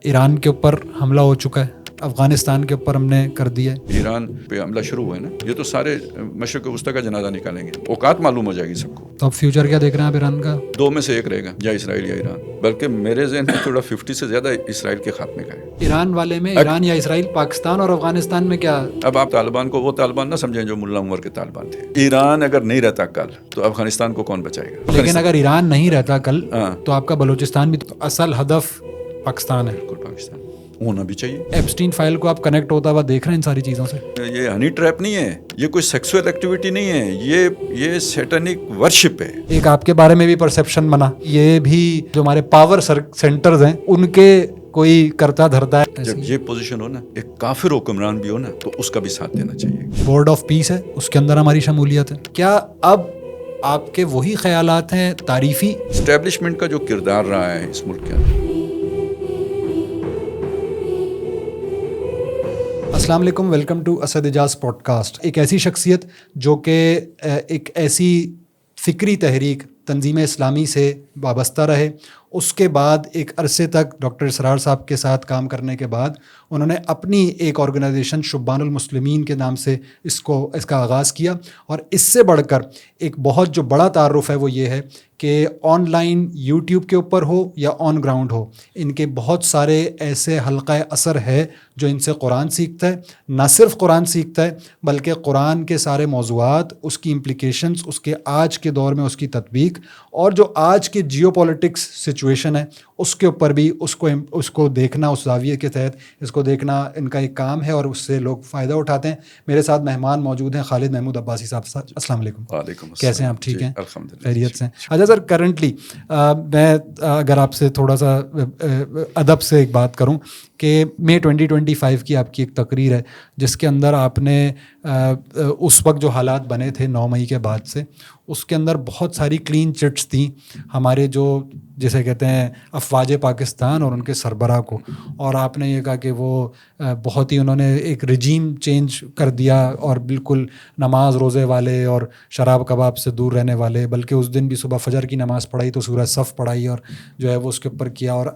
ایران کے اوپر حملہ ہو چکا ہے، افغانستان کے اوپر ہم نے کر دیا ہے، ایران پہ حملہ شروع ہوا ہے نا، یہ تو سارے مشرق وسطیٰ کا جنازہ نکالیں گے، اوقات معلوم ہو جائے گی سب کو۔ تو اب فیوچر کیا دیکھ رہے ہیں آپ ایران کا؟ دو میں سے ایک رہے گا، یا اسرائیل یا ایران، بلکہ میرے ذہن میں تھوڑا 50 سے زیادہ اسرائیل کے خاتمے کا ہے۔ ایران والے میں ایران یا اسرائیل، پاکستان اور افغانستان میں کیا؟ اب آپ طالبان کو وہ طالبان نہ سمجھیں جو ملا عمر کے طالبان تھے۔ ایران اگر نہیں رہتا کل تو افغانستان کو کون بچائے گا؟ لیکن اگر ایران نہیں رہتا کل تو آپ کا بلوچستان بھی تو اصل ہدف پاکستان ہے۔ بالکل پاکستان ہونا بھی چاہیے۔ ایپسٹین فائل کو آپ کنیکٹ ہوتا ہوا دیکھ رہے ہیں ان ساری چیزوں سے؟ یہ ہنی ٹریپ نہیں ہے، یہ کوئی سیکسول ایکٹیویٹی نہیں ہے، یہ سیٹنک ورشپ ہے۔ ایک آپ کے بارے میں بھی پرسیپشن بنا، یہ بھی جو ہمارے پاور سینٹرز ہیں ان کے کوئی کرتا دھرتا ہے۔ جب یہ پوزیشن ہو نا، ایک کافر حکمران بھی ہو نا، تو اس کا بھی ساتھ دینا چاہیے۔ بورڈ آف پیس ہے، اس کے اندر ہماری شمولیت ہے۔ کیا اب آپ کے وہی خیالات ہیں تعریفی؟ اسٹیبلشمنٹ کا جو کردار رہا ہے اس ملک کے اندر۔ السلام علیکم، welcome to Asad Ajaz podcast. ایک ایسی شخصیت جو کہ ایک ایسی فکری تحریک تنظیم اسلامی سے وابستہ رہے، اس کے بعد ایک عرصے تک ڈاکٹر اسرار صاحب کے ساتھ کام کرنے کے بعد انہوں نے اپنی ایک آرگنائزیشن شبان المسلمین کے نام سے اس کا آغاز کیا، اور اس سے بڑھ کر ایک بہت جو بڑا تعارف ہے وہ یہ ہے کہ آن لائن یوٹیوب کے اوپر ہو یا آن گراؤنڈ ہو، ان کے بہت سارے ایسے حلقہ اثر ہے جو ان سے قرآن سیکھتا ہے۔ نہ صرف قرآن سیکھتا ہے بلکہ قرآن کے سارے موضوعات، اس کی امپلیکیشنز، اس کے آج کے دور میں اس کی تطبیق، اور جو آج کے جیو پولیٹکس سچویشن ہے اس کے اوپر بھی اس کو دیکھنا، اس زاویے کے تحت اس کو دیکھنا ان کا ایک کام ہے، اور اس سے لوگ فائدہ اٹھاتے ہیں۔ میرے ساتھ مہمان موجود ہیں خالد محمود عباسی صاحب۔ السلام علیکم۔ وعلیکم السلام۔ کیسے ہیں آپ؟ ٹھیک ہیں؟ الحمدللہ، خیریت سے؟ اچھا سر، کرنٹلی میں اگر آپ سے تھوڑا سا ادب سے ایک بات کروں کہ مئی 2025 کی آپ کی ایک تقریر ہے جس کے اندر آپ نے اس وقت جو حالات بنے تھے 9 مئی کے بعد سے، اس کے اندر بہت ساری کلین چٹس تھیں ہمارے جو جسے کہتے ہیں افواج پاکستان اور ان کے سربراہ کو، اور آپ نے یہ کہا کہ وہ بہت ہی انہوں نے ایک رجیم چینج کر دیا، اور بالکل نماز روزے والے اور شراب کباب سے دور رہنے والے، بلکہ اس دن بھی صبح فجر کی نماز پڑھائی تو سورہ صف پڑھائی، اور جو ہے وہ اس کے اوپر کیا، اور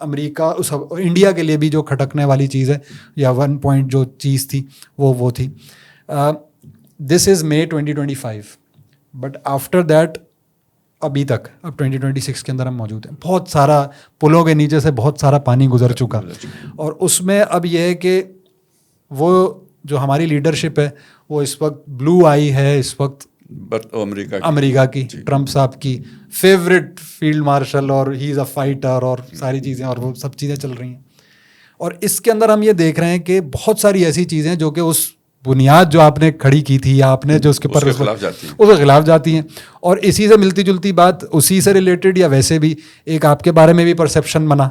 امریکہ انڈیا کے لیے بھی جو کھٹکنے والی چیز ہے یا 1 پوائنٹ جو چیز تھی وہ تھی۔ دس از مئی 2025، بٹ آفٹر دیٹ ابھی تک اب 2026 کے اندر ہم موجود ہیں، بہت سارا پلوں کے نیچے سے بہت سارا پانی گزر چکا، اور اس میں اب یہ ہے کہ وہ جو ہماری لیڈرشپ ہے وہ اس وقت بلو آئی ہے، اس وقت امریکہ کی، ٹرمپ صاحب کی فیوریٹ فیلڈ مارشل، اور ہی از اے فائٹر، اور ساری چیزیں، اور وہ سب چیزیں چل رہی ہیں۔ اور اس کے اندر ہم یہ دیکھ رہے ہیں کہ بہت ساری ایسی چیزیں جو کہ اس بنیاد جو آپ نے کھڑی کی تھی یا آپ نے جو اس کے اوپر اس کے خلاف جاتی ہیں، اور اسی سے ملتی جلتی بات، اسی سے ریلیٹڈ یا ویسے بھی ایک آپ کے بارے میں بھی پرسیپشن بنا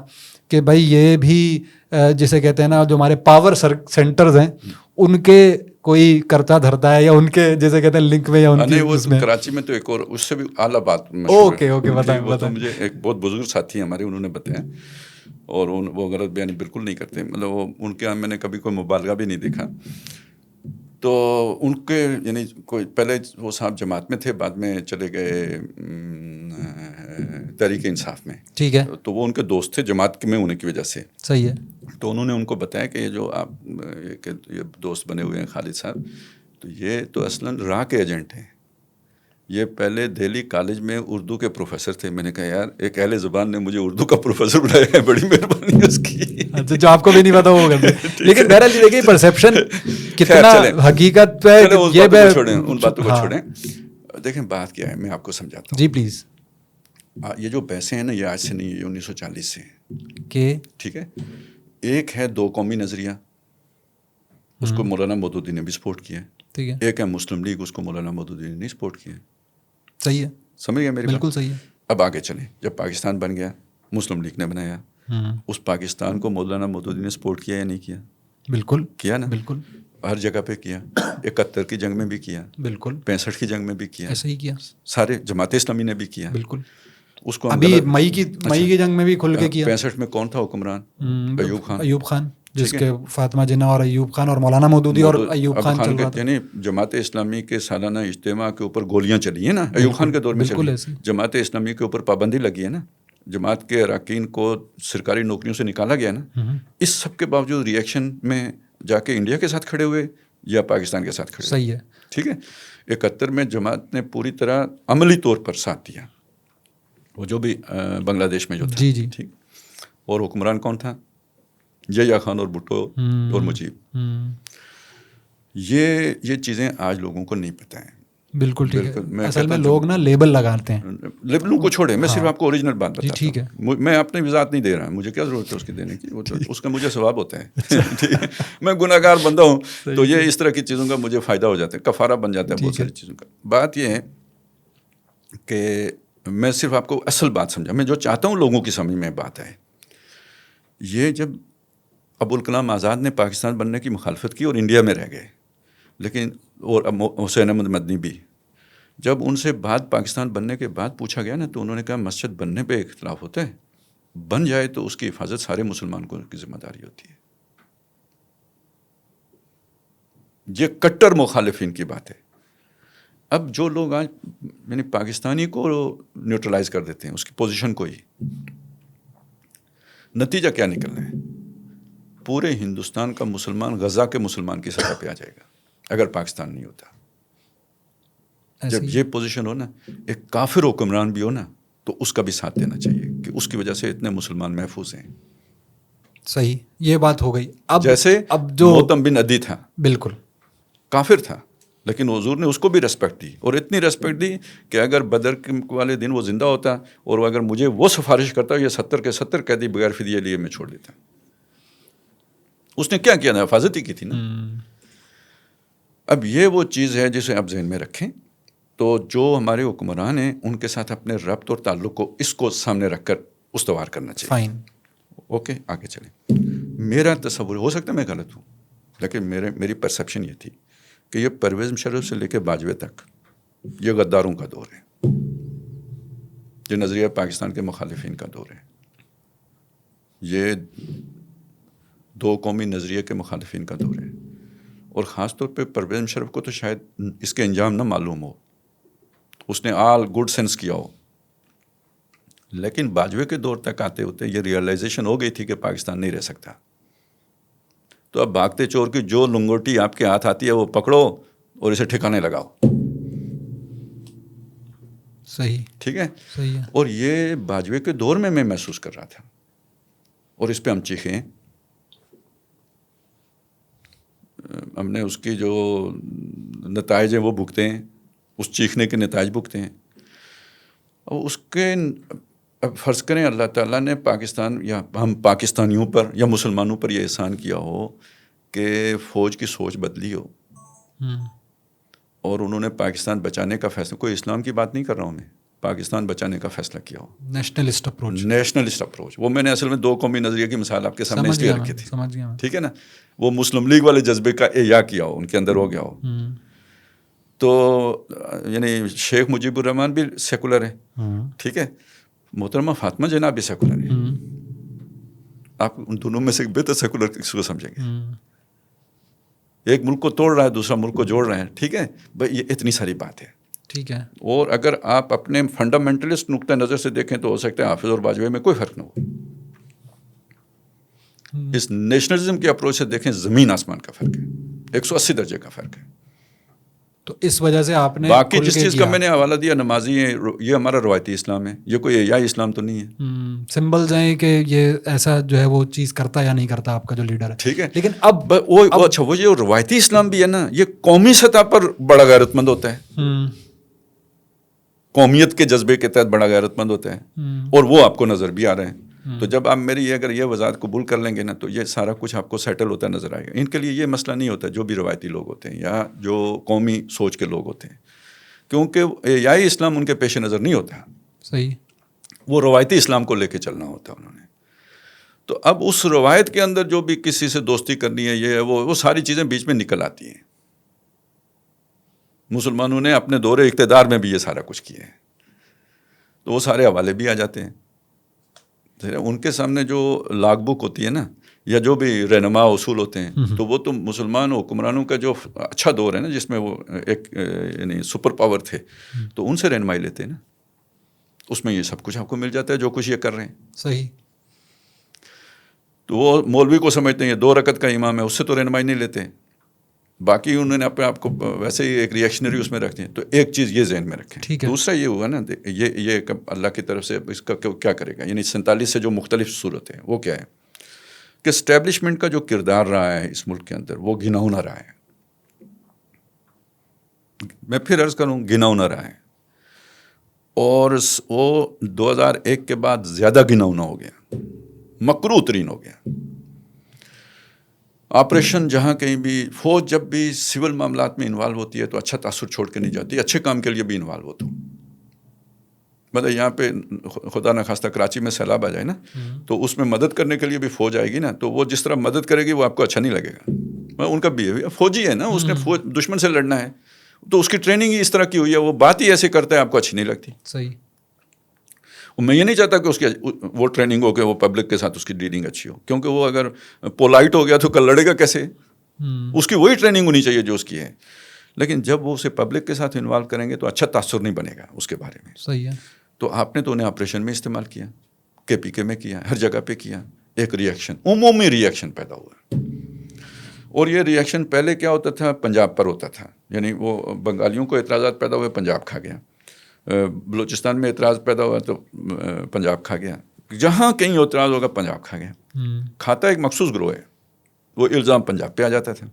کہ بھائی یہ بھی جسے کہتے ہیں نا جو ہمارے پاور سینٹرز ہیں ان کے کوئی کرتا دھرتا ہے، یا ان کے جیسے کہتے ہیں لنک میں، یا ان کی اس میں کراچی میں تو ایک اور اس سے بھی اعلیٰ بات اوکے بتائیں۔ مجھے ایک بہت بزرگ ساتھی ہمارے، انہوں نے بتایا، اور وہ غلط بیانی بالکل نہیں کرتے، مطلب وہ ان کے میں نے کبھی کوئی مبالغہ بھی نہیں دیکھا۔ تو ان کے یعنی کوئی پہلے وہ صاحب جماعت میں تھے، بعد میں چلے گئے تحریک انصاف میں، ٹھیک ہے، تو وہ ان کے دوست تھے جماعت میں ہونے کی وجہ سے، صحیح ہے۔ تو انہوں نے ان کو بتایا کہ یہ جو آپ یہ دوست بنے ہوئے ہیں خالد صاحب، تو یہ تو اصلاً راہ کے ایجنٹ ہیں، یہ پہلے دہلی کالج میں اردو کے پروفیسر تھے۔ میں نے کہا یار ایک اہل زبان نے مجھے اردو کا پروفیسر بنایا ہے، بڑی مہربانی اس کی۔ اچھا، جو آپ کو بھی نہیں پتا وہ کرتے، لیکن بہرحال یہ دیکھیے پرسیپشن کتنا حقیقت پہ، یہ چھوڑیں، ان باتوں کو چھوڑیں۔ دیکھیں بات کیا ہے، میں آپ کو سمجھاتا ہوں۔ جی پلیز۔ یہ جو بحثیں ہیں نا، یہ آج سے نہیں، یہ 1940 سے ہیں، کہ ٹھیک ہے۔ ایک ہے دو قومی نظریہ، اس کو مولانا مودودی نے بھی سپورٹ کیا ہے، ٹھیک ہے۔ ایک ہے مسلم لیگ، اس کو مولانا مودودی نے نہیں سپورٹ کیا ہے۔ صحیح ہے، سمجھ گیا میری بات؟ بالکل صحیح ہے۔ اب آگے چلیں، جب پاکستان بن گیا، مسلم لیگ نے بنایا، اس پاکستان کو مولانا مودودی نے سپورٹ کیا یا نہیں کیا؟ بالکل کیا نا، بالکل، ہر جگہ پہ کیا، 71 کی جنگ میں بھی کیا، بالکل 65 کی جنگ میں بھی کیا، ایسے ہی کیا، سارے جماعت اسلامی نے بھی کیا، بالکل۔ اس کو ابھی مئی کی جنگ میں بھی کھل کے کیا۔ 65 میں کون تھا حکمران؟ ایوب خان، جس کے فاطمہ جناح اور ایوب خان اور مولانا مودودی اور ایوب خان چل رہا تھا، یعنی جماعت اسلامی کے سالانہ اجتماع کے اوپر گولیاں چلی ہیں نا، ایوب خان کے دور میں چلی، جماعت اسلامی کے اوپر پابندی لگی ہے نا، جماعت کے اراکین کو سرکاری نوکریوں سے نکالا گیا نا، اس سب کے باوجود ری ایکشن میں جا کے انڈیا کے ساتھ کھڑے ہوئے یا پاکستان کے ساتھ کھڑے ہوئے. صحیح ہے. ٹھیک ہے. 71 میں جماعت نے پوری طرح عملی طور پر ساتھ دیا، وہ جو بھی بنگلہ دیش میں جو تھا. جی. ٹھیک. اور حکمران کون تھا؟ یحییٰ خان اور بھٹو اور مجیب. یہ چیزیں آج لوگوں کو نہیں پتہ ہیں. بالکل ٹھیک ہے. اصل میں لوگ نا لیبل لگاتے ہیں. لیبلوں کو چھوڑے، میں صرف آپ کو اوریجنل بات بتاتا ہوں. ٹھیک ہے. میں اپنی وضاحت نہیں دے رہا، مجھے کیا ضرورت ہے اس کی دینے کی، اس کا مجھے ثواب ہوتا ہے. میں گناہ گار بندہ ہوں، تو یہ اس طرح کی چیزوں کا مجھے فائدہ ہو جاتا ہے، کفارہ بن جاتا ہے بہت ساری چیزوں کا. بات یہ ہے کہ میں صرف آپ کو اصل بات سمجھا، میں جو چاہتا ہوں لوگوں کی سمجھ میں بات آئے. یہ جب ابوالکلام آزاد نے پاکستان بننے کی مخالفت کی اور انڈیا میں رہ گئے، لیکن اور حسین احمد مدنی بھی، جب ان سے بعد پاکستان بننے کے بعد پوچھا گیا نا، تو انہوں نے کہا مسجد بننے پہ اختلاف ہوتا ہے، بن جائے تو اس کی حفاظت سارے مسلمانوں کی ذمہ داری ہوتی ہے. یہ کٹر مخالفین کی بات ہے. اب جو لوگ آج یعنی پاکستانی کو نیوٹرلائز کر دیتے ہیں، اس کی پوزیشن کو ہی، نتیجہ کیا نکلنا ہے؟ پورے ہندوستان کا مسلمان غزہ کے مسلمان کی سطح پہ آ جائے گا اگر پاکستان نہیں ہوتا. جب یہ پوزیشن ہو نا، ایک کافر حکمران بھی ہو نا، تو اس کا بھی ساتھ دینا چاہیے کہ اس کی وجہ سے اتنے مسلمان محفوظ ہیں. صحیح، یہ بات ہو گئی. جیسے اب جو موتم بن عدی تھا، بالکل کافر تھا، لیکن حضور نے اس کو بھی ریسپیکٹ دی، اور اتنی ریسپیکٹ دی کہ اگر بدر والے دن وہ زندہ ہوتا اور اگر مجھے وہ سفارش کرتا، یہ 70 کے 70 قیدی بغیر فدیے لیے میں چھوڑ دیتا. اس نے کیا کیا نا؟ حفاظت ہی کی تھی نا. اب یہ وہ چیز ہے جسے آپ ذہن میں رکھیں. تو جو ہمارے حکمران ہیں ان کے ساتھ اپنے ربط اور تعلق کو اس کو سامنے رکھ کر استوار کرنا چاہیے. فائن. اوکے، آگے چلیں. میرا تصور، ہو سکتا ہے میں غلط ہوں، لیکن میری پرسیپشن یہ تھی کہ یہ پرویز مشرف سے لے کے باجوے تک یہ غداروں کا دور ہے، یہ نظریہ پاکستان کے مخالفین کا دور ہے، یہ دو قومی نظریے کے مخالفین کا دور ہے. اور خاص طور پہ پرویز مشرف کو تو شاید اس کے انجام نہ معلوم ہو، اس نے آل گڈ سینس کیا ہو، لیکن باجوے کے دور تک آتے ہوتے یہ ریئلائزیشن ہو گئی تھی کہ پاکستان نہیں رہ سکتا. تو اب بھاگتے چور کی جو لنگوٹی آپ کے ہاتھ آتی ہے وہ پکڑو اور اسے ٹھکانے لگاؤ. صحیح. ٹھیک ہے. صحیح ہے. اور یہ باجوے کے دور میں محسوس کر رہا تھا، اور اس پہ ہم چیخیں، ہم نے اس کی جو نتائج ہیں وہ بھگتے ہیں، اس چیخنے کے نتائج بھگتے ہیں. اور اس کے فرض کریں اللہ تعالیٰ نے پاکستان یا ہم پاکستانیوں پر یا مسلمانوں پر یہ احسان کیا ہو کہ فوج کی سوچ بدلی ہو اور انہوں نے پاکستان بچانے کا فیصلہ، کوئی اسلام کی بات نہیں کر رہا ہوں میں، پاکستان بچانے کا فیصلہ کیا ہو. Nationalist approach. وہ میں نے اصل میں دو قومی نظریے کی مثال آپ کے سامنے اس لیے رکھی تھی. سمجھ گیا. ٹھیک ہے نا. وہ مسلم لیگ والے جذبے کا احیا کیا ہو، ان کے اندر ہو گیا ہو. تو یعنی شیخ مجیب الرحمان بھی سیکولر ہے. ٹھیک ہے. محترمہ فاطمہ جناب بھی سیکولر ہے. آپ ان دونوں میں سے بہتر سیکولر کس کو سمجھیں گے؟ ایک ملک کو توڑ رہا ہے، دوسرا ملک کو جوڑ رہے ہیں. ٹھیک ہے بھائی، یہ اتنی ساری بات ہے. ٹھیک ہے. اور اگر آپ اپنے فنڈامنٹلسٹ نقطہ نظر سے دیکھیں تو ہو سکتا ہے حافظ اور باجوے میں کوئی فرق نہ ہو. اس نیشنلزم کے اپروچ سے دیکھیں، زمین آسمان کا فرق ہے، 180 درجے کا فرق ہے. تو اس وجہ سے آپ نے باقی جس چیز کا میں نے حوالہ دیا، نمازی ہیں، یہ ہمارا روایتی اسلام ہے، یہ کوئی احیائی اسلام تو نہیں ہے. سمبلز ہیں کہ یہ ایسا جو ہے وہ چیز کرتا یا نہیں کرتا آپ کا جو لیڈر ہے. ٹھیک ہے. لیکن اب اچھا، وہ یہ روایتی اسلام بھی ہے نا، یہ قومی سطح پر بڑا غیرت مند ہوتا ہے، قومیت کے جذبے کے تحت بڑا غیرت مند ہوتا ہے، اور وہ آپ کو نظر بھی آ رہے ہیں. تو جب آپ میری اگر یہ وضاحت قبول کر لیں گے نا، تو یہ سارا کچھ آپ کو سیٹل ہوتا نظر آئے گا. ان کے لیے یہ مسئلہ نہیں ہوتا جو بھی روایتی لوگ ہوتے ہیں یا جو قومی سوچ کے لوگ ہوتے ہیں، کیونکہ احیائی اسلام ان کے پیش نظر نہیں ہوتا. صحیح. وہ روایتی اسلام کو لے کے چلنا ہوتا ہے انہوں نے. تو اب اس روایت کے اندر جو بھی کسی سے دوستی کرنی ہے، یہ ہے وہ ساری چیزیں بیچ میں نکل آتی ہیں. مسلمانوں نے اپنے دور اقتدار میں بھی یہ سارا کچھ کیا ہے، تو وہ سارے حوالے بھی آ جاتے ہیں. ان کے سامنے جو لاگ بک ہوتی ہے نا، یا جو بھی رہنما اصول ہوتے ہیں، تو وہ تو مسلمان حکمرانوں کا جو اچھا دور ہے نا، جس میں وہ ایک یعنی سپر پاور تھے، تو ان سے رہنمائی لیتے ہیں نا. اس میں یہ سب کچھ آپ کو مل جاتا ہے جو کچھ یہ کر رہے ہیں. صحیح. تو وہ مولوی کو سمجھتے ہیں یہ 2 رکعت کا امام ہے, اس سے تو رہنمائی نہیں لیتے, باقی انہوں نے اپنے آپ کو ویسے ہی ایک ریئیکشنری اس میں رکھتے ہیں. تو ایک چیز یہ ذہن میں رکھیں. دوسرا یہ ہوا نا, یہ اللہ کی طرف سے اس کا کیا کرے گا, یعنی 47 سے جو مختلف صورت ہیں وہ کیا ہے کہ اسٹیبلشمنٹ کا جو کردار رہا ہے اس ملک کے اندر وہ گھناؤنا رہا ہے. میں پھر عرض کروں, گھناؤنا رہا ہے, اور وہ 2001 کے بعد زیادہ گھناؤنا ہو گیا, مکروہ ترین ہو گیا. آپریشن جہاں کہیں بھی, فوج جب بھی سول معاملات میں انوالو ہوتی ہے تو اچھا تاثر چھوڑ کے نہیں جاتی, اچھے کام کے لیے بھی انوالو ہوتا ہوں. مطلب یہاں پہ خدا نخواستہ کراچی میں سیلاب آ جائے نا, تو اس میں مدد کرنے کے لیے بھی فوج آئے گی نا, تو وہ جس طرح مدد کرے گی وہ آپ کو اچھا نہیں لگے گا. ان کا بیہیویئر, فوجی ہے نا, اس نے دشمن سے لڑنا ہے, تو اس کی ٹریننگ ہی اس طرح کی ہوئی ہے, وہ بات ہی ایسے کرتا ہے, آپ کو اچھی نہیں لگتی. صحیح. میں یہ نہیں چاہتا کہ اس کی وہ ٹریننگ ہو کہ وہ پبلک کے ساتھ اس کی ڈیلنگ اچھی ہو, کیونکہ وہ اگر پولائٹ ہو گیا تو کل لڑے گا کیسے. اس کی وہی ٹریننگ ہونی چاہیے جو اس کی ہے, لیکن جب وہ اسے پبلک کے ساتھ انوالو کریں گے تو اچھا تاثر نہیں بنے گا اس کے بارے میں. صحیح ہے. تو آپ نے تو انہیں آپریشن میں استعمال کیا, KPK میں کیا, ہر جگہ پہ کیا. ایک ریئیکشن, عمومی ریئیکشن پیدا ہوا. اور یہ ریئیکشن پہلے کیا ہوتا تھا, پنجاب پر ہوتا تھا, یعنی وہ بنگالیوں کو اعتراضات پیدا ہوئے, پنجاب کھا گیا. بلوچستان میں اعتراض پیدا ہوا تو پنجاب کھا گیا. جہاں کہیں اعتراض ہوگا پنجاب کھا گیا. کھاتا ایک مخصوص گروہ ہے, وہ الزام پنجاب پہ آ جاتا تھا.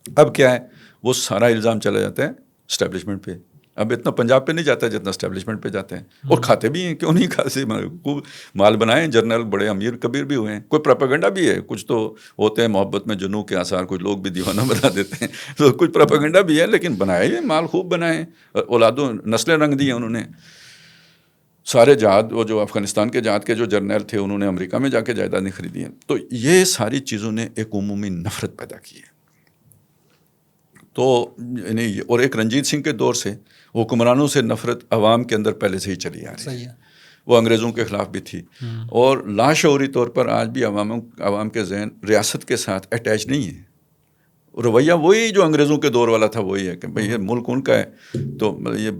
اب کیا ہے, وہ سارا الزام چلا جاتا ہے اسٹیبلشمنٹ پہ. اب اتنا پنجاب پہ نہیں جاتا جتنا اسٹیبلشمنٹ پہ جاتے ہیں, اور کھاتے بھی ہیں, کیوں نہیں کھاتے, مال بنائے, جنرل بڑے امیر کبیر بھی ہوئے ہیں. کوئی پروپیگنڈا بھی ہے, کچھ تو ہوتے ہیں محبت میں جنوں کے آثار, کچھ لوگ بھی دیوانہ بنا دیتے ہیں, تو کچھ پروپیگنڈا بھی ہے, لیکن بنائے ہیں, مال خوب بنائے, اولادوں نسلیں رنگ دی ہیں انہوں نے. سارے جہاد, وہ جو افغانستان کے جہاد کے جو جرنیل تھے انہوں نے امریکہ میں جا کے جائیدادیں خریدی ہیں. تو یہ ساری چیزوں نے ایک عمومی نفرت پیدا کی ہے. تو یعنی اور ایک رنجیت سنگھ کے دور سے حکمرانوں سے نفرت عوام کے اندر پہلے سے ہی چلی آ رہی ہے. وہ انگریزوں کے خلاف بھی تھی, اور لاشعوری طور پر آج بھی عوام کے ذہن ریاست کے ساتھ اٹیچ نہیں ہے. رویہ وہی جو انگریزوں کے دور والا تھا وہی ہے کہ بھئی یہ ملک ان کا ہے, تو یہ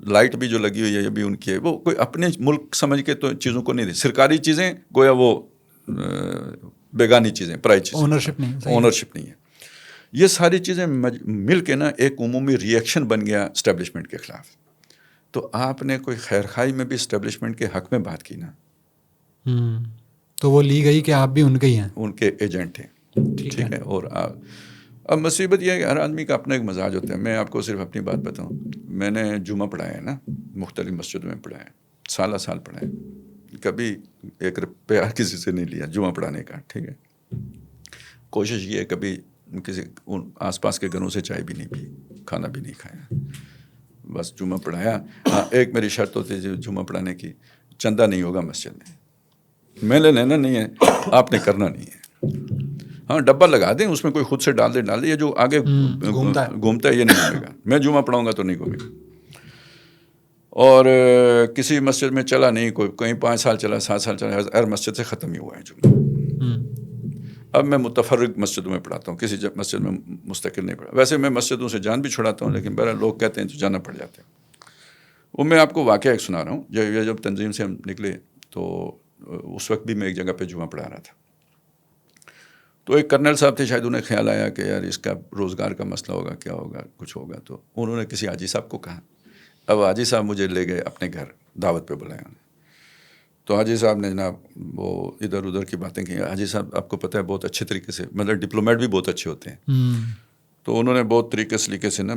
لائٹ بھی جو لگی ہوئی ہے یہ بھی ان کی ہے. وہ کوئی اپنے ملک سمجھ کے تو چیزوں کو نہیں دی. سرکاری چیزیں گویا وہ بیگانی چیزیں, پرائی چیزیں, اونرشپ نہیں ہے. یہ ساری چیزیں مل کے نا ایک عمومی ریئیکشن بن گیا اسٹیبلشمنٹ کے خلاف. تو آپ نے کوئی خیر خواہی میں بھی اسٹیبلشمنٹ کے حق میں بات کی نا, تو وہ لی گئی کہ آپ بھی ان کے ہی ہیں, ان کے ایجنٹ ہیں. ٹھیک ہے. اور اب مصیبت یہ ہے کہ ہر آدمی کا اپنا ایک مزاج ہوتا ہے. میں آپ کو صرف اپنی بات بتاؤں, میں نے جمعہ پڑھایا ہے نا, مختلف مسجدوں میں پڑھایا ہے, سال پڑھایا ہے, کبھی 1 روپیہ کسی سے نہیں لیا جمعہ پڑھانے کا. ٹھیک ہے. کوشش یہ ہے کبھی کسی آس پاس کے گھروں سے چائے بھی نہیں پی, کھانا بھی نہیں کھایا, بس جمعہ پڑھایا. ایک میری شرط ہوتی ہے جمعہ پڑھانے کی, چندہ نہیں ہوگا مسجد میں, میں نے لینا نہیں ہے, آپ نے کرنا نہیں ہے. ہاں ڈبہ لگا دیں, اس میں کوئی خود سے ڈال دے, یہ جو آگے گھومتا ہے یہ نہیں گھومے گا. میں جمعہ پڑھاؤں گا تو نہیں گھومے گا. اور کسی مسجد میں چلا نہیں, کوئی کہیں 5 سال چلا, 7 سال چلا, ہر مسجد سے ختم ہی ہوا ہے جمعہ. اب میں متفرق مسجدوں میں پڑھاتا ہوں, کسی مسجد میں مستقل نہیں پڑھا. ویسے میں مسجدوں سے جان بھی چھڑاتا ہوں, لیکن بہرحال لوگ کہتے ہیں تو جانا پڑ جاتا ہے. وہ میں آپ کو واقعہ ایک سنا رہا ہوں. جب تنظیم سے ہم نکلے تو اس وقت بھی میں ایک جگہ پہ جمعہ پڑھا رہا تھا. تو ایک کرنل صاحب تھے, شاید انہیں خیال آیا کہ یار اس کا روزگار کا مسئلہ ہوگا, کیا ہوگا, کچھ ہوگا. تو انہوں نے کسی حاجی صاحب کو کہا. اب حاجی صاحب مجھے لے گئے اپنے گھر, دعوت پہ بلایا انہیں. تو حاجی صاحب نے جناب وہ ادھر ادھر کی باتیں کی. حاجی صاحب آپ کو پتہ ہے بہت اچھے طریقے سے, مطلب ڈپلومیٹ بھی بہت اچھے ہوتے ہیں. تو انہوں نے بہت طریقے سے نا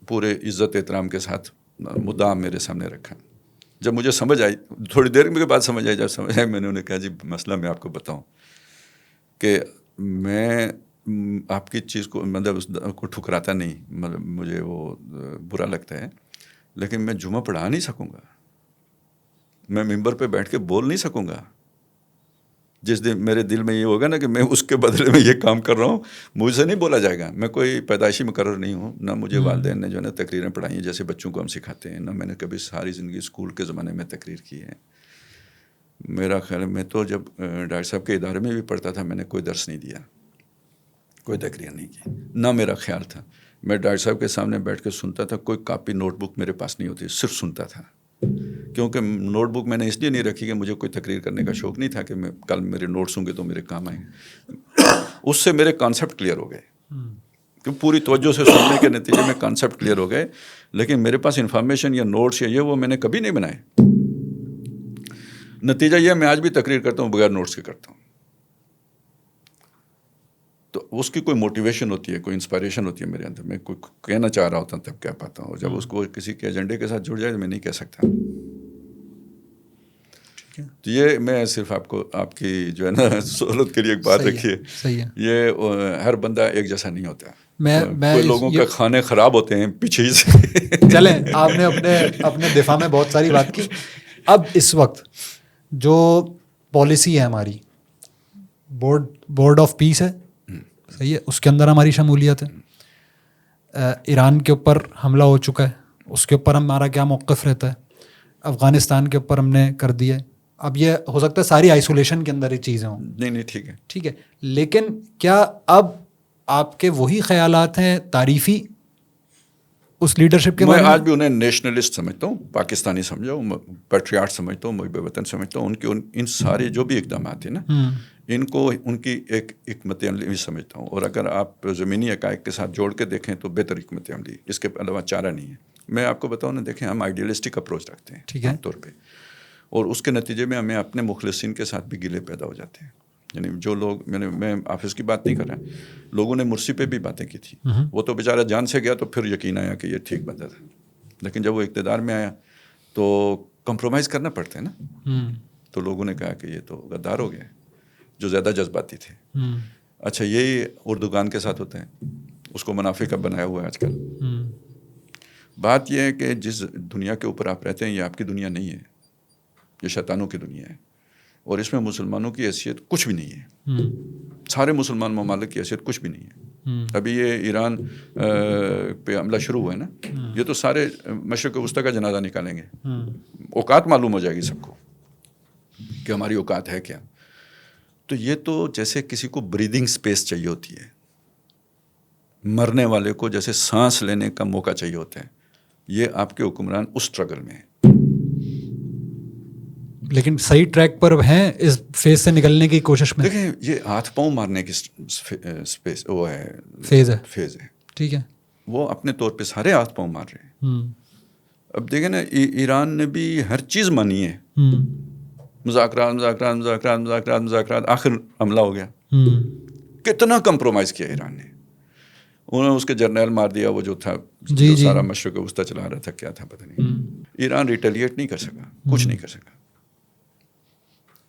پورے عزت احترام کے ساتھ مدعا میرے سامنے رکھا. جب مجھے سمجھ آئی, تھوڑی دیر کے بعد سمجھ آئی, جب سمجھ آئی میں نے انہیں کہا جی مسئلہ میں آپ کو بتاؤں کہ میں آپ کی چیز کو مطلب اس کو ٹھکراتا نہیں, مطلب مجھے وہ برا لگتا ہے, لیکن میں جمعہ پڑھا نہیں سکوں گا, میں ممبر پہ بیٹھ کے بول نہیں سکوں گا. جس دن میرے دل میں یہ ہوگا نا کہ میں اس کے بدلے میں یہ کام کر رہا ہوں, مجھ سے نہیں بولا جائے گا. میں کوئی پیدائشی مقرر نہیں ہوں, نہ مجھے والدین نے جو ہے نا تقریریں پڑھائی ہیں جیسے بچوں کو ہم سکھاتے ہیں, نہ میں نے کبھی ساری زندگی اسکول کے زمانے میں تقریر کی ہے. میرا خیال میں تو جب ڈاکٹر صاحب کے ادارے میں بھی پڑھتا تھا میں نے کوئی درس نہیں دیا, کوئی تقریر نہیں کی, نہ میرا خیال تھا. میں ڈاکٹر صاحب کے سامنے بیٹھ کے سنتا تھا, کوئی کاپی نوٹ بک میرے پاس نہیں ہوتی, صرف سنتا تھا کیونکہ نوٹ بک میں نے اس لیے نہیں رکھی کہ مجھے کوئی تقریر کرنے کا شوق نہیں تھا کہ میں کل میرے نوٹس ہوں گے تو میرے کام آئیں گے. اس سے میرے کانسیپٹ کلیئر ہو گئے, کہ پوری توجہ سے سننے کے نتیجے میں کانسیپٹ کلیئر ہو گئے. لیکن میرے پاس انفارمیشن یا نوٹس یا یہ وہ میں نے کبھی نہیں بنائے. نتیجہ یہ میں آج بھی تقریر کرتا ہوں بغیر نوٹس کے کرتا ہوں. تو اس کی کوئی موٹیویشن ہوتی ہے, کوئی انسپائریشن ہوتی ہے میرے اندر, میں کوئی کہنا چاہ رہا ہوتا ہوں تب کہہ پاتا ہوں. جب اس کو کسی کے ایجنڈے کے ساتھ جڑ جائے تو میں نہیں کہہ سکتا. تو یہ میں صرف آپ کو آپ کی جو ہے نا سہولت کے لیے ایک بات رکھیے, یہ ہر بندہ ایک جیسا نہیں ہوتا. کوئی لوگوں کے کھانے خراب ہوتے ہیں پیچھے ہی سے. چلیں, آپ نے اپنے دفاع میں بہت ساری بات کی. اب اس وقت جو پالیسی ہے ہماری, بورڈ آف پیس ہے, صحیح ہے, اس کے اندر ہماری شمولیت ہے. ایران کے اوپر حملہ ہو چکا ہے, اس کے اوپر ہمارا کیا موقف رہتا ہے. افغانستان کے اوپر ہم نے کر دیا ہے. اب یہ ہو سکتا ہے ساری آئسولیشن کے اندر یہ چیزیں ہوں. نہیں ٹھیک ہے. لیکن کیا اب آپ کے وہی خیالات ہیں تعریفی اس لیڈرشپ کے بارے میں؟ میں آج بھی انہیں نیشنلسٹ سمجھتا ہوں, پاکستانی سمجھا ہوں, پیٹریاٹ سمجھتا ہوں, محب وطن سمجھتا ہوں. ان سارے جو بھی اقدامات ہیں نا, ان کو ان کی ایک حکمت عملی سمجھتا ہوں. اور اگر آپ زمینی حقائق کے ساتھ جوڑ کے دیکھیں تو بہتر حکمت عملی, اس کے علاوہ چارہ نہیں ہے. میں آپ کو بتاؤں نا, دیکھیں ہم آئیڈیلسٹک اپروچ رکھتے ہیں عام طور پہ, اور اس کے نتیجے میں ہمیں اپنے مخلصین کے ساتھ بھی گلے پیدا ہو جاتے ہیں. یعنی جو لوگ, میں آفس کی بات نہیں کر رہا, لوگوں نے مرسی پہ بھی باتیں کی تھی, وہ تو بیچارہ جان سے گیا تو پھر یقین آیا کہ یہ ٹھیک بندہ تھا. لیکن جب وہ اقتدار میں آیا تو کمپرومائز کرنا پڑتا ہے نا. تو لوگوں نے کہا کہ یہ تو غدار ہو گیا, جو زیادہ جذباتی تھے. اچھا, یہی اردوغان کے ساتھ ہوتا ہے, اس کو منافع کا بنایا ہوا ہے آج کل. بات یہ ہے کہ جس دنیا کے اوپر آپ رہتے ہیں یہ آپ کی دنیا نہیں ہے, یہ شیطانوں کی دنیا ہے, اور اس میں مسلمانوں کی حیثیت کچھ بھی نہیں ہے. سارے مسلمان ممالک کی حیثیت کچھ بھی نہیں ہے. ابھی یہ ایران پہ حملہ شروع ہوا ہے نا, یہ تو سارے مشرق وسطیٰ کا جنازہ نکالیں گے. اوقات معلوم ہو جائے گی سب کو کہ ہماری اوقات ہے کیا. تو یہ تو جیسے کسی کو بریدنگ سپیس چاہیے ہوتی ہے, مرنے والے کو جیسے سانس لینے کا موقع چاہیے ہوتا ہے, یہ آپ کے حکمران اس اسٹرگل میں ہیں. لیکن صحیح ٹریک پر ہیں اس فیز سے نکلنے کی کوشش میں. دیکھیں, یہ ہاتھ پاؤں مارنے کی سپیس وہ ہے, فیز ہے. ٹھیک ہے, وہ اپنے طور پہ سارے ہاتھ پاؤں مار رہے ہیں. اب دیکھیں نا, ایران نے بھی ہر چیز مانی ہے, مذاکرات, آخر حملہ ہو گیا. کتنا کمپرومائز کیا ایران نے. انہوں نے اس کے جرنیل مار دیا, وہ جو تھا جو سارا مشرق وسطیٰ چلا رہا تھا, کیا تھا پتہ نہیں. ایران ریٹیلیٹ نہیں کر سکا, کچھ نہیں کر سکا.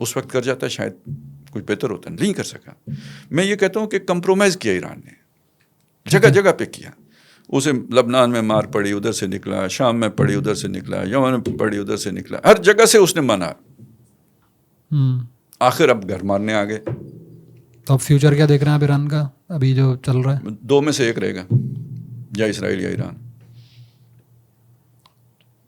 اس وقت کر جاتا شاید کچھ بہتر ہوتا, نہیں کر سکا. میں یہ کہتا ہوں کہ کمپرومائز کیا ایران نے, جگہ جگہ پہ کیا. اسے لبنان میں مار پڑی, ادھر سے نکلا, شام میں پڑی, ادھر سے نکلا, یمن میں پڑی, ادھر سے نکلا, ہر جگہ سے اس نے مانا. آخر اب گھر مارنے آ گئے. تو اب فیوچر کیا دیکھ رہے ہیں آپ ایران کا ابھی جو چل رہا ہے؟ دو میں سے ایک رہے گا, یا اسرائیل یا ایران.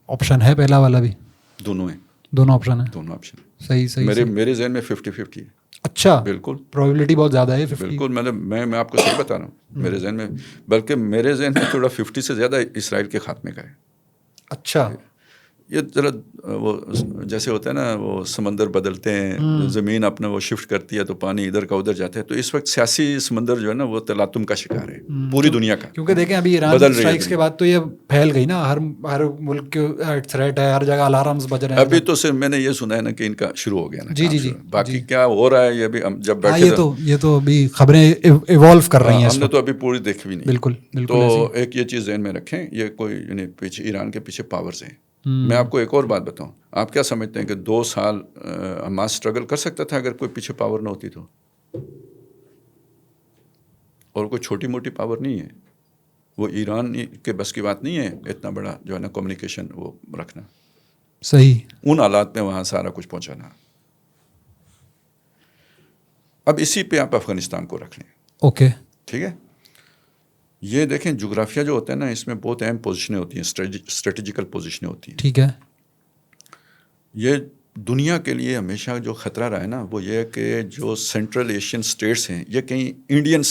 آپشن ہے پہلا والا بھی؟ دونوں ہیں. دونوں آپشن ہیں. دونوں آپشن. صحیح. میرے ذہن میں 50-50 ہے. اچھا, بالکل پروبیبلٹی بہت زیادہ ہے. بالکل, میں آپ کو صحیح بتا رہا ہوں. میرے ذہن میں, بلکہ میرے ذہن میں تھوڑا 50 سے زیادہ اسرائیل کے خاتمے کا ہے. اچھا, یہ ذرا وہ جیسے ہوتا ہے نا, وہ سمندر بدلتے ہیں, زمین اپنا وہ شفٹ کرتی ہے تو پانی ادھر کا ادھر جاتا ہے. تو اس وقت سیاسی سمندر جو ہے نا وہ تلاطم کا شکار ہے پوری دنیا کا. کیونکہ دیکھیں ابھی ایران اسٹرائکس کے بعد تو یہ پھیل گئی نا, ہر ملک کے تھریٹ ہے, ہر جگہ الارمز بج رہے ہیں. ابھی تو صرف میں نے یہ سنا ہے نا کہ ان کا شروع ہو گیا نا. جی. باقی کیا ہو رہا ہے یہ بھی جب بیٹھے یہ تو ابھی خبریں ایوالو کر رہی ہیں, ہم نے تو ابھی پوری دیکھی بھی نہیں. بالکل. تو ایک یہ چیز ذہن میں رکھیں, یہ کوئی یعنی پیچھے ایران کے پیچھے پاورز ہیں. میں آپ کو ایک اور بات بتاؤں, آپ کیا سمجھتے ہیں کہ 2 سال حماس اسٹرگل کر سکتا تھا اگر کوئی پیچھے پاور نہ ہوتی تو؟ اور کوئی چھوٹی موٹی پاور نہیں ہے, وہ ایران کے بس کی بات نہیں ہے اتنا بڑا جو ہے نا کمیونیکیشن وہ رکھنا. صحیح. ان حالات میں وہاں سارا کچھ پہنچانا. اب اسی پہ آپ افغانستان کو رکھ لیں. اوکے, ٹھیک ہے. یہ دیکھیں جغرافیہ جو ہوتا ہے نا, اس میں بہت اہم پوزیشنیں ہوتی ہیں, اسٹریٹجیکل پوزیشنیں ہوتی ہیں. ٹھیک ہے. یہ دنیا کے لیے ہمیشہ جو خطرہ رہا ہے نا, وہ یہ ہے کہ جو سینٹرل ایشین اسٹیٹس ہیں یہ کہیں انڈین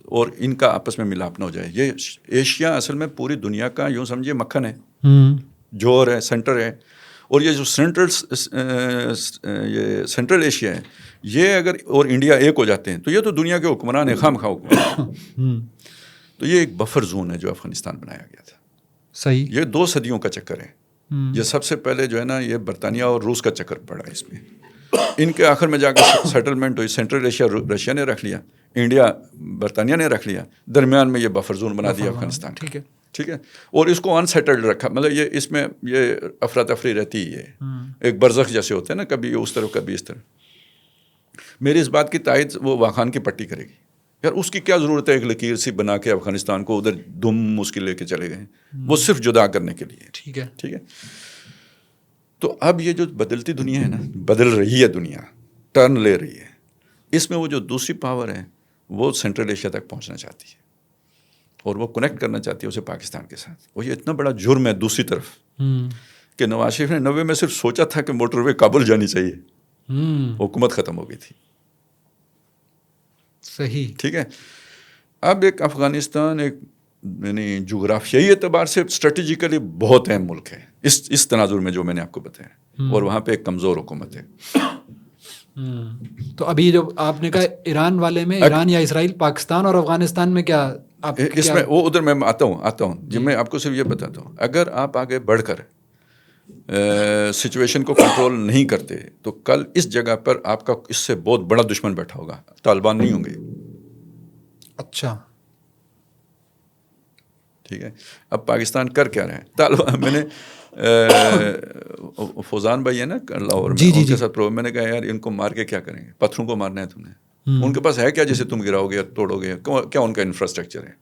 اور ان کا آپس میں ملاپ نہ ہو جائے. یہ ایشیا اصل میں پوری دنیا کا یوں سمجھیے مکھن ہے, جوہر ہے, سینٹر ہے, اور یہ جو سینٹرل ایشیا ہے یہ اگر اور انڈیا ایک ہو جاتے ہیں تو یہ تو دنیا کے حکمران ہیں، خام خواہ حکمران. تو یہ ایک بفر زون ہے جو افغانستان بنایا گیا تھا. صحیح. یہ 2 صدیوں کا چکر ہے. یہ سب سے پہلے جو ہے نا یہ برطانیہ اور روس کا چکر پڑا اس میں. ان کے آخر میں جا کے سیٹلمنٹ ہوئی. سینٹرل ایشیا رشیا نے رکھ لیا، انڈیا برطانیہ نے رکھ لیا، درمیان میں یہ بفر زون بنا دیا افغانستان. ٹھیک ہے. اور اس کو انسیٹلڈ رکھا، مطلب یہ اس میں یہ افراتفری رہتی ہے، ایک برزخ جیسے ہوتے ہیں نا، کبھی اس طرف کبھی اس طرف. میری اس بات کی تائید وہ واخان کی پٹی کرے گی. یار اس کی کیا ضرورت ہے ایک لکیر سی بنا کے افغانستان کو ادھر دم اس کی لے کے چلے گئے، وہ صرف جدا کرنے کے لیے. ٹھیک ہے. تو اب یہ جو بدلتی دنیا ہے نا، بدل رہی ہے دنیا، ٹرن لے رہی ہے. اس میں وہ جو دوسری پاور ہے وہ سینٹرل ایشیا تک پہنچنا چاہتی ہے اور وہ کنیکٹ کرنا چاہتی ہے اسے پاکستان کے ساتھ. وہ یہ اتنا بڑا جرم ہے دوسری طرف کہ نواز شریف نے 90 میں صرف سوچا تھا کہ موٹر وے کابل جانی چاہیے، حکومت ختم ہو گئی تھی. صحیح. ٹھیک ہے. اب ایک افغانستان ایک یعنی جغرافیائی اعتبار سے اسٹریٹجیکلی بہت اہم ملک ہے اس تناظر میں جو میں نے آپ کو بتایا، اور وہاں پہ ایک کمزور حکومت ہے. تو ابھی جو آپ نے کہا ایران والے میں، ایران یا اسرائیل، پاکستان اور افغانستان میں کیا اس میں وہ ادھر میں آتا ہوں جب میں آپ کو صرف یہ بتاتا ہوں، اگر آپ آگے بڑھ کر سچویشن کو کنٹرول نہیں کرتے تو کل اس جگہ پر آپ کا اس سے بہت بڑا دشمن بیٹھا ہوگا، طالبان نہیں ہوں گے. اچھا. ٹھیک ہے. اب پاکستان کر کیا رہے ہیں طالبان؟ میں نے فوزان بھائی ہے نا لاہور میں، ان کے ساتھ میں نے کہا یار ان کو مار کے کیا کریں گے، پتھروں کو مارنا ہے تم نے، ان کے پاس ہے کیا جسے تم گراؤ گے توڑو گے؟ کیا ان کا انفراسٹرکچر ہے؟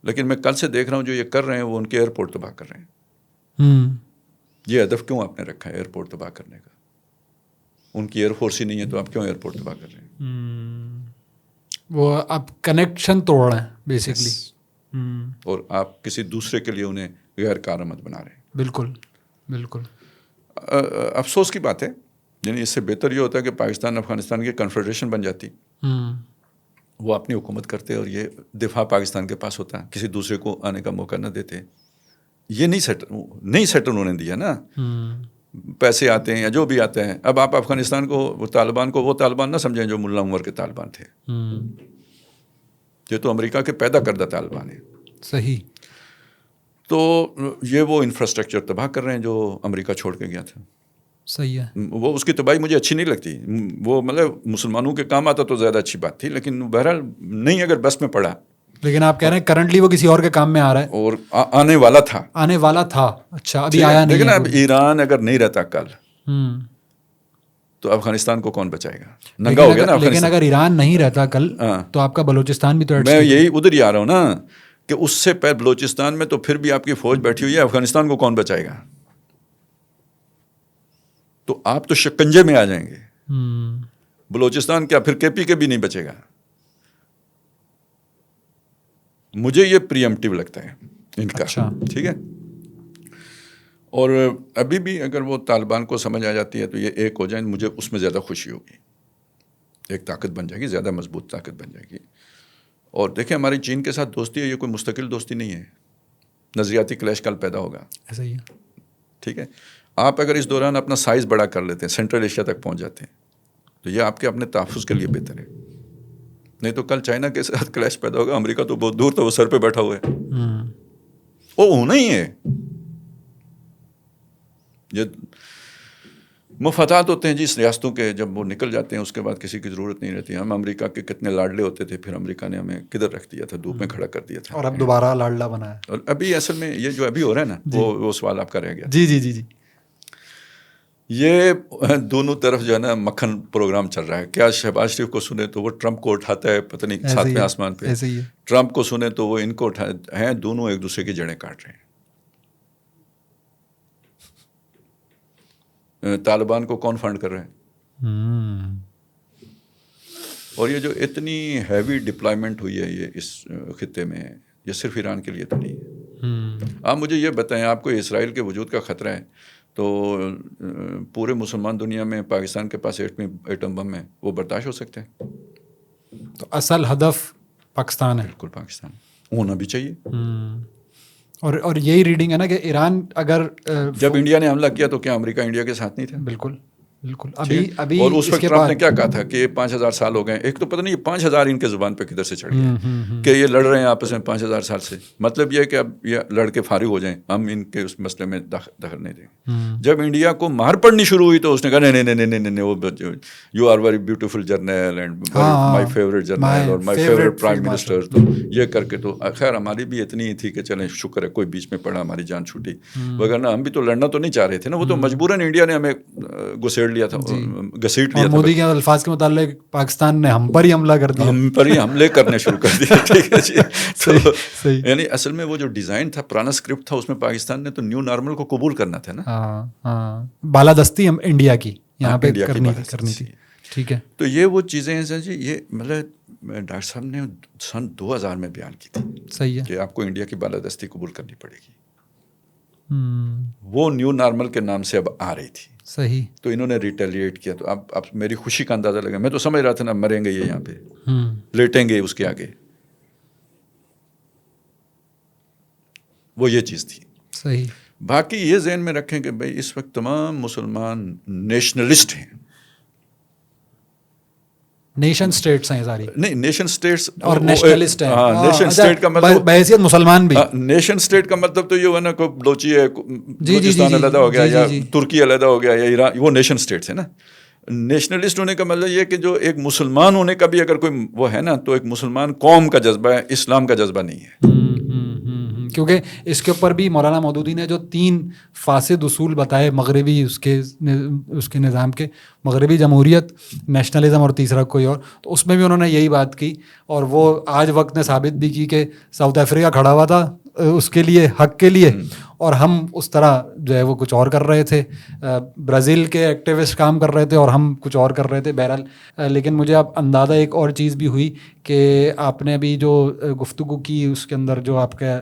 لیکن میں کل سے دیکھ رہا ہوں جو یہ کر رہے ہیں وہ ان کے ایئرپورٹ تباہ کر رہے ہیں. یہ ہدف کیوں آپ نے رکھا ہے ایئرپورٹ تباہ کرنے کا؟ ان کی ایئر فورس ہی نہیں ہے تو آپ کیوں ایئرپورٹ تباہ کر رہے ہیں؟ وہ آپ کنیکشن توڑ رہے ہیں بیسکلی. اور آپ کسی دوسرے کے لیے انہیں غیر کارآمد بنا رہے ہیں. بالکل بالکل. افسوس کی بات ہے، یعنی اس سے بہتر یہ ہوتا ہے کہ پاکستان افغانستان کی کنفیڈریشن بن جاتی، وہ اپنی حکومت کرتے اور یہ دفاع پاکستان کے پاس ہوتا، کسی دوسرے کو آنے کا موقع نہ دیتے. یہ نہیں سیٹل انہوں نے دیا نا، پیسے آتے ہیں یا جو بھی آتے ہیں. اب آپ افغانستان کو وہ طالبان نہ سمجھیں جو ملا عمر کے طالبان تھے، یہ تو امریکہ کے پیدا کردہ طالبان ہیں. صحیح. تو یہ وہ انفراسٹرکچر تباہ کر رہے ہیں جو امریکہ چھوڑ کے گیا تھا. صحیح ہے. وہ اس کی تباہی مجھے اچھی نہیں لگتی، وہ مطلب مسلمانوں کے کام آتا تو زیادہ اچھی بات تھی، لیکن بہرحال نہیں اگر بس میں پڑا. لیکن آپ کہہ رہے ہیں کرنٹلی وہ کسی اور کے کام میں آ رہا ہے اور آنے والا تھا. اچھا ابھی آیا نہیں. لیکن اب ایران اگر نہیں رہتا کل تو افغانستان کو کون بچائے گا؟ ننگا ہو گیا نا افغانستان. لیکن اگر ایران نہیں رہتا کل تو آپ کا بلوچستان بھی تو میں یہی ادھر ہی آ رہا ہوں نا کہ اس سے پہلے بلوچستان میں تو پھر بھی آپ کی فوج بیٹھی ہوئی ہے، افغانستان کو کون بچائے گا؟ تو آپ تو شکنجے میں آ جائیں گے. بلوچستان کیا پھر کے پی کے بھی نہیں بچے گا. مجھے یہ پری ایمپٹیو لگتا ہے ان کا. ٹھیک ہے. اور ابھی بھی اگر وہ طالبان کو سمجھ آ جاتی ہے تو یہ ایک ہو جائیں، مجھے اس میں زیادہ خوشی ہوگی. ایک طاقت بن جائے گی، زیادہ مضبوط طاقت بن جائے گی. اور دیکھیں ہماری چین کے ساتھ دوستی ہے، یہ کوئی مستقل دوستی نہیں ہے، نظریاتی کلیش کل پیدا ہوگا. ایسا ہی ہے. ٹھیک ہے. آپ اگر اس دوران اپنا سائز بڑا کر لیتے ہیں، سینٹرل ایشیا تک پہنچ جاتے ہیں، تو یہ آپ کے اپنے تحفظ کے لیے بہتر ہے. نہیں تو کل چائنا کے ساتھ کلیش پیدا ہوگا. امریکہ تو بہت دور تھا، وہ سر پہ بیٹھا ہوا ہے، وہ ہونا ہی ہے. یہ مفادات ہوتے ہیں جی اس ریاستوں کے، جب وہ نکل جاتے ہیں اس کے بعد کسی کی ضرورت نہیں رہتی. ہم امریکہ کے کتنے لاڈلے ہوتے تھے، پھر امریکہ نے ہمیں کدھر رکھ دیا تھا، دھوپ میں کھڑا کر دیا تھا، اور اب دوبارہ لاڈلا بنا ہے. اور ابھی اصل میں یہ جو ابھی ہو رہا ہے نا وہ سوال آپ کا رہ گیا. جی یہ دونوں طرف جو ہے نا مکھن پروگرام چل رہا ہے. کیا شہباز شریف کو سنے تو وہ ٹرمپ کو اٹھاتا ہے پتہ نہیں ساتویں آسمان پہ، ٹرمپ کو سنے تو وہ ان کو اٹھاتے ہیں. دونوں ایک دوسرے کی جڑیں کاٹ رہے ہیں. طالبان کو کون فنڈ کر رہے ہیں؟ اور یہ جو اتنی ہیوی ڈپلائمنٹ ہوئی ہے یہ اس خطے میں، یہ صرف ایران کے لیے تو نہیں ہے. آپ مجھے یہ بتائیں، آپ کو اسرائیل کے وجود کا خطرہ ہے تو پورے مسلمان دنیا میں پاکستان کے پاس ایٹم بم ہے، وہ برداشت ہو سکتے ہیں؟ تو اصل ہدف پاکستان ہے. بالکل پاکستان ہونا بھی چاہیے. اور یہی ریڈنگ ہے نا کہ ایران اگر جب انڈیا نے حملہ کیا تو کیا امریکہ انڈیا کے ساتھ نہیں تھا؟ بالکل بالکل. ابھی اور اس وقت ٹرمپ نے کیا کہا تھا کہ یہ 5,000 سال ہو گئے. ایک تو پتہ نہیں 5,000 ان کے زبان پہ کدھر سے چڑھ گیا کہ یہ لڑ رہے ہیں آپس میں 5,000 سال سے. مطلب یہ کہ اب یہ لڑ کے فارغ ہو جائیں, ہم ان کے اس مسئلے میں دخل نہیں دیں گے. جب انڈیا کو مار پڑنی شروع ہوئی تو اس نے کہا نہیں وہ you are very beautiful general and my favourite general اور مائی فیوریٹ پرائم منسٹر. تو یہ کر کے تو خیر ہماری بھی اتنی ہی تھی کہ چلیں شکر ہے کوئی بیچ میں پڑا, ہماری جان چھوٹی, وغیرہ ہم بھی تو لڑنا تو نہیں چاہ رہے تھے نا. وہ تو مجبوراً انڈیا نے ہمیں گھسیٹ لیا تھا, گھسیٹ لیا تھا. مودی کے الفاظ کے متعلق پاکستان نے ہم پر ہی حملہ کر دیا, ہم پر ہی حملے کرنے شروع کر دیے. ٹھیک ہے جی. یعنی اصل میں وہ جو ڈیزائن تھا, پرانا اسکرپٹ تھا, اس میں پاکستان نے تو نیو نارمل کو قبول کرنا تھا نا. بالادستی ہم انڈیا کی یہاں پہ کرنی تھی. ٹھیک ہے. تو یہ وہ چیزیں ہیں سر جی, یہ مطلب ڈاکٹر صاحب نے سن 2000 میں بیان کی تھی. صحیح ہے کہ آپ کو انڈیا کی بالادستی قبول کرنی پڑے گی. وہ نیو نارمل کے نام سے اب آ رہی تھی. صحیح. تو انہوں نے ریٹیلیٹ کیا. تو اب میری خوشی کا اندازہ لگا. میں تو سمجھ رہا تھا نا مریں گے یہ یہاں پہ, لیٹیں گے اس کے آگے. وہ یہ چیز تھی. صحیح. باقی یہ ذہن میں رکھیں کہ بھائی اس وقت تمام مسلمان نیشنلسٹ ہیں. نیشن اسٹیٹس ہیں ساری. نہیں, نیشن اسٹیٹس اور نیشنلسٹ ہیں. نیشن اسٹیٹ کا مطلب بحیثیت مسلمان بھی. نیشن اسٹیٹ کا مطلب تو یہ ہوا نا کوئی بلوچی ہے, بلوچستان علیحدہ ہو گیا, یا ترکی علیحدہ ہو گیا, یا ایران, وہ نیشن اسٹیٹس ہے نا. نیشنلسٹ ہونے کا مطلب یہ کہ جو ایک مسلمان ہونے کا بھی اگر کوئی وہ ہے نا, تو ایک مسلمان قوم کا جذبہ ہے, اسلام کا جذبہ نہیں ہے. کیونکہ اس کے اوپر بھی مولانا مودودی نے جو 3 فاسد اصول بتائے مغربی اس کے نظام کے, مغربی جمہوریت, نیشنلزم اور تیسرا کوئی اور, تو اس میں بھی انہوں نے یہی بات کی. اور وہ آج وقت نے ثابت بھی کی کہ ساؤتھ افریقہ کھڑا ہوا تھا اس کے لیے, حق کے لیے, اور ہم اس طرح جو ہے وہ کچھ اور کر رہے تھے. برازیل کے ایکٹیوسٹ کام کر رہے تھے اور ہم کچھ اور کر رہے تھے. بہرحال لیکن مجھے اب اندازہ ایک اور چیز بھی ہوئی کہ آپ نے ابھی جو گفتگو کی اس کے اندر جو آپ کا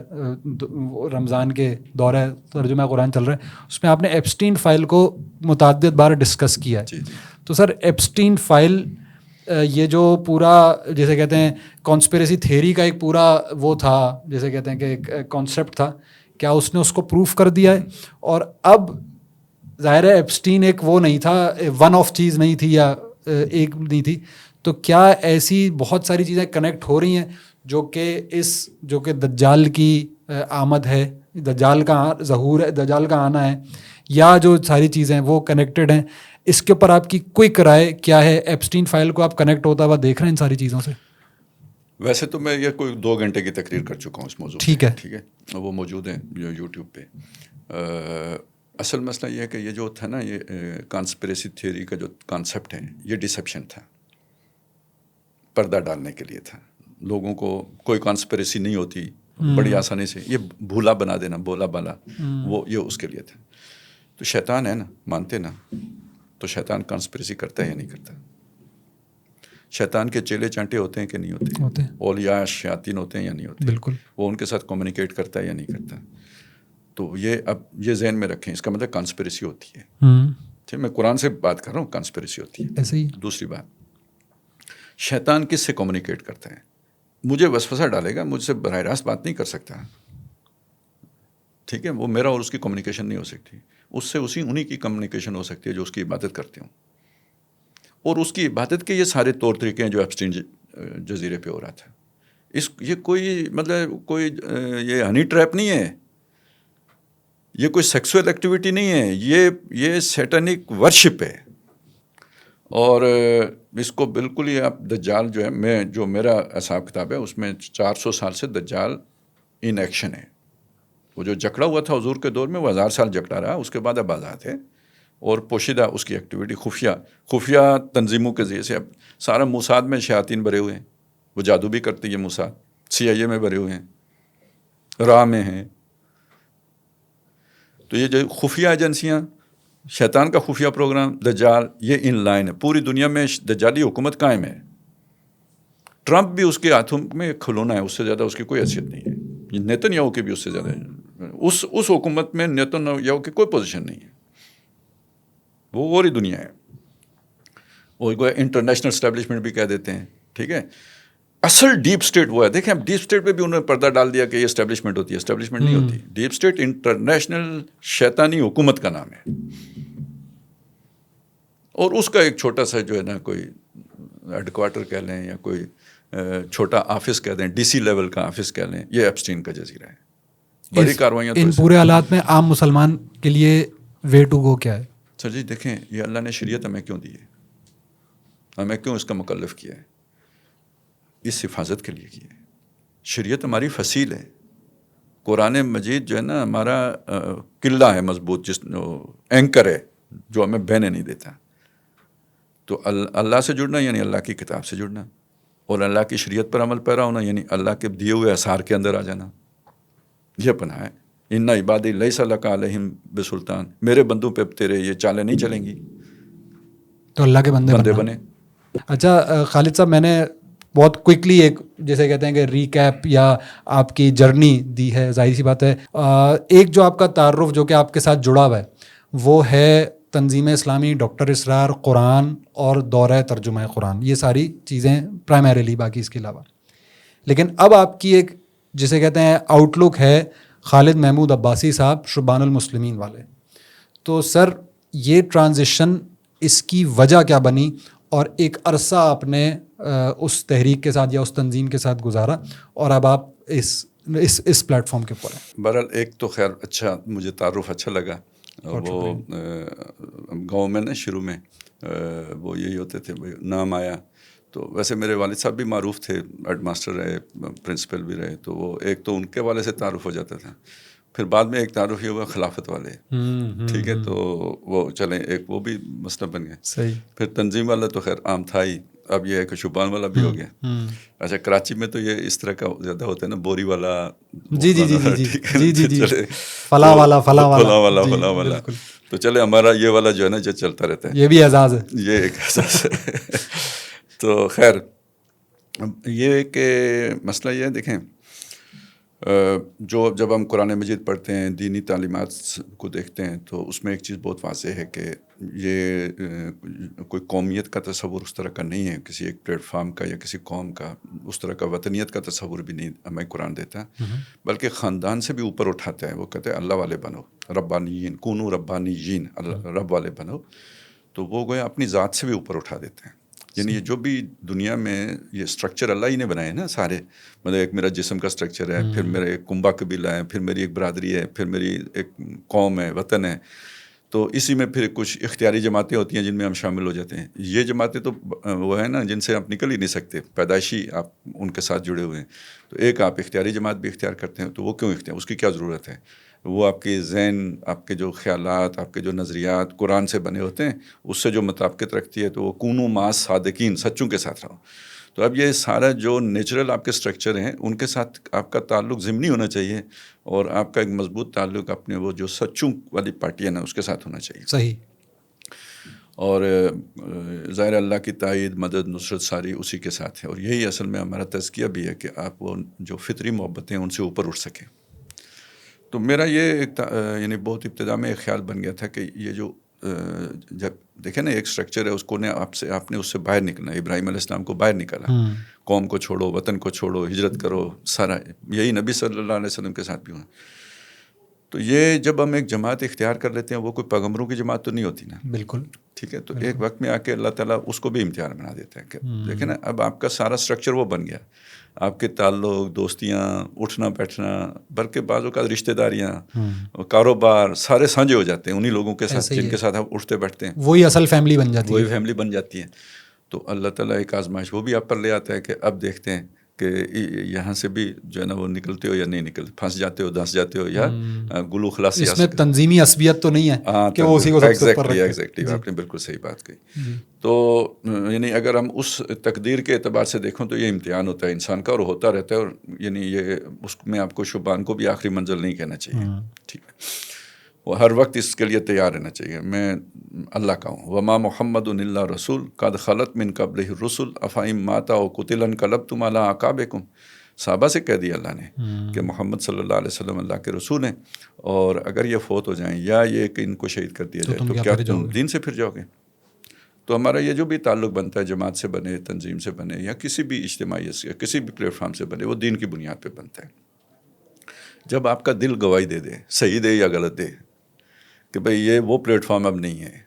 رمضان کے دورہ ترجمہ قرآن چل رہا ہے, اس میں آپ نے ایپسٹین فائل کو متعدد بار ڈسکس کیا ہے. تو سر ایپسٹین فائل یہ جو پورا جیسے کہتے ہیں کانسپریسی تھیوری کا ایک پورا وہ تھا, جیسے کہتے ہیں کہ ایک کانسیپٹ تھا, کیا اس نے اس کو پروف کر دیا ہے؟ اور اب ظاہر ہے ایپسٹین ایک وہ نہیں تھا, ون آف چیز نہیں تھی یا ایک نہیں تھی, تو کیا ایسی بہت ساری چیزیں کنیکٹ ہو رہی ہیں جو کہ دجال کی آمد ہے, دجال کا ظہور ہے, دجال کا آنا ہے, یا جو ساری چیزیں وہ کنیکٹڈ ہیں؟ اس کے اوپر آپ کی کوئک رائے کیا ہے؟ ایپسٹین فائل کو آپ کنیکٹ ہوتا ہوا دیکھ رہے ہیں ان ساری چیزوں سے؟ ویسے تو میں یہ کوئی 2 گھنٹے کی تقریر کر چکا ہوں اس موضوع. ٹھیک ہے, وہ موجود ہیں یوٹیوب پہ. اصل مسئلہ یہ ہے کہ یہ جو تھا نا, یہ کانسپریسی تھیوری کا جو کانسیپٹ ہے, یہ ڈسیپشن تھا, پردہ ڈالنے کے لیے تھا. لوگوں کو کوئی کانسپریسی نہیں ہوتی, بڑی آسانی سے یہ بھولا بنا دینا, بولا بالا, وہ یہ اس کے لیے تھا. تو شیطان ہے نا, مانتے نا, تو شیطان کانسپریسی کرتا ہے یا نہیں کرتا؟ شیطان کے چیلے چانٹے ہوتے ہیں کہ نہیں ہوتے؟ اولیاء شیاطین ہوتے ہیں یا نہیں ہوتے؟ بالکل. وہ ان کے ساتھ کمیونیکیٹ کرتا ہے یا نہیں کرتا؟ تو یہ اب یہ ذہن میں رکھیں, اس کا مطلب کانسپریسی ہوتی ہے. ٹھیک, میں قرآن سے بات کر رہا ہوں, کانسپریسی ہوتی ہے. ایسے ہی دوسری بات, شیطان کس سے کمیونیکیٹ کرتا ہے؟ مجھے وسوسہ ڈالے گا, مجھ سے براہ راست بات نہیں کر سکتا. ٹھیک ہے, وہ میرا اور اس کی کمیونیکیشن نہیں ہو سکتی. اس سے انہی کی کمیونیکیشن ہو سکتی ہے جو اس کی عبادت کرتے ہوں. اور اس کی عبادت کے یہ سارے طور طریقے ہیں جو ایپسٹین جزیرے پہ ہو رہا تھا. یہ کوئی مطلب کوئی یہ ہنی ٹریپ نہیں ہے, یہ کوئی سیکسول ایکٹیویٹی نہیں ہے, یہ سیٹنک ورشپ ہے. اور اس کو بالکل ہی آپ دجال جو ہے, جو میرا حساب کتاب ہے اس میں 400 سال سے دجال ان ایکشن ہے. وہ جو جکڑا ہوا تھا حضور کے دور میں, وہ 1000 سال جکڑا رہا, اس کے بعد اب آزاد ہے. اور پوشیدہ اس کی ایکٹیویٹی خفیہ تنظیموں کے ذریعے سے. اب سارا موساد میں شیاطین بھرے ہوئے ہیں, وہ جادو بھی کرتی ہے موساد, CIA میں بھرے ہوئے ہیں, راہ میں ہیں. تو یہ جو خفیہ ایجنسیاں, شیطان کا خفیہ پروگرام, دجال, یہ ان لائن ہے. پوری دنیا میں دجالی حکومت قائم ہے. ٹرمپ بھی اس کے ہاتھوں میں کھلونا ہے, اس سے زیادہ اس کی کوئی حیثیت نہیں ہے. نیتن یاہو کی بھی اس سے زیادہ اس حکومت میں نیتن یاہو کی کوئی پوزیشن نہیں ہے. وہ اور ہی دنیا ہے, وہ انٹرنیشنل اسٹیبلشمنٹ بھی کہہ دیتے ہیں. ٹھیک ہے, اصل ڈیپ اسٹیٹ وہ ہے. دیکھیں اب ڈیپ اسٹیٹ پہ بھی انہوں نے پردہ ڈال دیا کہ یہ اسٹیبلشمنٹ ہوتی ہے. اسٹیبلشمنٹ نہیں ہوتی. ڈیپ اسٹیٹ انٹرنیشنل شیطانی حکومت کا نام ہے, اور اس کا ایک چھوٹا سا جو ہے نا کوئی ہیڈ کوارٹر کہہ لیں یا کوئی چھوٹا آفس کہہ دیں, ڈی سی لیول کا آفس کہہ لیں, یہ ایپسٹین کا جزیرہ ہے. بڑی کاروائیاں ان پورے حالات میں عام مسلمان کے لیے وے ٹو گو کیا ہے؟ سر جی دیکھیں, یہ اللہ نے شریعت ہمیں کیوں دی ہے, ہمیں کیوں اس کا مکلف کیا ہے؟ اس حفاظت کے لیے کیا ہے. شریعت ہماری فصیل ہے. قرآن مجید جو ہے نا ہمارا قلعہ ہے مضبوط, جس اینکر ہے جو ہمیں بہنے نہیں دیتا. تو اللہ سے جڑنا یعنی اللہ کی کتاب سے جڑنا, اور اللہ کی شریعت پر عمل پیرا ہونا یعنی اللہ کے دیے ہوئے اثار کے اندر آ جانا. یہ پناہ ہے. ان عبادی لیس لک علیہم بسلطان, میرے بندوں پہ تیرے یہ چالیں نہیں چلیں گی, تو اللہ کے بندے بنے. اچھا خالد صاحب, میں نے بہت کوئکلی ایک جیسے کہتے ہیں کہ ریکیپ یا آپ کی جرنی دی ہے. ظاہر سی بات ہے ایک جو آپ کا تعارف جو کہ آپ کے ساتھ جڑا ہوا ہے وہ ہے تنظیم اسلامی, ڈاکٹر اسرار, قرآن اور دورہ ترجمہ قرآن. یہ ساری چیزیں پرائمریلی, باقی اس کے علاوہ. لیکن اب آپ کی ایک جسے کہتے ہیں آؤٹ لک ہے خالد محمود عباسی صاحب, شبان المسلمین والے. تو سر یہ ٹرانزیشن, اس کی وجہ کیا بنی, اور ایک عرصہ آپ نے اس تحریک کے ساتھ یا اس تنظیم کے ساتھ گزارا, اور اب آپ اس پلیٹ فارم کے اوپر ہیں. بہرحال ایک تو خیر اچھا, مجھے تعارف اچھا لگا. وہ گاؤں میں نا شروع میں وہ یہی ہوتے تھے, نام آیا تو ویسے میرے والد صاحب بھی معروف تھے, ہیڈ ماسٹر رہے, پرنسپل بھی رہے, تو وہ ایک تو ان کے والے سے تعارف ہو جاتا تھا. پھر بعد میں ایک تعارف یہ ہوا خلافت والے, ٹھیک ہے, تو وہ چلیں ایک وہ بھی مسئلہ بن گیا. صحیح. پھر تنظیم والا تو خیر عام تھا ہی, اب یہ ہے کہ شبان والا بھی ہو گیا. اچھا کراچی میں تو یہ اس طرح کا زیادہ ہوتا ہے نا, بوری والا, جی جی جی جی جی جی جی, فلاں والا فلاں والا فلاں والا, تو چلے ہمارا یہ والا جو ہے نا جو چلتا رہتا ہے, یہ بھی اعزاز ہے, یہ ایک احساس ہے. تو خیر یہ کہ مسئلہ یہ ہے, دیکھیں جب ہم قرآن مجید پڑھتے ہیں, دینی تعلیمات کو دیکھتے ہیں, تو اس میں ایک چیز بہت واضح ہے کہ یہ کوئی قومیت کا تصور اس طرح کا نہیں ہے, کسی ایک پلیٹ فارم کا یا کسی قوم کا اس طرح کا وطنیت کا تصور بھی نہیں ہمیں قرآن دیتا, بلکہ خاندان سے بھی اوپر اٹھاتا ہے. وہ کہتے ہیں اللہ والے بنو, ربانیین, کونو ربانیین, رب والے بنو. تو وہ گویا اپنی ذات سے بھی اوپر اٹھا دیتے ہیں. یعنی یہ جو بھی دنیا میں یہ اسٹرکچر اللہ ہی نے بنائے نا سارے, مطلب ایک میرا جسم کا اسٹرکچر ہے, پھر میرا ایک کنبا قبیلہ ہے, پھر میری ایک برادری ہے, پھر میری ایک قوم ہے, وطن ہے. تو اسی میں پھر کچھ اختیاری جماعتیں ہوتی ہیں جن میں ہم شامل ہو جاتے ہیں. یہ جماعتیں تو وہ ہیں نا جن سے آپ نکل ہی نہیں سکتے, پیدائشی آپ ان کے ساتھ جڑے ہوئے ہیں. تو ایک آپ اختیاری جماعت بھی اختیار کرتے ہیں, تو وہ کیوں اختیار, اس کی کیا ضرورت ہے؟ وہ آپ کے ذہن, آپ کے جو خیالات, آپ کے جو نظریات قرآن سے بنے ہوتے ہیں, اس سے جو مطابقت رکھتی ہے, تو وہ کونو ماس صادقین, سچوں کے ساتھ رہو. تو اب یہ سارا جو نیچرل آپ کے اسٹرکچر ہیں ان کے ساتھ آپ کا تعلق ضمنی ہونا چاہیے, اور آپ کا ایک مضبوط تعلق اپنے وہ جو سچوں والی پارٹی ہے نا اس کے ساتھ ہونا چاہیے. صحیح. اور ظاہر اللہ کی تائید, مدد, نصرت ساری اسی کے ساتھ ہے. اور یہی اصل میں ہمارا تزکیہ بھی ہے کہ آپ وہ جو فطری محبتیں ان سے اوپر اٹھ سکیں. تو میرا یہ ایک یعنی بہت ابتدا میں ایک خیال بن گیا تھا کہ یہ جو جب دیکھیں نا ایک اسٹرکچر ہے, اس کو نے آپ نے اس سے باہر نکلنا. ابراہیم علیہ السلام کو باہر نکالا, قوم کو چھوڑو, وطن کو چھوڑو, ہجرت کرو, سارا یہی نبی صلی اللہ علیہ وسلم کے ساتھ بھی ہوا. تو یہ جب ہم ایک جماعت اختیار کر لیتے ہیں, وہ کوئی پیغمبروں کی جماعت تو نہیں ہوتی نا. بالکل ٹھیک ہے. تو ایک وقت میں آ کے اللہ تعالیٰ اس کو بھی امتحان بنا دیتا ہے کہ دیکھیں نا اب آپ کا سارا اسٹرکچر وہ بن گیا, آپ کے تعلق, دوستیاں, اٹھنا بیٹھنا, بلکہ بعض اوقات رشتہ داریاں, کاروبار, سارے سانجے ہو جاتے ہیں انہی لوگوں کے ساتھ جن کے ساتھ آپ اٹھتے بیٹھتے ہیں. وہی اصل فیملی بن جاتی ہے, وہی فیملی بن جاتی ہے. تو اللہ تعالیٰ ایک آزمائش وہ بھی آپ پر لے آتا ہے کہ اب دیکھتے ہیں کہ یہاں سے بھی جو ہے نا وہ نکلتے ہو یا نہیں نکلتے, پھنس جاتے ہو, دھنس جاتے ہو, یا گلو خلاصی. اس میں تنظیمی عصبیت تو نہیں ہے کہ وہ اسی کو سب سے اوپر رکھے. ایگزیکٹلی, آپ نے بالکل صحیح بات کہی. تو یعنی اگر ہم اس تقدیر کے اعتبار سے دیکھیں تو یہ امتحان ہوتا ہے انسان کا, اور ہوتا رہتا ہے. اور یعنی یہ اس میں آپ کو شبان کو بھی آخری منزل نہیں کہنا چاہیے. ٹھیک ہے, وہ ہر وقت اس کے لیے تیار رہنا چاہیے. میں اللہ کا ہوں, وما محمد الا رسول قد خلت من قبلہ الرسل افئن مات او قتل انقلبتم علی اعقابکم. صحابہ سے کہہ دیا اللہ نے کہ محمد صلی اللہ علیہ وسلم اللہ کے رسول ہیں, اور اگر یہ فوت ہو جائیں یا یہ کہ ان کو شہید کر دیا جائے تو کیا تم دین سے پھر جاؤ گے؟ تو ہمارا یہ جو بھی تعلق بنتا ہے جماعت سے بنے, تنظیم سے بنے, یا کسی بھی اجتماعیت سے, کسی بھی پلیٹ فارم سے بنے, وہ دین کی بنیاد پہ بنتا ہے. جب آپ کا دل گواہی دے دے, صحیح دے یا غلط دے, کہ بھئی یہ وہ پلیٹ فارم اب نہیں ہے,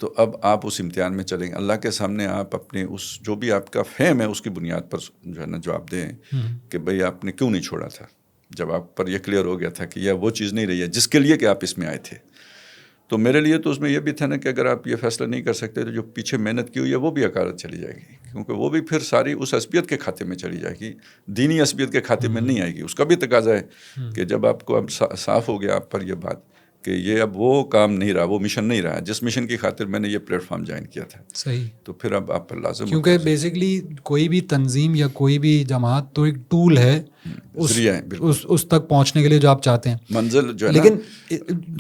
تو اب آپ اس امتحان میں چلیں گے. اللہ کے سامنے آپ اپنے اس جو بھی آپ کا فہم ہے اس کی بنیاد پر جو ہے نا جواب دیں کہ بھئی آپ نے کیوں نہیں چھوڑا تھا, جب آپ پر یہ کلیئر ہو گیا تھا کہ یہ وہ چیز نہیں رہی ہے جس کے لیے کہ آپ اس میں آئے تھے. تو میرے لیے تو اس میں یہ بھی تھا نا کہ اگر آپ یہ فیصلہ نہیں کر سکتے تو جو پیچھے محنت کی ہوئی ہے وہ بھی حقارت چلی جائے گی, کیونکہ وہ بھی پھر ساری اس عصبیت کے کھاتے میں چلی جائے گی, دینی عصبیت کے کھاتے میں نہیں آئے گی. اس کا بھی تقاضا ہے کہ جب آپ کو اب صاف ہو گیا آپ پر یہ بات کہ یہ اب وہ کام نہیں رہا, وہ مشن نہیں رہا جس مشن کی خاطر میں نے یہ پلیٹ فارم جوائن کیا تھا, صحیح, تو پھر اب آپ پر لازم, کیونکہ بیسکلی کوئی بھی تنظیم یا کوئی بھی جماعت تو ایک ٹول ہے ذریعہ ہے, بالکل اس تک پہنچنے کے لیے جو آپ چاہتے ہیں, منزل جو ہے. لیکن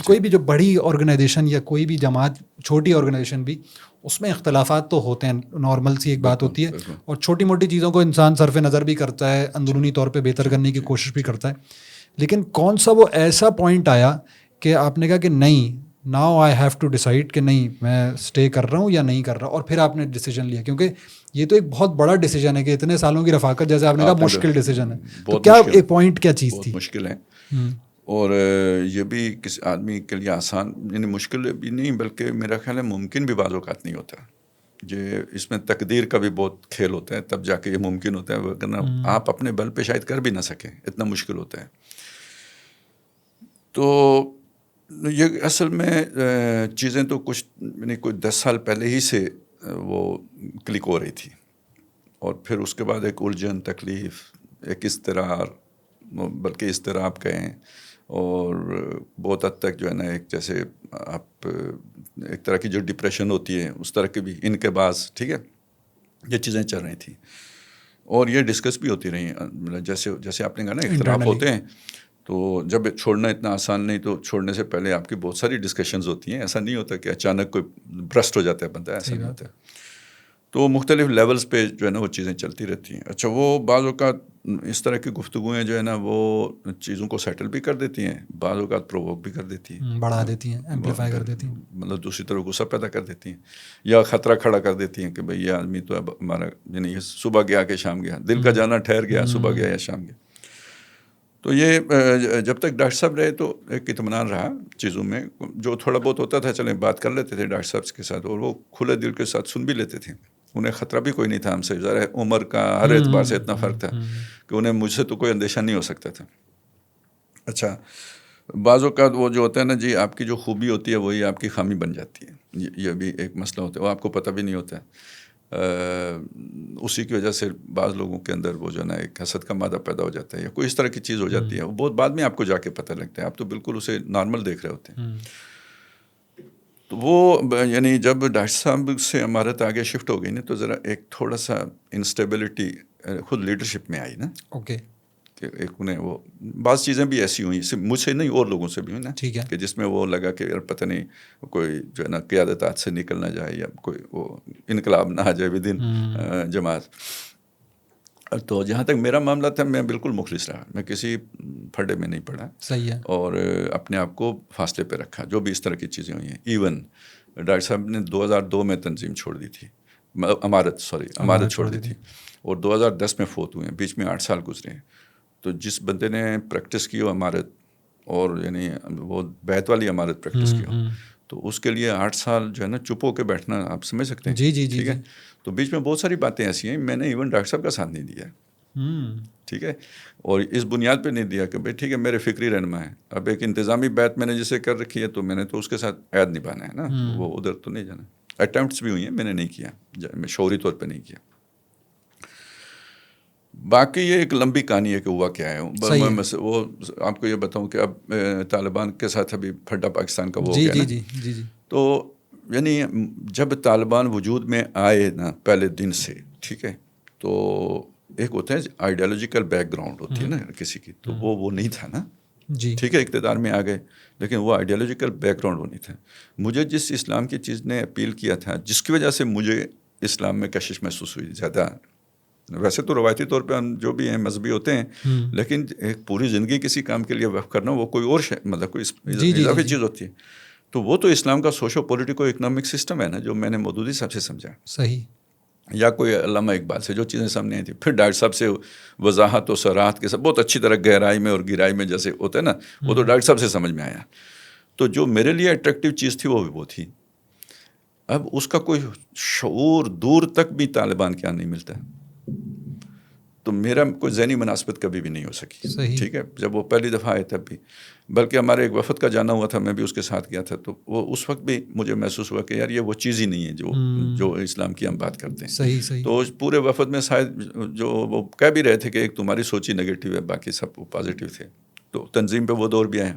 کوئی بھی جو بڑی آرگنائزیشن یا کوئی بھی جماعت, چھوٹی آرگنائزیشن بھی, اس میں اختلافات تو ہوتے ہیں, نارمل سی ایک بات ہوتی ہے, اور چھوٹی موٹی چیزوں کو انسان صرف نظر بھی کرتا ہے, اندرونی طور پہ بہتر کرنے کی کوشش بھی کرتا ہے. لیکن کون سا وہ ایسا پوائنٹ آیا کہ آپ نے کہا کہ نہیں, now I have to decide کہ نہیں میں اسٹے کر رہا ہوں یا نہیں کر رہا, اور پھر آپ نے ڈیسیجن لیا, کیونکہ یہ تو ایک بہت بڑا ڈیسیجن ہے کہ اتنے سالوں کی رفاقت, جیسے آپ نے کہا مشکل ڈیسیجن ہے, تو کیا ایک پوائنٹ کیا چیز تھی؟ بہت مشکل ہے, اور یہ بھی کسی آدمی کے لیے آسان, یعنی مشکل بھی نہیں بلکہ میرا خیال ہے ممکن بھی بعض اوقات نہیں ہوتا. یہ اس میں تقدیر کا بھی بہت کھیل ہوتا ہے, تب جا کے یہ ممکن ہوتا ہے, ورنہ آپ اپنے بل پہ شاید کر بھی نہ سکیں, اتنا مشکل ہوتا ہے. تو یہ اصل میں چیزیں تو کچھ یعنی کوئی 10 سال پہلے ہی سے وہ کلک ہو رہی تھی, اور پھر اس کے بعد ایک الجھن, تکلیف, ایک اضطرار, بلکہ اضطراب کہیں, اور بہت حد تک جو ہے نا ایک جیسے آپ ایک طرح کی جو ڈپریشن ہوتی ہے اس طرح کی بھی انقباض, ٹھیک ہے, یہ چیزیں چل رہی تھیں. اور یہ ڈسکس بھی ہوتی رہی, جیسے آپ نے کہا نا اختلاف ہوتے ہیں, تو جب چھوڑنا اتنا آسان نہیں, تو چھوڑنے سے پہلے آپ کی بہت ساری ڈسکشنز ہوتی ہیں. ایسا نہیں ہوتا کہ اچانک کوئی برسٹ ہو جاتا ہے بندہ, ایسا نہیں ہوتا ہے. تو مختلف لیولز پہ جو ہے نا وہ چیزیں چلتی رہتی ہیں. اچھا, وہ بعض اوقات اس طرح کی گفتگویں جو ہے نا وہ چیزوں کو سیٹل بھی کر دیتی ہیں, بعض اوقات پرووک بھی کر دیتی ہیں, بڑھا دیتی ہیں, ایمپلیفائی کر دیتی ہیں, مطلب دوسری طرف غصہ پیدا کر دیتی ہیں, یا خطرہ کھڑا کر دیتی ہیں کہ بھئی یہ آدمی تو اب ہمارا یعنی یہ صبح گیا کہ شام گیا, دل کا جانا ٹھہر گیا, صبح گیا یا شام گیا. تو یہ جب تک ڈاکٹر صاحب رہے تو ایک اطمینان رہا چیزوں میں, جو تھوڑا بہت ہوتا تھا چلیں بات کر لیتے تھے ڈاکٹر صاحب کے ساتھ, اور وہ کھلے دل کے ساتھ سن بھی لیتے تھے. انہیں خطرہ بھی کوئی نہیں تھا ہم سے, ذرا عمر کا ہر اعتبار سے اتنا فرق تھا کہ انہیں مجھ سے تو کوئی اندیشہ نہیں ہو سکتا تھا. اچھا, بعض اوقات وہ جو ہوتا ہے نا جی, آپ کی جو خوبی ہوتی ہے وہی آپ کی خامی بن جاتی ہے, یہ بھی ایک مسئلہ ہوتا ہے, وہ آپ کو پتہ بھی نہیں ہوتا ہے. اسی کی وجہ سے بعض لوگوں کے اندر وہ جو ہے نا ایک حسد کا مادہ پیدا ہو جاتا ہے, یا کوئی اس طرح کی چیز ہو جاتی ہے, وہ بہت بعد میں آپ کو جا کے پتہ لگتا ہے, آپ تو بالکل اسے نارمل دیکھ رہے ہوتے ہیں. تو وہ یعنی جب ڈاکٹر صاحب سے عمارت آگے شفٹ ہو گئی نا, تو ذرا ایک تھوڑا سا انسٹیبلٹی خود لیڈرشپ میں آئی نا. اوکے, کہ ایک انہیں وہ بعض چیزیں بھی ایسی ہوئیں, صرف مجھ سے نہیں اور لوگوں سے بھی ہوئی نا, ٹھیک ہے, کہ جس میں وہ لگا کہ یار پتہ نہیں کوئی جو ہے نا قیادت ہاتھ سے نکل نہ جائے, یا کوئی وہ انقلاب نہ آ جائے ودن جماعت. تو جہاں تک میرا معاملہ تھا, میں بالکل مخلص رہا, میں کسی پھڈے میں نہیں پڑا, صحیح ہے, اور اپنے آپ کو فاصلے پہ رکھا جو بھی اس طرح کی چیزیں ہوئی ہیں. ایون ڈاکٹر صاحب نے 2002 میں تنظیم چھوڑ دی تھی, عمارت چھوڑ دی تھی, اور 2010 میں فوت ہوئے ہیں, بیچ میں 8 سال گزرے ہیں. تو جس بندے نے پریکٹس کی ہو عمارت, اور یعنی وہ بیت والی عمارت پریکٹس کی ہو, تو اس کے لیے 8 سال جو ہے نا چپ ہو کے بیٹھنا, آپ سمجھ سکتے ہیں. جی جی ٹھیک ہے, تو بیچ میں بہت ساری باتیں ایسی ہیں, میں نے ایون ڈاکٹر صاحب کا ساتھ نہیں دیا, ٹھیک ہے, اور اس بنیاد پہ نہیں دیا کہ بھائی ٹھیک ہے میرے فکری رہنما ہے, اب ایک انتظامی بیت میں نے جسے کر رکھی ہے تو میں نے تو اس کے ساتھ عہد نبھانا ہے نا, وہ ادھر تو نہیں جانا. اٹیمپٹس بھی ہوئی ہیں, میں نے نہیں کیا, میں شعوری طور پہ نہیں کیا. باقی یہ ایک لمبی کہانی ہے کہ ہوا کیا ہے. وہ آپ کو یہ بتاؤں کہ اب طالبان کے ساتھ ابھی پھڈا پاکستان کا وہ ہو گیا نا, تو یعنی جب طالبان وجود میں آئے نا پہلے دن سے, ٹھیک ہے, تو ایک ہوتا ہے آئیڈیالوجیکل بیک گراؤنڈ ہوتی ہے نا کسی کی, تو وہ نہیں تھا نا, ٹھیک ہے, اقتدار میں آ گئے, لیکن وہ آئیڈیالوجیکل بیک گراؤنڈ وہ نہیں تھا. مجھے جس اسلام کی چیز نے اپیل کیا تھا, جس کی وجہ سے مجھے اسلام میں کشش محسوس ہوئی زیادہ, ویسے تو روایتی طور پہ ہم جو بھی ہیں مذہبی ہوتے ہیں, لیکن ایک پوری زندگی کسی کام کے لیے وقف کرنا وہ کوئی اور مطلب کوئی اضافی چیز ہوتی ہے. تو وہ تو اسلام کا سوشو پولیٹیکو اکنامک سسٹم ہے نا، جو میں نے مودودی صاحب سے سمجھا، صحیح، یا کوئی علامہ اقبال سے جو چیزیں سامنے آئی تھیں، پھر ڈاکٹر صاحب سے وضاحت و صراحت کے ساتھ بہت اچھی طرح گہرائی میں اور گہرائی میں جیسے ہوتا ہے نا، وہ تو ڈاکٹر صاحب سے سمجھ میں آیا. تو جو میرے لیے اٹریکٹیو چیز تھی وہ تھی. اب اس کا کوئی شعور دور تک بھی طالبان کے یہاں نہیں ملتا، تو میرا کوئی ذہنی مناسبت کبھی بھی نہیں ہو سکی. ٹھیک ہے، جب وہ پہلی دفعہ آئے تب بھی، بلکہ ہمارے ایک وفد کا جانا ہوا تھا، میں بھی اس کے ساتھ گیا تھا، تو وہ اس وقت بھی مجھے محسوس ہوا کہ یار یہ وہ چیز ہی نہیں ہے جو اسلام کی ہم بات کرتے ہیں. صحیح. تو پورے وفد میں شاید جو وہ کہہ بھی رہے تھے کہ ایک تمہاری سوچ ہی نگیٹو ہے، باقی سب پازیٹیو تھے. تو تنظیم پہ وہ دور بھی آئے.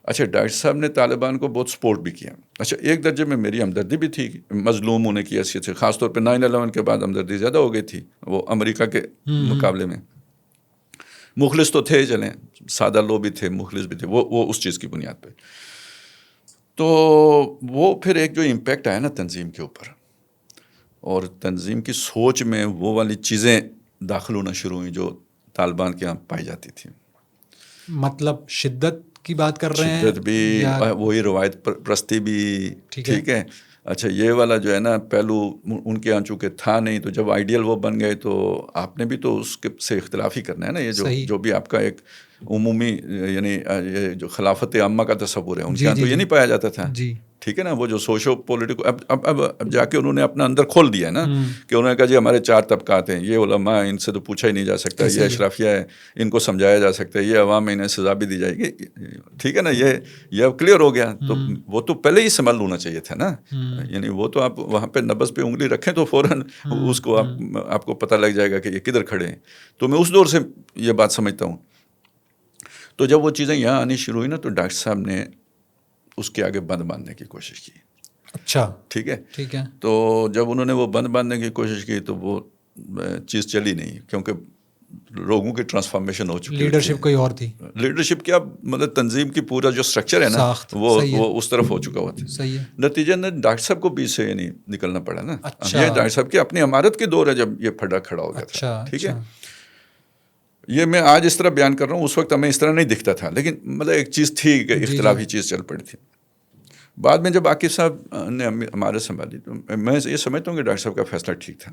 اچھا، ڈاکٹر صاحب نے طالبان کو بہت سپورٹ بھی کیا. اچھا، ایک درجے میں میری ہمدردی بھی تھی، مظلوم ہونے کی حیثیت سے، خاص طور پہ 9/11 کے بعد ہمدردی زیادہ ہو گئی تھی وہ امریکہ کے مقابلے میں. مخلص تو تھے، چلیں سادہ لوگ بھی تھے، مخلص بھی تھے، وہ اس چیز کی بنیاد پہ. تو وہ پھر ایک جو امپیکٹ آیا نا تنظیم کے اوپر، اور تنظیم کی سوچ میں وہ والی چیزیں داخل ہونا شروع ہوئیں جو طالبان کے یہاں پائی جاتی تھی. مطلب شدت کی بات کر رہے ہیں؟ شدت بھی، وہی روایت پرستی بھی. ٹھیک ہے. اچھا، یہ والا جو ہے نا پہلو ان کے یہاں چونکہ تھا نہیں، تو جب آئیڈیل وہ بن گئے تو آپ نے بھی تو اس کے سے اختلاف ہی کرنا ہے نا. یہ جو بھی آپ کا ایک عمومی یعنی یہ جو خلافت عامہ کا تصور ہے، ان کے یہاں تو یہ نہیں پایا جاتا تھا. ٹھیک ہے نا. وہ جو سوشو پولیٹیکل اب جا کے انہوں نے اپنا اندر کھول دیا ہے نا، کہ انہوں نے کہا جی ہمارے 4 طبقات ہیں، یہ علماء ان سے تو پوچھا ہی نہیں جا سکتا، یہ اشرافیہ ہے ان کو سمجھایا جا سکتا ہے، یہ عوام میں انہیں سزا بھی دی جائے گی. ٹھیک ہے نا. یہ اب کلیئر ہو گیا. تو وہ تو پہلے ہی سنبھال ہونا چاہیے تھا نا. یعنی وہ تو آپ وہاں پہ نبض پہ انگلی رکھیں تو فوراً اس کو آپ کو پتہ لگ جائے گا کہ یہ کدھر کھڑے ہیں. تو میں اس دور سے یہ بات سمجھتا ہوں. تو جب وہ چیزیں یہاں آنی شروع ہوئی نا، تو ڈاکٹر صاحب نے اس کے آگے بند باندھنے کی کوشش کی. اچھا، ٹھیک ہے. تو جب انہوں نے وہ بند باندھنے کی کوشش کی تو وہ چیز چلی نہیں، کیونکہ لوگوں کی ٹرانسفارمیشن ہو چکی، لیڈرشپ کوئی اور تھی. لیڈرشپ کیا مطلب تنظیم کی پورا جو اسٹرکچر ہے نا وہ اس طرف ہو چکا ہوا تھا. صحیح ہے. نتیجہ نے ڈاکٹر صاحب کو بیچ سے یعنی نکلنا پڑا نا. یہ ڈاکٹر صاحب کی اپنی عمارت کی دور ہے جب یہ پھڈا کھڑا ہو گیا تھا. ٹھیک ہے. یہ میں آج اس طرح بیان کر رہا ہوں، اس وقت ہمیں اس طرح نہیں دکھتا تھا، لیکن مطلب ایک چیز تھی کہ اختلافی چیز چل پڑی تھی. بعد میں جب عاقب صاحب نے ہمارے سنبھالی تو میں یہ سمجھتا ہوں کہ ڈاکٹر صاحب کا فیصلہ ٹھیک تھا.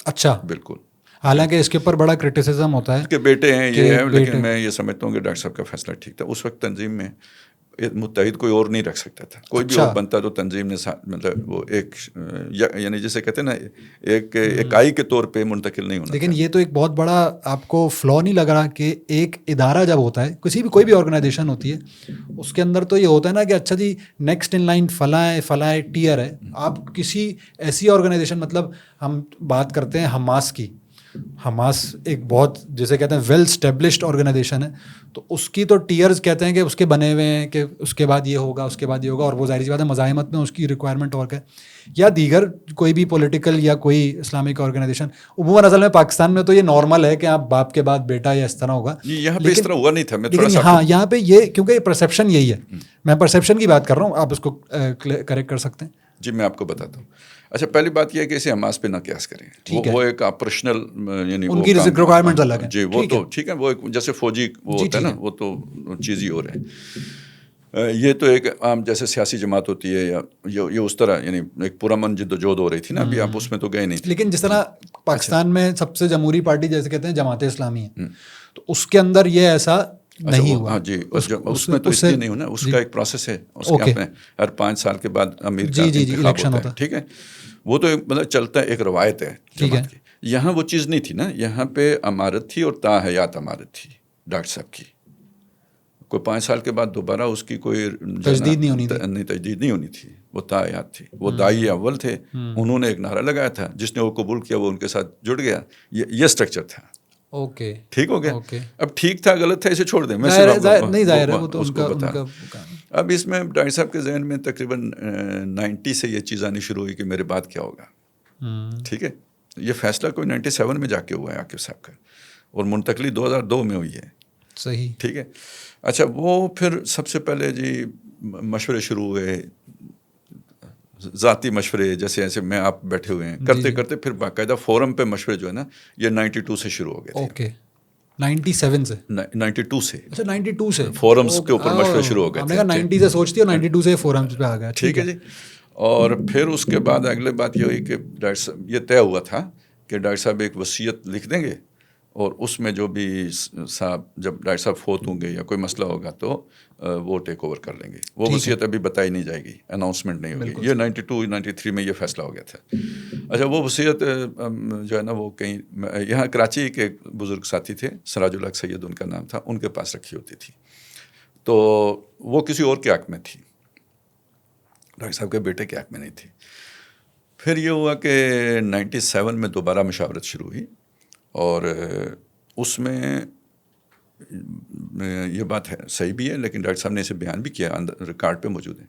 اچھا، بالکل. حالانکہ اس کے اوپر بڑا کرٹیسزم ہوتا ہے کہ بیٹے ہیں یہ ہے، لیکن میں یہ سمجھتا ہوں کہ ڈاکٹر صاحب کا فیصلہ ٹھیک تھا. اس وقت تنظیم میں متحد کوئی اور نہیں رکھ سکتا تھا. کوئی بھی اور بنتا تو تنظیم نے مطلب وہ ایک یعنی جسے کہتے ہیں نا ایک اکائی کے طور پہ منتقل نہیں ہونا. لیکن یہ تو ایک بہت بڑا آپ کو فلو نہیں لگ رہا کہ ایک ادارہ جب ہوتا ہے، کوئی بھی آرگنائزیشن ہوتی ہے، اس کے اندر تو یہ ہوتا ہے نا کہ اچھا جی نیکسٹ ان لائن فلاں ٹیئر ہے. آپ کسی ایسی آرگنائزیشن، مطلب ہم بات کرتے ہیں حماس کی، حماس ایک بہت جیسے کہتے ہیں ویل اسٹیبلشڈ آرگنائزیشن ہے، تو اس کی تو ٹیئرز کہتے ہیں کہ اس کے بنے ہوئے ہیں کہ اس کے بعد یہ ہوگا، اس کے بعد یہ ہوگا، اور وہ ظاہر سی بات ہے مزاحمت میں اس کی ریکوائرمنٹ اور ہے. یا دیگر کوئی بھی پولیٹیکل یا کوئی اسلامک آرگنائزیشن، عموماً اصل میں پاکستان میں تو یہ نارمل ہے کہ آپ باپ کے بعد بیٹا یا اس طرح ہوگا. یہاں پہ اس طرح ہوا نہیں تھا. لیکن ہاں یہاں پہ یہ کیونکہ یہ پرسیپشن یہی ہے، میں پرسیپشن کی بات کر رہا ہوں، آپ اس کو کریکٹ کر سکتے ہیں. جی میں آپ کو بتاتا ہوں. اچھا، پہلی بات یہ ہے کہ اسے حماس پہ نہ قیاس کریں. وہ ایک آپریشنل یعنی ان کی ریکوائرمنٹ الگ ہے. جی وہ تو ٹھیک ہے، وہ جیسے فوجی وہ ہوتا ہے نا، وہ تو چیز ہی اور ہے. یہ تو ایک عام جیسے سیاسی جماعت ہوتی ہے یا یہ اس طرح یعنی ایک پرامن جد و جہد ہو رہی تھی نا. ابھی آپ اس میں تو گئے نہیں تھے. لیکن جس طرح پاکستان میں سب سے جمہوری پارٹی جیسے کہتے ہیں جماعت اسلامی ہے، تو اس کے اندر یہ ایسا نہیں ہوا. ہاں جی، اس میں تو اس لیے نہیں ہونا، اس کا ایک پروسیس ہے. اس کے اپنے ہر 5 سال کے بعد امیر کا انتخاب ہوتا ہے. ٹھیک ہے. وہ تو مطلب چلتا ہے، ایک روایت ہے جماعت کی. یہاں وہ چیز نہیں تھی نا. یہاں پہ امارت تھی اور تاحیات امارت تھی ڈاکٹر صاحب کی. کوئی 5 سال کے بعد دوبارہ اس کی کوئی تجدید نہیں ہونی تھی. وہ تاحیات تھی. وہ داعی اول تھے، انہوں نے ایک نعرہ لگایا تھا، جس نے وہ قبول کیا وہ ان کے ساتھ جڑ گیا. یہ اسٹرکچر تھا. اوکے، ٹھیک ہو گیا. اب ٹھیک تھا غلط تھا اسے چھوڑ دیں. میں نہیں ظاہر ہے وہ تو اس کو بتا. اب اس میں ڈاکٹر صاحب کے ذہن میں تقریباً 90 سے یہ چیز آنی شروع ہوئی کہ میرے بعد کیا ہوگا. ٹھیک ہے. یہ فیصلہ کوئی 97 میں جا کے ہوا ہے عاقب صاحب کا، اور منتقلی 2002 میں ہوئی ہے. صحیح. ٹھیک ہے. اچھا، وہ پھر سب سے پہلے جی مشورے شروع ہوئے، ذاتی مشورے، جیسے ایسے میں آپ بیٹھے ہوئے ہیں کرتے کرتے پھر باقاعدہ فورم پہ مشورے جو ہے نا یہ 92 سے شروع ہو گئے تھے. اوکے، 97 سے 92 سے. اچھا 92 سے فورمز کے اوپر مشورے شروع ہو گئے ہم نے کہا 90 سے سوچتی اور 92 سے فورمز پہ آ گیا. ٹھیک ہے جی. اور پھر اس کے بعد اگلے بات یہ ہوئی کہ ڈاکٹر صاحب یہ طے ہوا تھا کہ ڈاکٹر صاحب ایک وصیت لکھ دیں گے اور اس میں جو بھی صاحب جب ڈاکٹر صاحب فوت ہوں گے یا کوئی مسئلہ ہوگا تو وہ ٹیک اوور کر لیں گے. وہ وصیت ابھی بتائی نہیں جائے گی, اناؤنسمنٹ نہیں ہوگی. یہ 92 93 میں یہ فیصلہ ہو گیا تھا. اچھا وہ وصیت جو ہے نا وہ کہیں یہاں کراچی کے ایک بزرگ ساتھی تھے, سراج الحق سید ان کا نام تھا, ان کے پاس رکھی ہوتی تھی. تو وہ کسی اور کے حق میں تھی, ڈاکٹر صاحب کے بیٹے کے حق میں نہیں تھی. پھر یہ ہوا کہ 97 میں دوبارہ مشاورت شروع ہوئی اور اس میں یہ بات ہے صحیح بھی ہے لیکن ڈاکٹر صاحب نے اسے بیان بھی کیا, ریکارڈ پہ موجود ہے.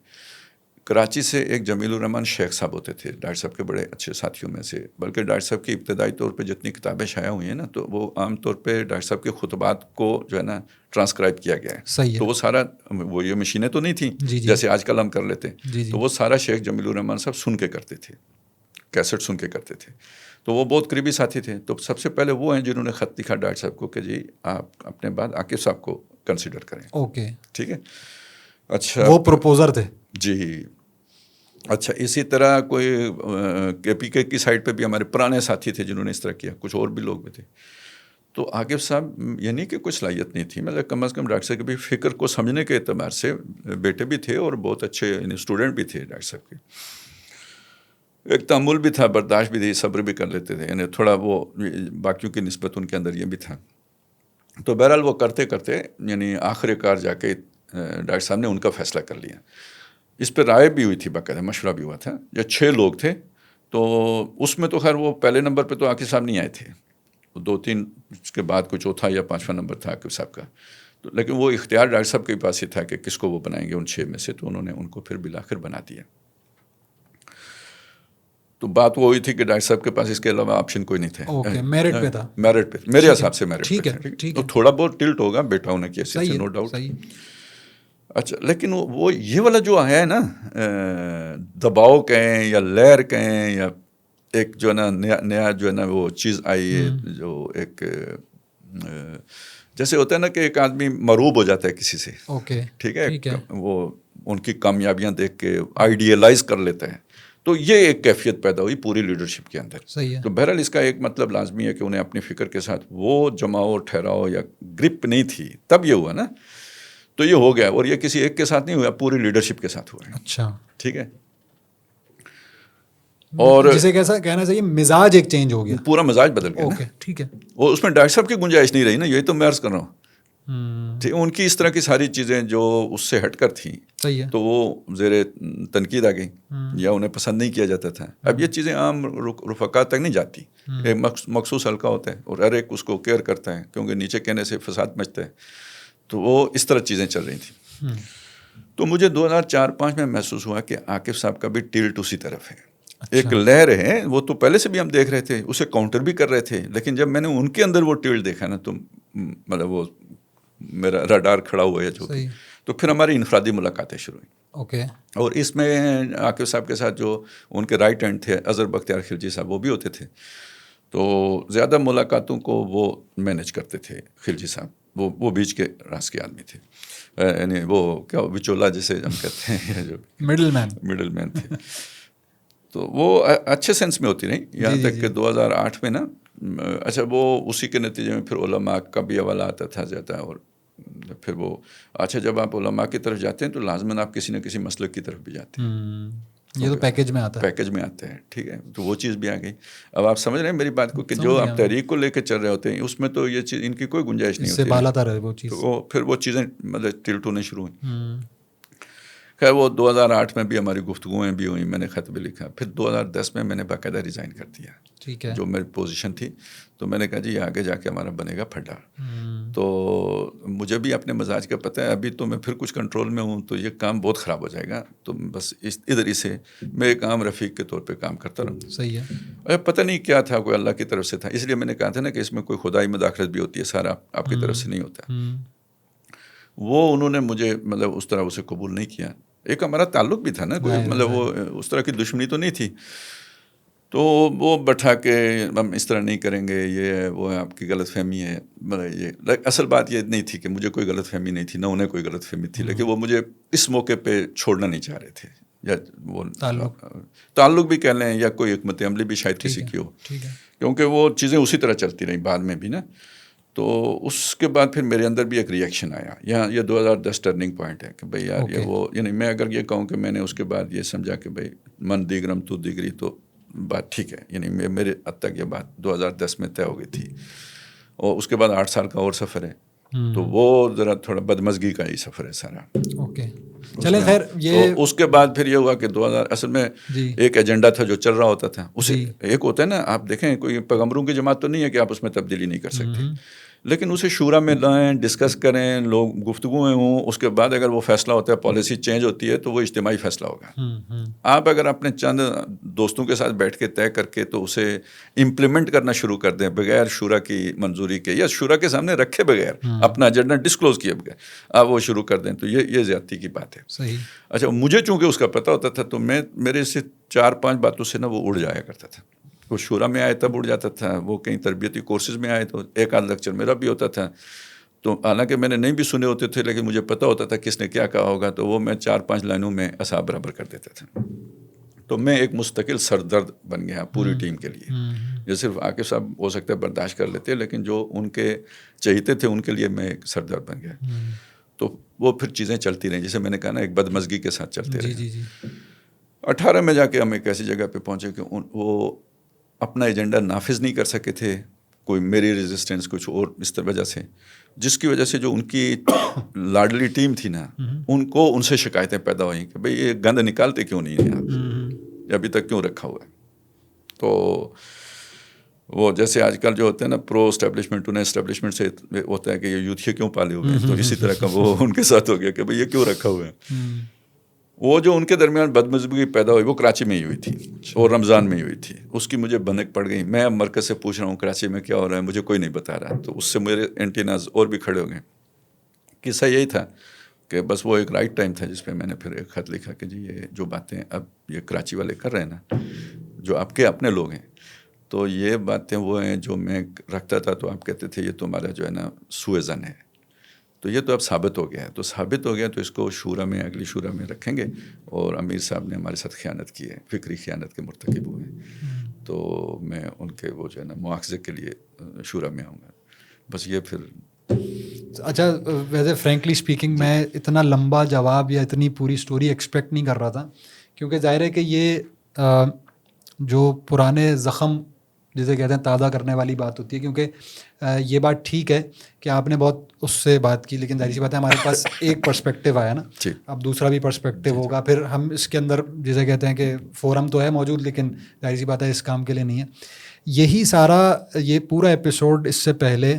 کراچی سے ایک جمیل الرحمان شیخ صاحب ہوتے تھے, ڈاکٹر صاحب کے بڑے اچھے ساتھیوں میں سے, بلکہ ڈاکٹر صاحب کی ابتدائی طور پہ جتنی کتابیں شائع ہوئی ہیں نا تو وہ عام طور پہ ڈاکٹر صاحب کے خطبات کو جو ہے نا ٹرانسکرائب کیا گیا ہے. صحیح ہے. تو وہ سارا وہ یہ مشینیں تو نہیں تھیں جیسے آج کل ہم کر لیتے ہیں. تو وہ سارا شیخ جمیل الرحمان صاحب سن کے کرتے تھے, کیسٹ سن کے کرتے تھے. تو وہ بہت قریبی ساتھی تھے. تو سب سے پہلے وہ ہیں جنہوں نے خط لکھا ڈاکٹر صاحب کو کہ جی آپ اپنے بعد عاقب صاحب کو کنسیڈر کریں. اوکے ٹھیک ہے. اچھا وہ پروپوزر تھے. جی. اچھا اسی طرح کوئی کے پی کے کی سائڈ پہ بھی ہمارے پرانے ساتھی تھے جنہوں نے اس طرح کیا, کچھ اور بھی لوگ بھی تھے. تو عاقب صاحب یعنی کہ کوئی صلاحیت نہیں تھی, مطلب کم از کم ڈاکٹر صاحب کی بھی فکر کو سمجھنے کے اعتبار سے بیٹے بھی تھے اور بہت اچھے یعنی اسٹوڈنٹ بھی تھے ڈاکٹر صاحب کے. ایک تحمل بھی تھا, برداشت بھی تھی, صبر بھی کر لیتے تھے, یعنی تھوڑا وہ باقیوں کی نسبت ان کے اندر یہ بھی تھا. تو بہرحال وہ کرتے کرتے یعنی آخر کار جا کے ڈاکٹر صاحب نے ان کا فیصلہ کر لیا. اس پہ رائے بھی ہوئی تھی, باقاعدہ مشورہ بھی ہوا تھا. یا 6 لوگ تھے تو اس میں تو خیر وہ پہلے نمبر پہ تو عاقب صاحب نہیں آئے تھے, 2-3 اس کے بعد کوئی چوتھا یا 5واں نمبر تھا عاقب صاحب کا. تو لیکن وہ اختیار ڈاکٹر صاحب کے پاس ہی تھا کہ کس کو وہ بنائیں گے ان 6 میں سے. تو انہوں نے ان کو پھر بالآخر بنا دیا. تو بات وہ ہوئی تھی کہ ڈاکٹر صاحب کے پاس اس کے علاوہ آپشن کوئی نہیں تھے. میرٹ پہ تھا. میرٹ پہ میرے حساب سے میرٹ پہ تھا. تو تھوڑا بہت ٹلٹ ہوگا بیٹا ہونے کی حیثیت سے, نو ڈاؤٹ. اچھا لیکن وہ یہ والا جو آیا ہے نا دباؤ کہیں یا لہر کہیں یا ایک جو ہے نا نیا جو ہے نا وہ چیز آئی ہے جو ایک جیسے ہوتا ہے نا کہ ایک آدمی مروب ہو جاتا ہے کسی سے. ٹھیک ہے. وہ ان کی کامیابیاں دیکھ کے آئیڈیلائز کر لیتا ہے. تو یہ ایک کیفیت پیدا ہوئی پوری لیڈرشپ کے اندر. تو بہرحال اس کا ایک مطلب لازمی ہے کہ انہیں اپنی فکر کے ساتھ وہ جماؤ ٹھہراؤ یا گرپ نہیں تھی, تب یہ ہوا نا. تو یہ ہو گیا, اور یہ کسی ایک کے ساتھ نہیں ہوا, پوری لیڈرشپ کے ساتھ ہوا ہے. اچھا ٹھیک ہے. اور جسے کیسا کہنا چاہیے مزاج ایک چینج ہو گیا, پورا مزاج بدل گیا نا. ٹھیک ہے. وہ اس میں ڈاکٹر صاحب کی گنجائش نہیں رہی نا, یہی تو میں عرض کر رہا ہوں. ان کی اس طرح کی ساری چیزیں جو اس سے ہٹ کر تھیں تو وہ زیر تنقید آ گئی یا انہیں پسند نہیں کیا جاتا تھا. اب یہ چیزیں عام رفقا تک نہیں جاتی, ایک مخصوص حلقہ ہوتا ہے اور ہر ایک اس کو کیئر کرتا ہے کیونکہ نیچے کہنے سے فساد مچتا ہے. تو وہ اس طرح چیزیں چل رہی تھیں. تو مجھے 2004-05 میں محسوس ہوا کہ عاقب صاحب کا بھی ٹلٹ اسی طرف ہے. ایک لہر ہے, وہ تو پہلے سے بھی ہم دیکھ رہے تھے, اسے کاؤنٹر بھی کر رہے تھے, لیکن جب میں نے ان کے اندر وہ ٹلٹ دیکھا نا تو مطلب وہ میرا راڈار کھڑا ہوا ہے جو, تو پھر ہماری انفرادی ملاقاتیں شروع ہوئیں. اور اس میں عاقب صاحب کے ساتھ جو ان کے رائٹ ہینڈ تھے اظہر بختیار خلجی صاحب, وہ بھی ہوتے تھے. تو زیادہ ملاقاتوں کو وہ مینیج کرتے تھے خلجی صاحب, وہ بیچ کے راز کے آدمی تھے, یعنی وہ کیا وچولا جسے ہم کہتے ہیں, جو مڈل مین تھے. تو وہ اچھے سینس میں ہوتی رہی یہاں تک کہ 2008 میں نا. اچھا وہ اسی کے نتیجے میں پھر علماء کا بھی حوالہ آتا تھا زیادہ, اور پھر وہ اچھا جب آپ علماء کی طرف جاتے ہیں تو لازماً آپ کسی نہ کسی مسلک کی طرف بھی جاتے ہیں. یہ تو پیکج میں آتا ہے. ٹھیک ہے. تو وہ چیز بھی آ گئی. اب آپ سمجھ رہے ہیں میری بات کو کہ جو آپ تحریک کو لے کے چل رہے ہوتے ہیں اس میں تو یہ چیز ان کی کوئی گنجائش نہیں ہوتی. تو پھر وہ چیزیں مطلب ٹلٹ ہونے شروع ہوئیں. خیر وہ 2008 میں بھی ہماری گفتگویں بھی ہوئیں, میں نے خط بھی لکھا. پھر 2010 میں نے باقاعدہ ریزائن کر دیا. ٹھیک ہے. جو میری پوزیشن تھی تو میں نے کہا جی آگے جا کے ہمارا بنے گا پھڈا. تو مجھے بھی اپنے مزاج کا پتہ ہے, ابھی تو میں پھر کچھ کنٹرول میں ہوں تو یہ کام بہت خراب ہو جائے گا. تو بس ادھر ہی سے میں ایک عام رفیق کے طور پہ کام کرتا رہوں. صحیح ہے. پتہ نہیں کیا تھا, کوئی اللہ کی طرف سے تھا. اس لیے میں نے کہا تھا نا کہ اس میں کوئی خدائی مداخلت بھی ہوتی ہے, سارا آپ کی طرف سے نہیں ہوتا. وہ انہوں نے مجھے مطلب اس طرح اسے قبول نہیں کیا. ایک ہمارا تعلق بھی تھا نا, کوئی مطلب وہ اس طرح کی دشمنی تو نہیں تھی. تو وہ بٹھا کے ہم اس طرح نہیں کریں گے، یہ ہے وہ ہے، آپ کی غلط فہمی ہے. یہ اصل بات یہ نہیں تھی کہ مجھے کوئی غلط فہمی نہیں تھی، نہ انہیں کوئی غلط فہمی تھی، لیکن وہ مجھے اس موقع پہ چھوڑنا نہیں چاہ رہے تھے، یا وہ تعلق بھی کہہ لیں یا کوئی حکمت عملی بھی شاید کسی کی ہو، کیونکہ وہ چیزیں اسی طرح چلتی رہیں بعد میں بھی نا. تو اس کے بعد پھر میرے اندر بھی ایک ریئیکشن آیا. یہاں یہ 2010 ٹرننگ پوائنٹ ہے کہ بھائی یار یہ وہ، یعنی میں اگر یہ کہوں کہ میں نے اس کے بعد یہ سمجھا کہ بھائی من دیگرم تو دیگری، تو بات ٹھیک ہے. یعنی میرے حد تک یہ بات 2010 میں طے ہو گئی تھی، اور اس کے بعد 8 سال کا اور سفر ہے. تو وہ ذرا تھوڑا بدمزگی کا ہی سفر ہے سارا. اوکے چلیں خیر. یہ اس کے بعد پھر یہ ہوا کہ 2000 اصل میں ایک ایجنڈا تھا جو چل رہا ہوتا تھا. اسے ایک ہوتا ہے نا، آپ دیکھیں کوئی پیغمبروں کی جماعت تو نہیں ہے کہ آپ اس میں تبدیلی نہیں کر سکتے، لیکن اسے شورا میں لائیں، ڈسکس کریں، لوگ گفتگویں ہوں، اس کے بعد اگر وہ فیصلہ ہوتا ہے، پالیسی چینج ہوتی ہے تو وہ اجتماعی فیصلہ ہوگا. آپ اگر اپنے چند دوستوں کے ساتھ بیٹھ کے طے کر کے تو اسے امپلیمنٹ کرنا شروع کر دیں بغیر شورا کی منظوری کے یا شورا کے سامنے رکھے بغیر، اپنا ایجنڈا ڈسکلوز کیے بغیر آپ وہ شروع کر دیں، تو یہ زیادتی کی بات ہے. صحیح. اچھا، مجھے چونکہ اس کا پتہ ہوتا تھا تو میرے سے 4-5 باتوں سے نا وہ اڑ جایا کرتا تھا. وہ شورا میں آئے تب اڑ جاتا تھا، وہ کہیں تربیتی کورسز میں آئے تو ایک آدھ لیکچر میرا بھی ہوتا تھا. تو حالانکہ میں نے نہیں بھی سنے ہوتے تھے، لیکن مجھے پتہ ہوتا تھا کس نے کیا کہا ہوگا، تو وہ میں 4-5 لائنوں میں اعصاب برابر کر دیتا تھا. تو میں ایک مستقل سردرد بن گیا پوری ٹیم کے لیے. جو صرف عاقب صاحب ہو سکتا ہے برداشت کر لیتے، لیکن جو ان کے چہیتے تھے ان کے لیے میں ایک سردرد بن گیا. تو وہ پھر چیزیں چلتی رہیں، جسے میں نے کہا نا ایک بدمزگی کے ساتھ چلتے رہے. 18 میں جا کے ہم ایک ایسی جگہ پہ پہنچے کہ وہ اپنا ایجنڈا نافذ نہیں کر سکے تھے، کوئی میری ریزسٹنس کچھ اور اس طرح وجہ سے، جس کی وجہ سے جو ان کی لاڈلی ٹیم تھی نا، ان سے شکایتیں پیدا ہوئیں کہ بھئی یہ گند نکالتے کیوں نہیں ہیں آپ، ابھی تک کیوں رکھا ہوا ہے. تو وہ جیسے آج کل جو ہوتے ہیں نا پرو اسٹیبلشمنٹ، انہیں اسٹیبلشمنٹ سے ہوتا ہے کہ یہ یوتھیے کیوں پالے ہوئے ہیں، تو اسی طرح کا وہ ان کے ساتھ ہو گیا کہ بھئی یہ کیوں رکھا ہوا ہے. وہ جو ان کے درمیان بدمزگی پیدا ہوئی وہ کراچی میں ہی ہوئی تھی، اور رمضان میں ہی ہوئی تھی. اس کی مجھے بھنک پڑ گئی. میں اب مرکز سے پوچھ رہا ہوں کراچی میں کیا ہو رہا ہے، مجھے کوئی نہیں بتا رہا. تو اس سے میرے اینٹیناز اور بھی کھڑے ہو گئے. قصہ یہی تھا کہ بس وہ ایک رائٹ ٹائم تھا جس پہ میں نے پھر ایک خط لکھا کہ جی یہ جو باتیں اب یہ کراچی والے کر رہے ہیں نا، جو آپ کے اپنے لوگ ہیں، تو یہ باتیں وہ ہیں جو میں رکھتا تھا تو آپ کہتے تھے یہ تمہارا جو ہے نا سوء ظن ہے. تو یہ تو اب ثابت ہو گیا ہے، تو ثابت ہو گیا تو اس کو شورا میں، اگلی شورا میں رکھیں گے. اور امیر صاحب نے ہمارے ساتھ خیانت کی ہے، فکری خیانت کے مرتکب ہوئے ہیں، تو میں ان کے وہ جو ہے نا مواخذے کے لیے شورا میں آؤں گا. بس یہ پھر. اچھا، ویسے فرینکلی اسپیکنگ میں اتنا لمبا جواب یا اتنی پوری اسٹوری ایکسپیکٹ نہیں کر رہا تھا، کیونکہ ظاہر ہے کہ یہ جو پرانے زخم جسے کہتے ہیں تازہ کرنے والی بات ہوتی ہے. کیونکہ یہ بات ٹھیک ہے کہ آپ نے بہت اس سے بات کی، لیکن ظاہر سی بات ہے ہمارے پاس ایک پرسپیکٹیو آیا نا، اب دوسرا بھی پرسپیکٹیو ہوگا. پھر ہم اس کے اندر جسے کہتے ہیں کہ فورم تو ہے موجود، لیکن ظاہر سی بات ہے اس کام کے لیے نہیں ہے. یہی سارا یہ پورا ایپیسوڈ اس سے پہلے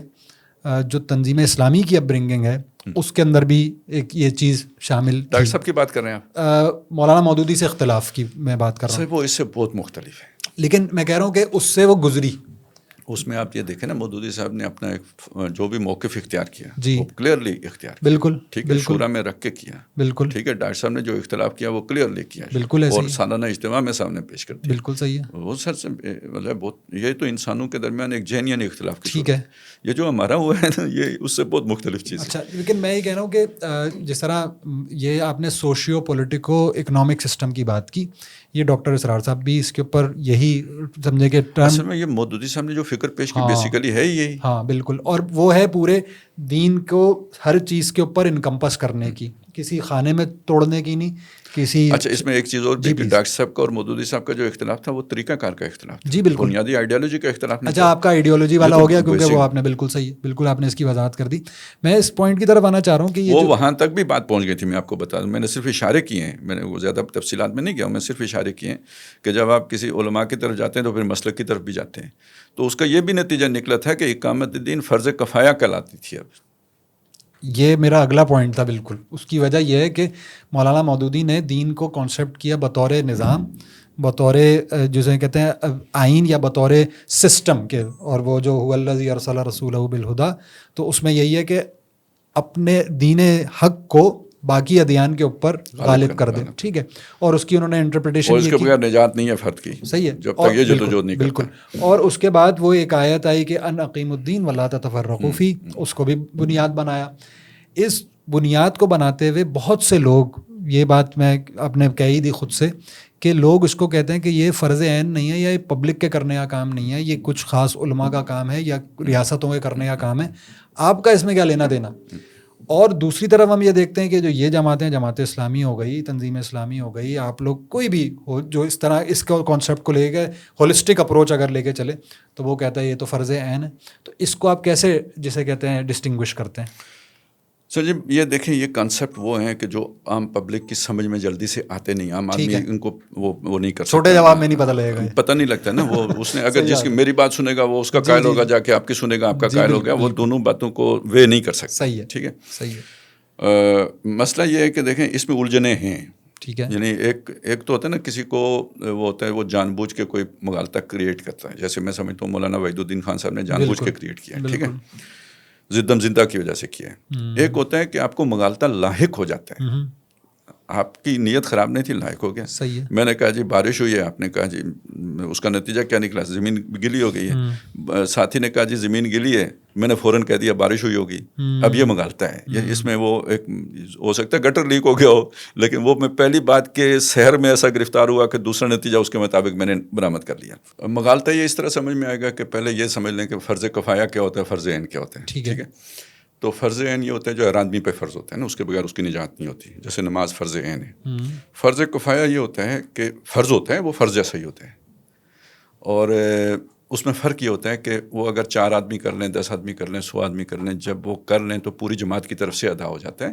جو تنظیم اسلامی کی اپ برنگنگ ہے اس کے اندر بھی ایک یہ چیز شامل. ڈاکٹر صاحب کی بات کر رہے ہیں آپ؟ مولانا مودودی سے اختلاف کی میں بات کر رہا ہوں. وہ اس سے بہت مختلف ہے، لیکن میں کہہ رہا ہوں کہ اس سے وہ گزری. اس میں آپ یہ دیکھیں نا، مودودی صاحب نے اپنا ایک جو بھی موقف اختیار کیا جی وہ کلیئرلی اختیار کیا. بالکل ٹھیک ہے، شورا میں رکھ کے کیا. بالکل ٹھیک ہے، ڈاکٹر صاحب نے جو اختلاف کیا وہ کلیئرلی کیا، بالکل ایسے اور ہی سالانہ اجتماع میں سامنے پیش کر دیا. بالکل صحیح ہے. وہ سر سے مطلب بہت، یہ تو انسانوں کے درمیان ایک جینین اختلاف کی ٹھیک ہے. یہ جو ہمارا ہوا ہے نا، یہ اس سے بہت مختلف چیز ہے. اچھا، لیکن میں یہ کہہ رہا ہوں کہ جس طرح یہ آپ نے سوشیو پولیٹیکو اکنامک سسٹم کی بات کی، یہ ڈاکٹر اسرار صاحب بھی اس کے اوپر یہی سمجھے کہ اصل میں یہ مودودی صاحب نے جو فکر پیش کی بیسیکلی ہے یہی. ہاں بالکل، اور وہ ہے پورے دین کو ہر چیز کے اوپر انکمپس کرنے کی، کسی خانے میں توڑنے کی نہیں کسی. اچھا، اس میں ایک چیز اور بھی کہ ڈاکٹر صاحب کا اور مودودی صاحب کا جو اختلاف تھا وہ طریقہ کار کا اختلاف تھا. جی بالکل، بنیادی آئیڈیالوجی کا اختلاف نہیں. اچھا، آپ کا آئیڈیالوجی والا ہو گیا، کیونکہ وہ آپ نے بالکل صحیح، بالکل آپ نے اس کی وضاحت کر دی. میں اس پوائنٹ کی طرف آنا چاہ رہا ہوں کہ یہ وہ وہاں تک بھی بات پہنچ گئی تھی. میں آپ کو بتا دوں، میں نے صرف اشارے کیے ہیں، میں نے وہ زیادہ تفصیلات میں نہیں گیا ہوں، میں صرف اشارے کیے ہیں کہ جب آپ کسی علماء کی طرف جاتے ہیں تو پھر مسلک کی طرف بھی جاتے ہیں. تو اس کا یہ بھی نتیجہ نکلا تھا کہ اقامت دین فرض کفایہ کہلاتی تھی. اب یہ میرا اگلا پوائنٹ تھا بالکل. اس کی وجہ یہ ہے کہ مولانا مودودی نے دین کو کانسیپٹ کیا بطور نظام، بطور جسے کہتے ہیں آئین، یا بطور سسٹم کے. اور وہ جو هو الذی ارسل رسولہ بالہدی، تو اس میں یہی ہے کہ اپنے دین حق کو باقی ادیان کے اوپر غالب کر دے, ٹھیک ہے, اور اس کی انہوں نے انٹرپریٹیشن, اور اس کے بغیر نجات نہیں ہے فرد کی, صحیح ہے, جب تک یہ جدوجہد نہیں کرتا. بالکل. اور اس کے بعد وہ ایک آیت آئی کہ ان اقیم الدین ولا تتفرقوا فیہ, اس کو بھی بنیاد بنایا. اس بنیاد کو بناتے ہوئے بہت سے لوگ, یہ بات میں اپنے کہی دی خود سے, کہ لوگ اس کو کہتے ہیں کہ یہ فرض عین نہیں ہے, یا یہ پبلک کے کرنے کا کام نہیں ہے, یہ کچھ خاص علماء کا کام ہے یا ریاستوں کے کرنے کا کام ہے, آپ کا اس میں کیا لینا دینا. اور دوسری طرف ہم یہ دیکھتے ہیں کہ جو یہ جماعتیں, جماعت اسلامی ہو گئی, تنظیم اسلامی ہو گئی, آپ لوگ کوئی بھی ہو جو اس طرح اس کو کانسیپٹ کو لے کے ہولسٹک اپروچ اگر لے کے چلے, تو وہ کہتا ہے یہ تو فرض عین ہے. تو اس کو آپ کیسے جسے کہتے ہیں ڈسٹنگوش کرتے ہیں؟ سر جی یہ دیکھیں, یہ کنسیپٹ وہ ہیں کہ جو عام پبلک کی سمجھ میں جلدی سے آتے نہیں, عام آدمی ان کو وہ نہیں کر سکتا, چھوٹے جواب میں نہیں پتہ لگے گا, پتہ نہیں لگتا نا. وہ اس نے اگر جس کی میری بات سنے گا وہ اس کا قائل ہوگا, جا کے آپ کی سنے گا آپ کا قائل ہو گیا, وہ دونوں باتوں کو وے نہیں کر سکتا. صحیح ہے, ٹھیک ہے, صحیح ہے. مسئلہ یہ ہے کہ دیکھیں اس میں الجھنیں ہیں, ٹھیک ہے, یعنی ایک تو ہوتا ہے نا کسی کو وہ ہوتا ہے وہ جان بوجھ کے کوئی مغالطہ کریٹ کرتا ہے, جیسے میں سمجھتا ہوں مولانا وحید الدین خان صاحب نے جان بوجھ کے کریٹ کیا ہے, ٹھیک ہے, زدم زندہ کی وجہ سے کیا ہے. ایک ہوتا ہے کہ آپ کو مغالطہ لاحق ہو جاتا ہے, آپ کی نیت خراب نہیں تھی, لاحق ہو گیا. صحیح ہے. میں نے کہا جی بارش ہوئی ہے, آپ نے کہا جی اس کا نتیجہ کیا نکلا, زمین گلی ہو گئی ہے. ساتھی نے کہا جی زمین گلی ہے, میں نے فوراً کہہ دیا بارش ہوئی ہوگی. اب یہ مغالطہ ہے, یہ اس میں وہ ایک ہو سکتا ہے گٹر لیک ہو گیا ہو, لیکن وہ میں پہلی بات کے سحر میں ایسا گرفتار ہوا کہ دوسرا نتیجہ اس کے مطابق میں نے برآمد کر لیا. مغالطہ یہ اس طرح سمجھ میں آئے گا کہ پہلے یہ سمجھ لیں کہ فرض کفایہ کیا ہوتا ہے, فرض عین کیا ہوتا ہے. ٹھیک ہے, تو فرض عین یہ ہوتا ہے جو ہر آدمی پہ فرض ہوتا ہے نا, اس کے بغیر اس کی نجات نہیں ہوتی, جیسے نماز فرض عین ہے. فرض کفایہ یہ ہوتا ہے کہ فرض ہوتا ہے وہ فرض جیسا ہی ہوتا ہے, اور اس میں فرق یہ ہوتا ہے کہ وہ اگر 4 آدمی کر لیں, 10 آدمی کر لیں, 100 آدمی کر لیں, جب وہ کر لیں تو پوری جماعت کی طرف سے ادا ہو جاتا ہے,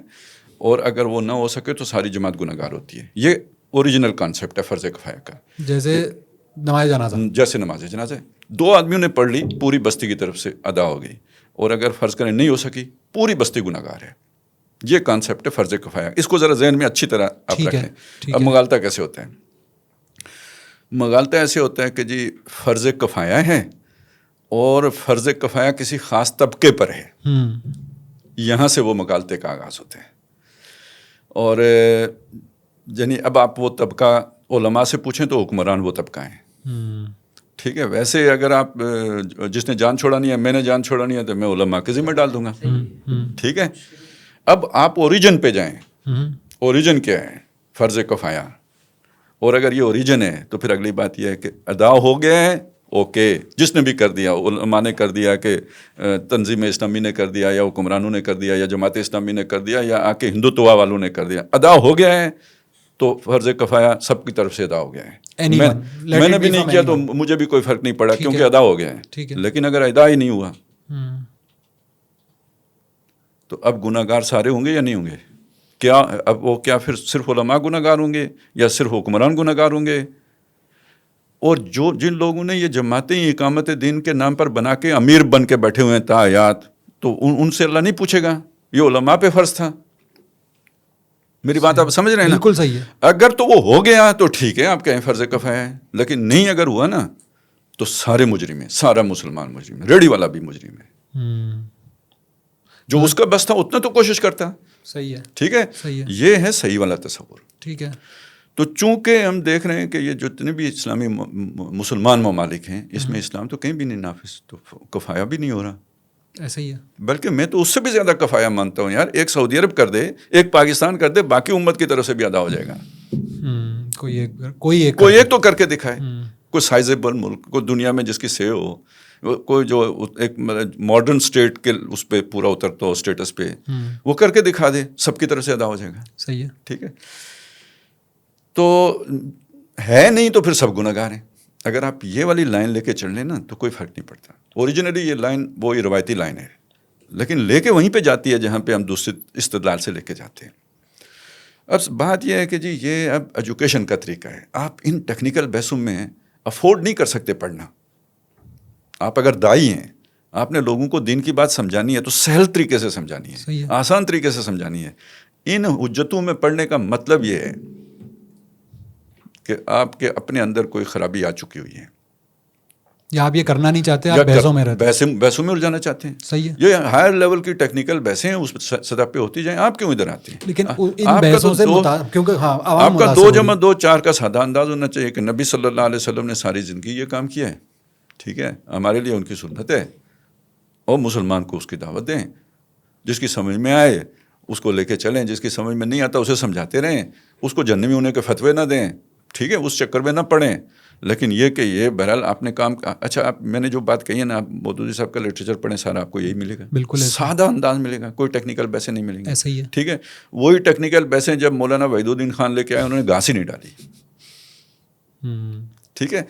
اور اگر وہ نہ ہو سکے تو ساری جماعت گنہگار ہوتی ہے. یہ اوریجنل کانسیپٹ ہے فرض کفایہ کا. جیسے نماز جنازہ, جیسے نماز جنازہ 2 آدمیوں نے پڑھ لی, پوری بستی کی طرف سے ادا ہو گئی, اور اگر فرض کریں نہیں ہو سکی پوری بستی گنہگار ہے. یہ کانسیپٹ ہے فرض کفایہ, اس کو ذرا ذہن میں اچھی طرح آپ رکھیں. اب مغالطہ کیسے ہوتا ہے؟ مغالطہ ایسے ہوتا ہے کہ جی فرض کفایہ ہے اور فرض کفایہ کسی خاص طبقے پر ہے, یہاں سے وہ مغالطے کا آغاز ہوتے ہیں. اور یعنی اب آپ وہ طبقہ علماء سے پوچھیں تو حکمران وہ طبقہ ہیں. ٹھیک ہے, ویسے اگر آپ جس نے جان چھوڑانی ہے, میں نے جان چھوڑانی ہے, تو میں علماء کے ذمہ ڈال دوں گا. ٹھیک ہے, اب آپ اوریجن پہ جائیں, اوریجن کیا ہے فرض کفایہ, اور اگر یہ اوریجن ہے تو پھر اگلی بات یہ ہے کہ ادا ہو گیا ہے, اوکے, جس نے بھی کر دیا, علماء نے کر دیا, کہ تنظیم اسلامی نے کر دیا, یا حکمرانوں نے کر دیا, یا جماعت اسلامی نے کر دیا, یا آ کے ہندوتوا والوں نے کر دیا, ادا ہو گیا ہے تو فرض کفایہ سب کی طرف سے ادا ہو گیا ہے. میں نے بھی نہیں کیا تو مجھے بھی کوئی فرق نہیں پڑا, کیونکہ ادا ہو گیا ہے. لیکن اگر ادا ہی نہیں ہوا تو اب گناہگار سارے ہوں گے یا نہیں ہوں گے؟ کیا اب وہ کیا پھر صرف علماء گناہگار ہوں گے یا صرف حکمران گناہگار ہوں گے؟ اور جن لوگوں نے یہ جماعتیں اقامت دین کے نام پر بنا کے امیر بن کے بیٹھے ہوئے ہیں تا حیات, تو ان سے اللہ نہیں پوچھے گا, یہ علماء پہ فرض تھا. میری بات آپ سمجھ رہے ہیں نا؟ بالکل صحیح ہے. اگر تو وہ ہو گیا تو ٹھیک ہے, آپ کہیں فرض کفایہ ہے, لیکن نہیں اگر ہوا نا تو سارے مجرم ہیں, سارا مسلمان مجرم ہے, ریڑھی والا بھی مجرم ہے. جو اس کا بس تھا اتنا تو کوشش کرتا. صحیح ہے, ٹھیک ہے, یہ ہے صحیح والا تصور. ٹھیک ہے. تو چونکہ ہم دیکھ رہے ہیں کہ یہ جتنے بھی اسلامی مسلمان ممالک ہیں, اس میں اسلام تو کہیں بھی نہیں نافذ, تو کفایہ بھی نہیں ہو رہا. ایسا ہی ہے. بلکہ میں تو اس سے بھی زیادہ کفایہ مانتا ہوں یار, ایک سعودی عرب کر دے, ایک پاکستان کر دے, باقی امت کی طرف سے بھی ادا ہو جائے گا. کوئی ایک تو کر کے دکھائے, کوئی سائزیبل ملک, کوئی دنیا میں جس کی سے ہو, کوئی جو ایک ماڈرن اسٹیٹ کے اس پہ پورا اترتا ہو اسٹیٹس پہ, وہ کر کے دکھا دے, سب کی طرف سے ادا ہو جائے گا. صحیح ہے. ٹھیک ہے, تو ہے نہیں تو پھر سب گناہگار ہیں. اگر آپ یہ والی لائن لے کے چل لیں نا تو کوئی فرق نہیں پڑتا. اوریجنلی یہ لائن وہی روایتی لائن ہے, لیکن لے کے وہیں پہ جاتی ہے جہاں پہ ہم دوسرے استدلال سے لے کے جاتے ہیں. اب بات یہ ہے کہ جی یہ اب ایجوکیشن کا طریقہ ہے, آپ ان ٹیکنیکل بحثوں میں افورڈ نہیں کر سکتے پڑھنا. آپ اگر دائی ہیں, آپ نے لوگوں کو دین کی بات سمجھانی ہے تو سہل طریقے سے سمجھانی ہے, آسان طریقے سے سمجھانی ہے. ان حجتوں میں پڑھنے کا مطلب یہ ہے کہ آپ کے اپنے اندر کوئی خرابی آ چکی ہوئی ہے, یا آپ یہ کرنا نہیں چاہتے, آپ بحثوں میں رہتے ہیں, بحثوں میں الجھانا چاہتے ہیں. صحیح ہے. یہ ہائر لیول کی ٹیکنیکل بحثیں ہیں, اس سطح پہ ہوتی جائیں, آپ کیوں ادھر آتے ہیں؟ لیکن ان بحثوں سے کیونکہ ہاں آپ کا 2+2=4 کا سادہ انداز ہونا چاہیے کہ نبی صلی اللہ علیہ وسلم نے ساری زندگی یہ کام کیا ہے, ٹھیک ہے, ہمارے لیے ان کی سنت ہے, اور مسلمان کو اس کی دعوت دیں, جس کی سمجھ میں آئے اس کو لے کے چلیں, جس کی سمجھ میں نہیں آتا اسے سمجھاتے رہیں, اس کو جہنمی ہونے کے فتوے نہ دیں, ٹھیک ہے, اس چکر میں نہ پڑیں. لیکن یہ کہ یہ بہرحال آپ نے کام, اچھا آپ میں نے جو بات کہی ہے نا, آپ مودودی صاحب کا لٹریچر پڑھیں سارا, آپ کو یہی ملے گا, بالکل سادہ انداز ملے گا, کوئی ٹیکنیکل بحثیں نہیں ملیں گی. ایسا ہی ہے, ٹھیک ہے. وہی ٹیکنیکل بحثیں جب مولانا وحید الدین خان لے کے آئے, انہوں نے گھاس ہی نہیں ڈالی. ٹھیک ہے.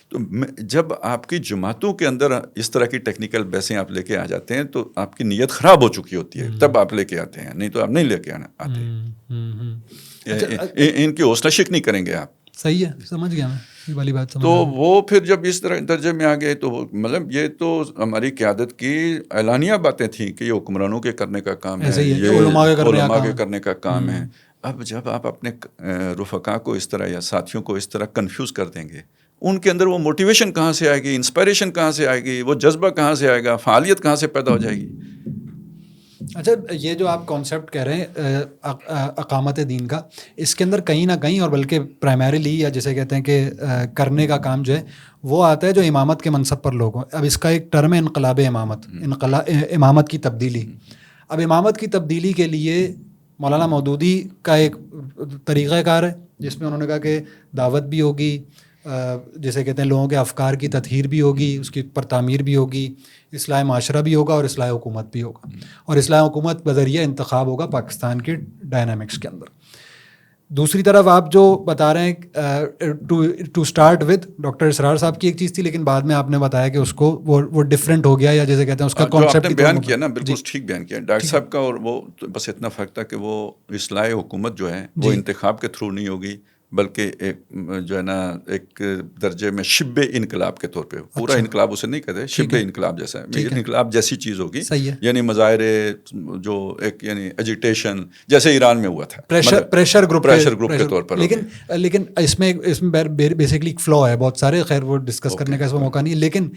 تو جب آپ کی جماعتوں کے اندر اس طرح کی ٹیکنیکل بحثیں آپ لے کے آ جاتے ہیں تو آپ کی نیت خراب ہو چکی ہوتی ہے, تب آپ لے کے آتے ہیں, نہیں تو آپ نہیں لے کے آتے. ان کی حوصلہ شک نہیں کریں گے آپ. صحیح ہے, سمجھ گیا میں یہ والی بات. تو وہ پھر جب اس طرح درجے میں آ گئے تو مطلب یہ تو ہماری قیادت کی اعلانیہ باتیں تھیں کہ یہ حکمرانوں کے کرنے کا کام ہے, یہ علماء کے کرنے کا کام ہے. اب جب آپ اپنے رفقا کو اس طرح یا ساتھیوں کو اس طرح کنفیوز کر دیں گے, ان کے اندر وہ موٹیویشن کہاں سے آئے گی, انسپائریشن کہاں سے آئے گی, وہ جذبہ کہاں سے آئے گا, فعالیت کہاں سے پیدا ہو جائے گی. اچھا, یہ جو آپ کانسیپٹ کہہ رہے ہیں اقامت دین کا, اس کے اندر کہیں نہ کہیں, اور بلکہ پرائمریلی یا جسے کہتے ہیں کہ کرنے کا کام جو ہے وہ آتا ہے جو امامت کے منصب پر لوگ ہوں. اب اس کا ایک ٹرم ہے انقلاب امامت, امامت کی تبدیلی. اب امامت کی تبدیلی کے لیے مولانا مودودی کا ایک طریقہ کار ہے جس میں انہوں نے کہا کہ دعوت بھی ہوگی, جیسے کہتے ہیں لوگوں کے افکار کی تطہیر بھی ہوگی, اس کی پر تعمیر بھی ہوگی, اصلاح معاشرہ بھی ہوگا, اور اصلاح حکومت بھی ہوگا. اور اصلاح حکومت بذریعہ انتخاب ہوگا پاکستان کے ڈائنامکس کے اندر. دوسری طرف آپ جو بتا رہے ہیں ٹو اسٹارٹ ود ڈاکٹر اسرار صاحب کی ایک چیز تھی, لیکن بعد میں آپ نے بتایا کہ اس کو وہ ڈفرینٹ ہو گیا, یا جیسے کہتے ہیں اس کا کانسیپٹ بیان کیا نا, بالکل ٹھیک بیان کیا ڈاکٹر صاحب کا. اور وہ بس اتنا فرق تھا کہ وہ اصلاح حکومت جو ہے وہ انتخاب کے تھرو نہیں ہوگی, بلکہ ایک جو ہے نا ایک درجے میں شبہ انقلاب کے طور پہ, پورا انقلاب اسے نہیں کہتے, شبہ انقلاب جیسا ہے, انقلاب جیسی چیز ہوگی, یعنی مظاہرے جو ایک یعنی ایجیٹیشن جیسے ایران میں ہوا توا, پریشر گروپ کے طور پر. لیکن اس میں بیسکلی ایک فلو ہے بہت سارے, خیر وہ ڈسکس کرنے کا اس میں موقع نہیں ہے. لیکن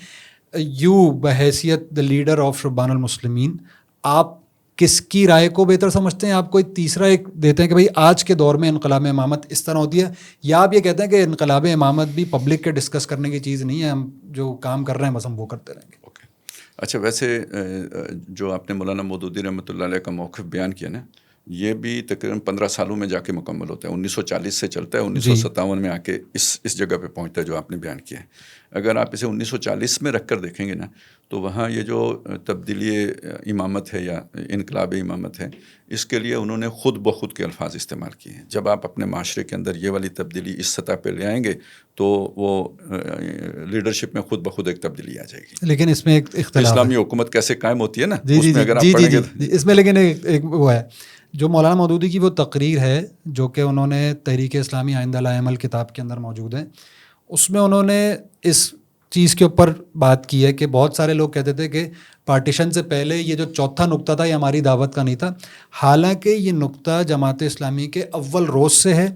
یو بحیثیت دا لیڈر آف شبان المسلمین, آپ کس کی رائے کو بہتر سمجھتے ہیں؟ آپ کوئی تیسرا ایک دیتے ہیں کہ بھائی آج کے دور میں انقلاب امامت اس طرح ہوتی ہے, یا آپ یہ کہتے ہیں کہ انقلاب امامت بھی پبلک کے ڈسکس کرنے کی چیز نہیں ہے, ہم جو کام کر رہے ہیں بس ہم وہ کرتے رہیں گے؟ اچھا, ویسے جو آپ نے مولانا مودودی رحمۃ اللہ علیہ کا موقف بیان کیا نا, یہ بھی تقریباً 15 سالوں میں جا کے مکمل ہوتا ہے. 1940 سے چلتا ہے, 1957 میں آ کے اس جگہ پہ پہنچتا ہے جو آپ نے بیان کیا ہے. اگر آپ اسے 1940 میں رکھ کر دیکھیں گے نا, تو وہاں یہ جو تبدیلی امامت ہے یا انقلاب امامت ہے, اس کے لیے انہوں نے خود بخود کے الفاظ استعمال کیے ہیں. جب آپ اپنے معاشرے کے اندر یہ والی تبدیلی اس سطح پہ لے آئیں گے تو وہ لیڈرشپ میں خود بخود ایک تبدیلی آ جائے گی. لیکن اس میں ایک اختلاف, اسلامی حکومت کیسے قائم ہوتی ہے نا, اس میں اگر آپ پڑھیں گے اس میں, لیکن ایک وہ ہے جو مولانا مودودی کی وہ تقریر ہے جو کہ انہوں نے تحریک اسلامی آئندہ لائعمل کتاب کے اندر موجود ہے, اس میں انہوں نے اس چیز کے اوپر بات کی ہے کہ بہت سارے لوگ کہتے تھے کہ پارٹیشن سے پہلے یہ جو چوتھا نقطہ تھا یہ ہماری دعوت کا نہیں تھا, حالانکہ یہ نقطہ جماعت اسلامی کے اول روز سے ہے,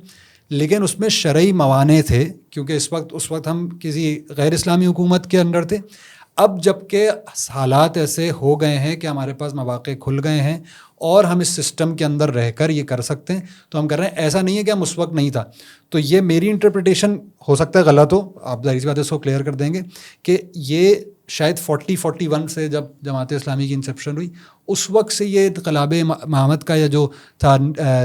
لیکن اس میں شرعی موانع تھے کیونکہ اس وقت ہم کسی غیر اسلامی حکومت کے اندر تھے. اب جب کہ حالات ایسے ہو گئے ہیں کہ ہمارے پاس مواقع کھل گئے ہیں اور ہم اس سسٹم کے اندر رہ کر یہ کر سکتے ہیں, تو ہم کر رہے ہیں. ایسا نہیں ہے کہ ہم اس وقت نہیں تھا. تو یہ میری انٹرپریٹیشن ہو سکتا ہے غلط ہو, آپ ظاہر سی بات ہے اس کو کلیئر کر دیں گے کہ یہ شاید 41 سے جب جماعت اسلامی کی انسیپشن ہوئی اس وقت سے یہ انقلاب امامت کا یا جو تھا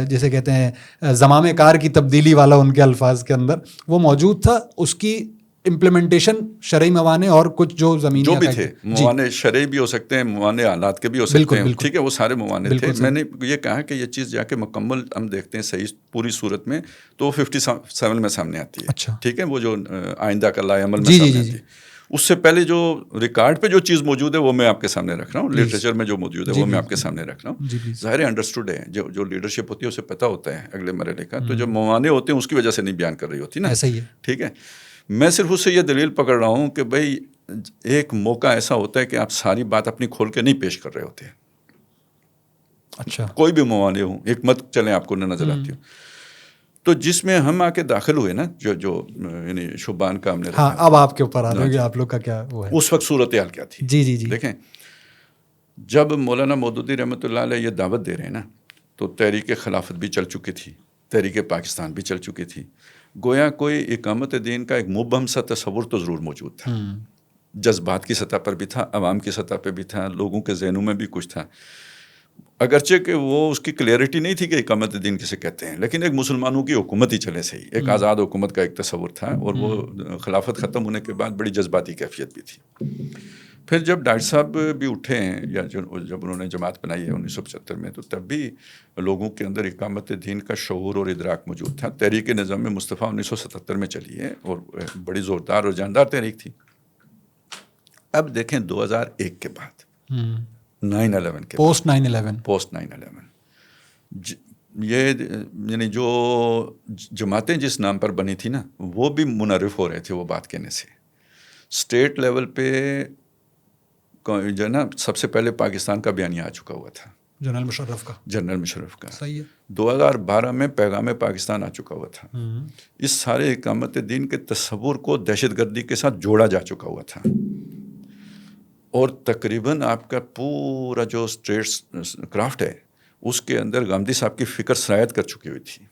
جیسے کہتے ہیں زمام کار کی تبدیلی والا ان کے الفاظ کے اندر وہ موجود تھا. اس کی امپلیمنٹیشن شرعی موانع اور کچھ جو زمینی جو بھی تھے موانع شرعی بھی ہو سکتے ہیں, موانع حالات کے بھی ہو سکتے ہیں, ٹھیک ہے, وہ سارے موانع تھے. میں نے یہ کہا کہ یہ چیز جا کے مکمل ہم دیکھتے ہیں صحیح پوری صورت میں تو 57 میں سامنے آتی ہے. اچھا, ٹھیک ہے, وہ جو آئندہ کا لائعمل میں سامنے آتی ہے. اس سے پہلے جو ریکارڈ پہ جو چیز موجود ہے وہ میں آپ کے سامنے رکھ رہا ہوں, لٹریچر میں جو موجود ہے وہ میں آپ کے سامنے رکھ رہا ہوں. ظاہر انڈرسٹوڈ ہے, جو لیڈرشپ ہوتی ہے اسے پتہ ہوتا ہے اگلے مرحلے کا, تو جو موانع ہوتے ہیں اس کی وجہ سے نہیں بیان کر رہی ہوتی نا. ایسا ہی ہے, ٹھیک ہے. میں صرف اس سے یہ دلیل پکڑ رہا ہوں کہ بھائی ایک موقع ایسا ہوتا ہے کہ آپ ساری بات اپنی کھول کے نہیں پیش کر رہے ہوتے. اچھا, کوئی بھی موانع ہوں, حکمت چلیں آپ کو نہ نظر آتی ہو. تو جس میں ہم آ کے داخل ہوئے نا جو یعنی شبان کا ہم نے ہاں اب آپ کے اوپر آ رہے کہ آپ لوگ کا کیا وہ ہے اس وقت صورتحال کیا تھی. جی جی جی دیکھیں جب مولانا مودودی رحمۃ اللہ علیہ یہ دعوت دے رہے ہیں نا تو تحریک خلافت بھی چل چکی تھی, تحریک پاکستان بھی چل چکی تھی. گویا کوئی اقامت دین کا ایک مبہم سا تصور تو ضرور موجود تھا, جذبات کی سطح پر بھی تھا, عوام کی سطح پہ بھی تھا, لوگوں کے ذہنوں میں بھی کچھ تھا, اگرچہ کہ وہ اس کی کلیئرٹی نہیں تھی کہ اقامت دین کسے کہتے ہیں, لیکن ایک مسلمانوں کی حکومت ہی چلے صحیح, ایک آزاد حکومت کا ایک تصور تھا, اور وہ خلافت ختم ہونے کے بعد بڑی جذباتی کیفیت بھی تھی. پھر جب ڈاکٹر صاحب بھی اٹھے ہیں یا جب انہوں نے جماعت بنائی ہے 1975 میں, تو تب بھی لوگوں کے اندر اقامت دین کا شعور اور ادراک موجود تھا. تحریک نظام مصطفیٰ 1977 میں چلی ہے اور بڑی زوردار اور جاندار تحریک تھی. اب دیکھیں 2001 کے بعد 9/11 کے پوسٹ 9/11 یہ یعنی جو جماعتیں جس نام پر بنی تھی نا وہ بھی منحرف ہو رہے تھے وہ بات کہنے سے. اسٹیٹ لیول پہ جو ہے نا سب سے پہلے پاکستان کا بیانیہ آ چکا ہوا تھا, جنرل مشرف کا. صحیح ہے. 2012 میں پیغام پاکستان آ چکا ہوا تھا. اس سارے اقامت دین کے تصور کو دہشت گردی کے ساتھ جوڑا جا چکا ہوا تھا, اور تقریباً آپ کا پورا جو اسٹیٹ کرافٹ ہے اس کے اندر گاندھی صاحب کی فکر سرایت کر چکی ہوئی تھی.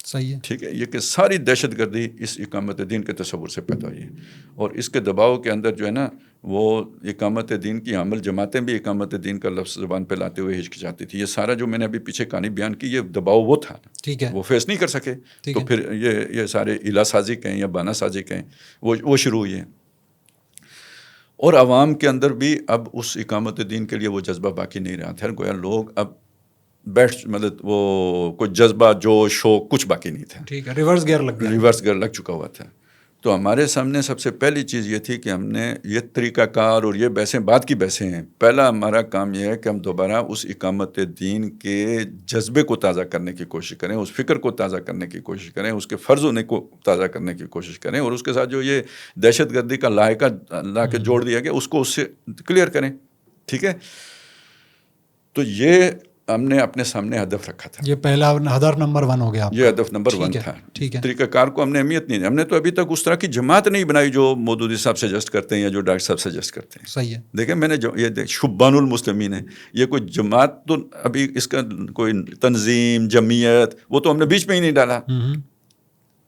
صحیح ہے. ٹھیک ہے, یہ کہ ساری دہشت گردی اس اقامت دین کے تصور سے پیدا ہوئی ہے, اور اس کے دباؤ کے اندر جو ہے نا وہ اقامت دین کی عمل جماعتیں بھی اقامت دین کا لفظ زبان پہ لاتے ہوئے ہچکچاتی تھی. یہ سارا جو میں نے ابھی پیچھے کہانی بیان کی یہ دباؤ وہ تھا, ٹھیک ہے, وہ فیس نہیں کر سکے, تو پھر یہ سارے الہ سازی کہیں یا بانا سازی کہیں وہ شروع ہوئی ہے. اور عوام کے اندر بھی اب اس اقامت دین کے لیے وہ جذبہ باقی نہیں رہا تھا. گویا لوگ اب مطلب وہ کوئی جذبہ جوش شوق کچھ باقی نہیں تھا. ٹھیک ہے, ریورس گیئر لگ چکا ہوا تھا. تو ہمارے سامنے سب سے پہلی چیز یہ تھی کہ ہم نے یہ طریقہ کار اور یہ بحثیں بعد کی بحثیں ہیں. پہلا ہمارا کام یہ ہے کہ ہم دوبارہ اس اقامت دین کے جذبے کو تازہ کرنے کی کوشش کریں, اس فکر کو تازہ کرنے کی کوشش کریں, اس کے فرض ہونے کو تازہ کرنے کی کوشش کریں, اور اس کے ساتھ جو یہ دہشت گردی کا لاحقہ لا کے جوڑ دیا گیا اس کو اس سے کلیئر کریں. ٹھیک ہے, تو یہ ہم نے اپنے سامنے ہدف رکھا تھا. یہ پہلا ہدف نمبر 1 ہو گیا, یہ ہدف نمبر 1 تھا. ٹھیک ہے, طریقہ کار کو ہم نے اہمیت نہیں دی. ہم نے تو ابھی تک اس طرح کی جماعت نہیں بنائی جو مودودی صاحب سجیسٹ کرتے ہیں یا جو ڈاکٹر صاحب سجیسٹ کرتے ہیں. صحیح ہے. دیکھیں میں نے یہ شبان المسلمین ہے, یہ کوئی جماعت تو ابھی اس کا کوئی تنظیم جمعیت وہ تو ہم نے بیچ میں ہی نہیں ڈالا.